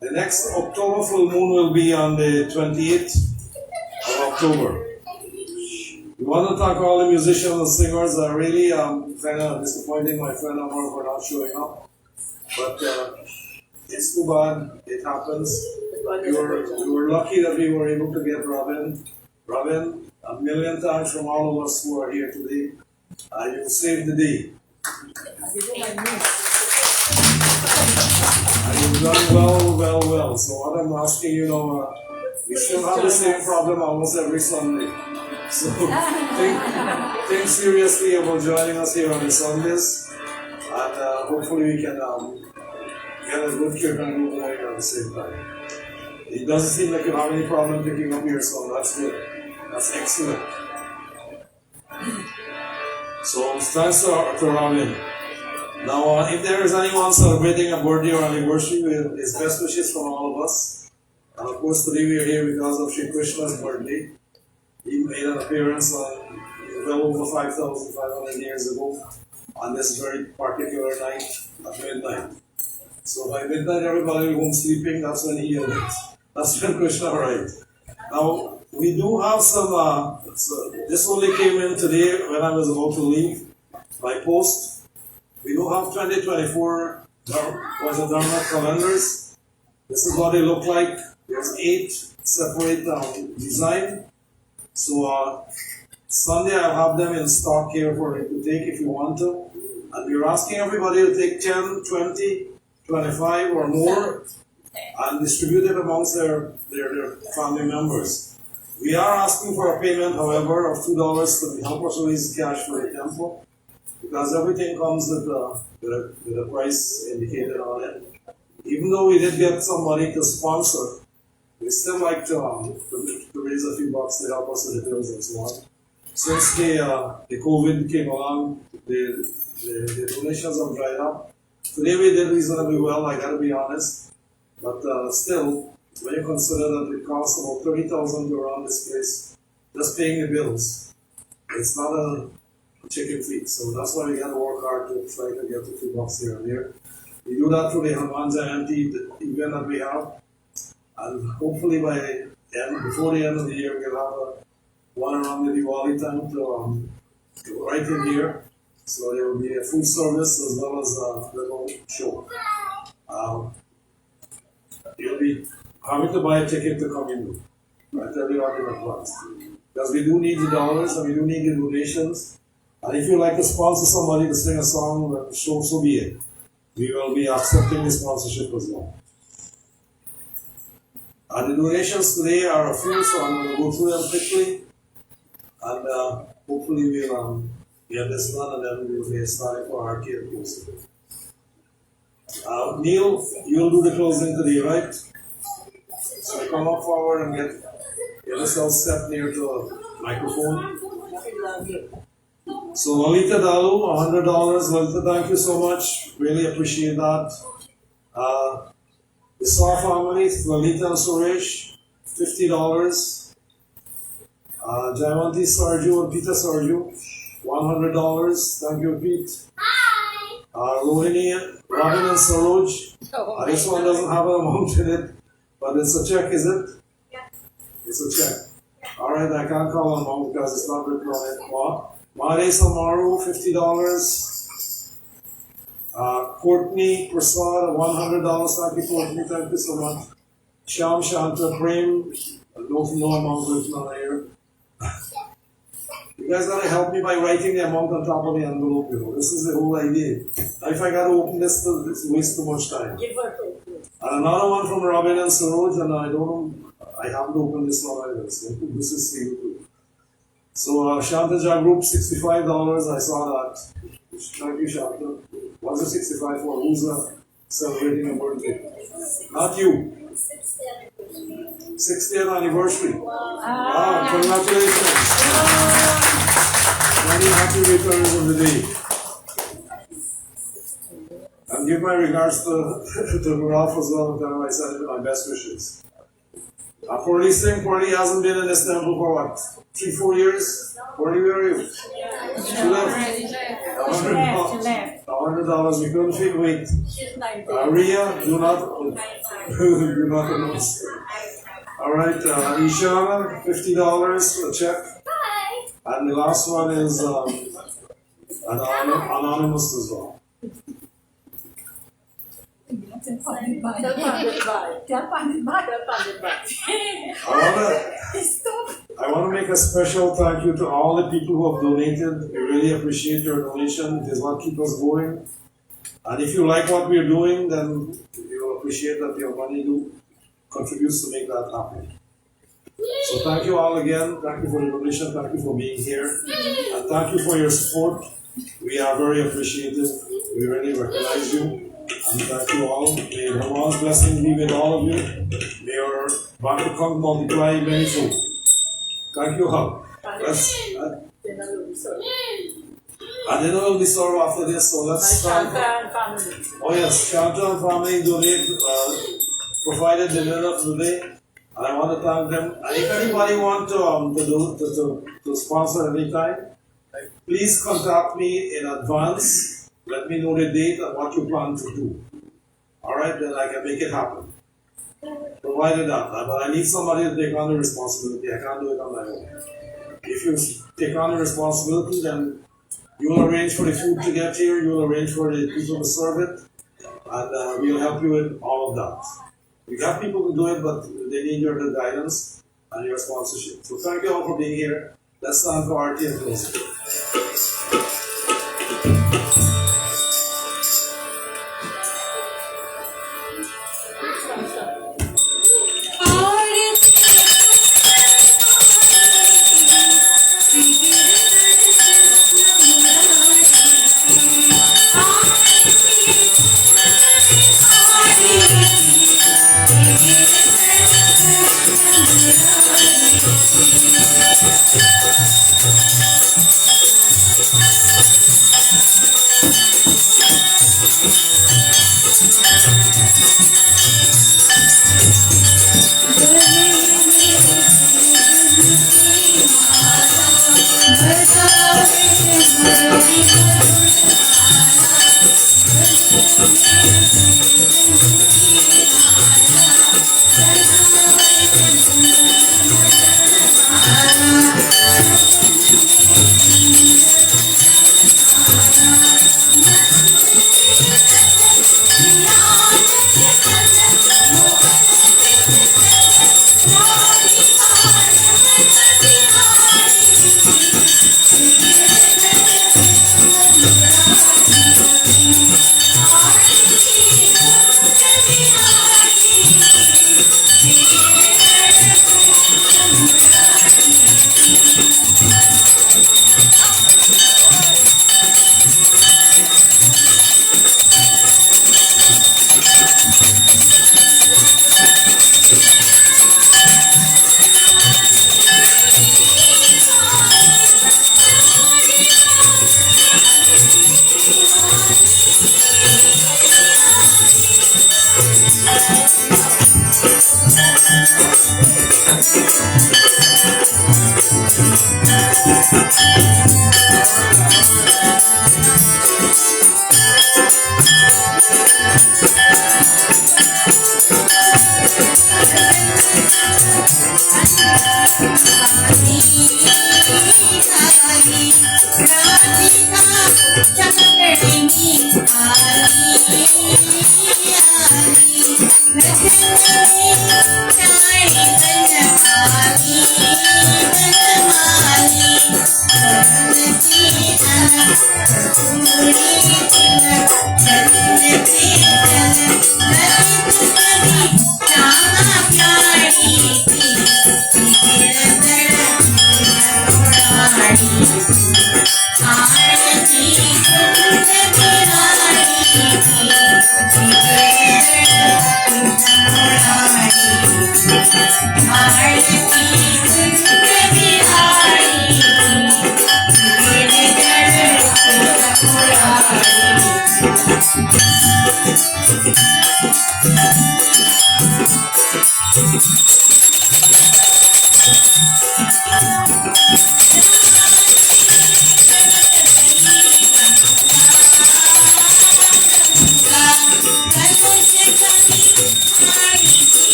The next October full moon will be on the 28th of October. We want to thank all the musicians and singers. I really kind of disappointing my friend Amar for not showing up. But it's too bad. It happens. We were lucky that we were able to get Robin, a million thanks from all of us who are here today. You saved the day. And you've done well. So what I'm asking you now, we still have the same problem almost every Sunday. So think seriously about joining us here on the Sundays. And hopefully we can get a good Kirtan group going at the same time. It doesn't seem like you have any problem picking up your song. That's good. That's excellent. So thanks to Robin. Now, if there is anyone celebrating a birthday or anniversary, it's best wishes from all of us. And of course, today we are here because of Shri Krishna's birthday. He made an appearance well over 5,500 years ago on this very particular night at midnight. So by midnight, everybody will be home sleeping. That's when he arrived. That's when Krishna arrived. Now, we do have some, this only came in today when I was about to leave by post. We do have 2024 Dharma calendars. This is what they look like. There's 8 separate design. So Sunday I'll have them in stock here for you to take if you want to. And we're asking everybody to take 10, 20, 25 or more and distribute it amongst their family members. We are asking for a payment, however, of $2 to help us raise cash for the temple, because everything comes with a price indicated on it. Even though we did get some money to sponsor, we still like to raise a few bucks to help us with the bills and so on. Since the COVID came along, the donations have dried up. Today we did reasonably well, I gotta be honest. But still, when you consider that it costs about $30,000 to run this place, just paying the bills, it's not a chicken feed. So that's why we gotta work hard to try to get a few bucks here and there. We do that through the Hanuman Jayanti event that we have. And hopefully before the end of the year, we'll have one around the Diwali time to right in here. So there will be a food service as well as a little show. You'll be having to buy a ticket to come in. I tell you what in advance. Because we do need the dollars and we do need the donations. And if you like to sponsor somebody to sing a song, so be it. We will be accepting the sponsorship as well. And the donations today are a few, so I'm going to go through them quickly. And hopefully we'll get this done, and then we'll get started for our arcade closing. Neil, you'll do the closing today, right? So come up forward and get yourself step near to the microphone. So Lalita Dalu, $100. Lalita, thank you so much. Really appreciate that. The Saw family, Lalita and Suresh, $50. Jayanti Sarju and Peter Sarju, $100. Thank you, Pete. Rohini, Robin and Saroj. This one doesn't have an amount in it, but it's a check, is it? Yeah. It's a check. Alright, I can't call an amount because it's not written on it. Mare Samaru, $50. Courtney Prasad, $100. Thank you, Courtney. Thank you so much. Sham Shanta Prem, no amount written on here. You guys gotta help me by writing the amount on top of the envelope, you know. This is the whole idea. If I gotta open this, it's waste too much time. And another one from Robin and Saroj, and I don't know, I haven't opened this one either. So this is for you too. So Shanta Group, $65. I saw that. Thank you, Shanta. What's the 65 for? Who's celebrating a birthday? Not you. 60th anniversary. Wow, congratulations. Many happy returns of the day. And give my regards to Ralph as well, and tell him I send him my best wishes. Purdy Singh, Purdy hasn't been in this temple for what? 3-4 years? Purdy, where are you? She left. $100. We couldn't fit weight. Ria, do not announce. Alright, Ishana, $50, a check. And the last one is anonymous as well. I want to make a special thank you to all the people who have donated. We really appreciate your donation. It is what keeps us going. And if you like what we are doing, then you'll appreciate that your money contributes to make that happen. So thank you all again. Thank you for the donation. Thank you for being here. And thank you for your support. We are very appreciative. We really recognize you. And thank you all. May Bhagwan's blessing be with all of you. May your bank account multiply many fold. Thank you all. And dinner will be served after this, so let's start. Oh yes, Shanta and family provided the dinner today. And I want to thank them. And if anybody wants to sponsor anytime, please contact me in advance. Let me know the date and what you plan to do. Alright, then I can make it happen. Provided that. But I need somebody to take on the responsibility. I can't do it on my own. If you take on the responsibility, then you will arrange for the food to get here, you will arrange for the people to serve it, and we will help you with all of that. We got people to do it, but they need your guidance and your sponsorship. So thank you all for being here. Let's stand for our team closing.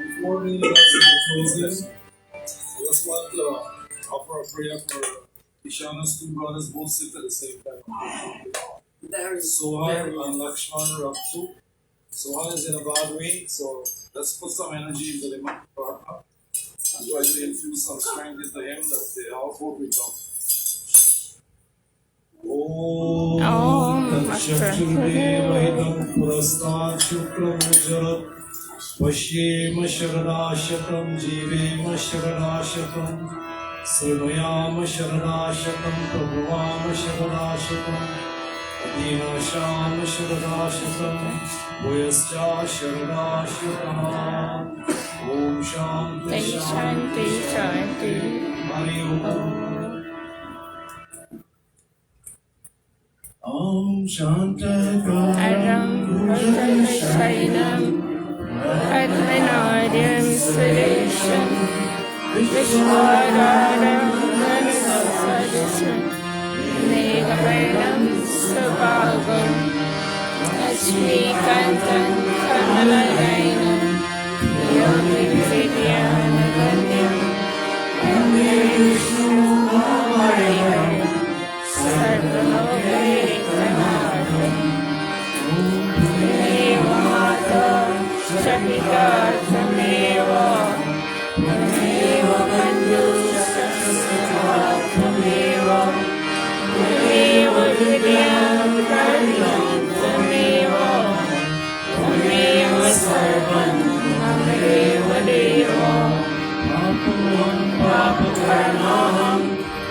Before we close this, I just want to offer a prayer for Ishana's two brothers, both sit at the same time. Sohan and Lakshman are up too. Sohan is in a bad way, so let's put some energy into the partner and try to infuse some strength into him that they all both will come. Om Tachaturdevaitam Purastat Shuklam Jarat Vashyema Sharanashatam Jivema Sharanashatam Srinuyama Sharanashatam Prabhuvama Sharanashatam Adinashama Sharanashatam Vayascha Sharanashatam Om Shanti Shanti Shanti Hari Om Om Shantaram Bhutanasainam Adhanayam Sureshan Vishwaradam Dhanasajasam Negavarnam Subhagam Ashmikantam Kamalainam Yogi Vidyanaganyam Vishnu Mamayam Sarvalokaikanatham Devamata Shahida Tameva Tameva Bandhusa Tameva Tameva Vidyam Karyam Tameva Tameva Sarvam Tameva Deva Papakarmaham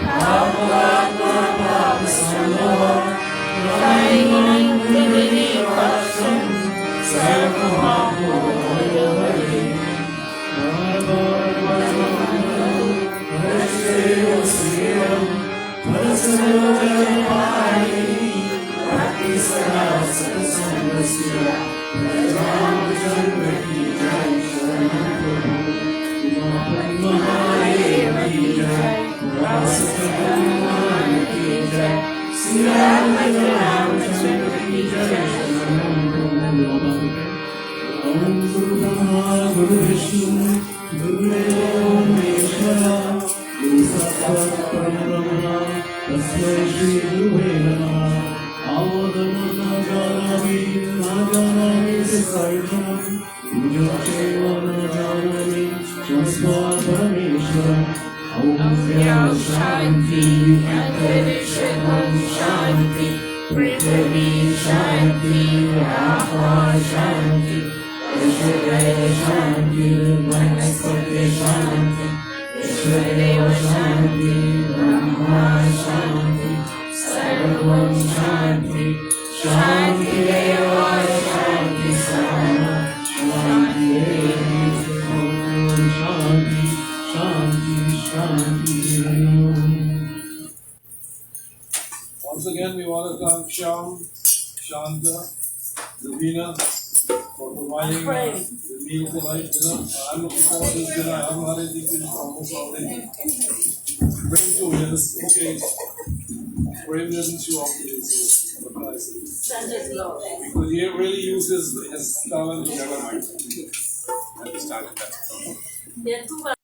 Papavatma Papasambhava Sainam Divini Pasam Sarvamapu Yavadi Shanti, Antarishamam Shanti, Prithvi Shanti, Apa Shanti, Vishwadeva Shanti, Vanaspati Shanti, Vishwadeva Shanti, Brahma Shanti, Sarvam Shanti, Shanti Deva Shanti Sama, Shanti Devi, Shanti, Shanti, Shanti. Once again, we want to thank Shyam, Shanta, Davina for providing the meal tonight, dinner. I'm looking forward to this dinner. I haven't had anything to eat almost all day. Prem too, yes. Okay. Prem doesn't show up today, so what can I say? Sunday's law. Because he really uses his talent to Janamashtmi. There are two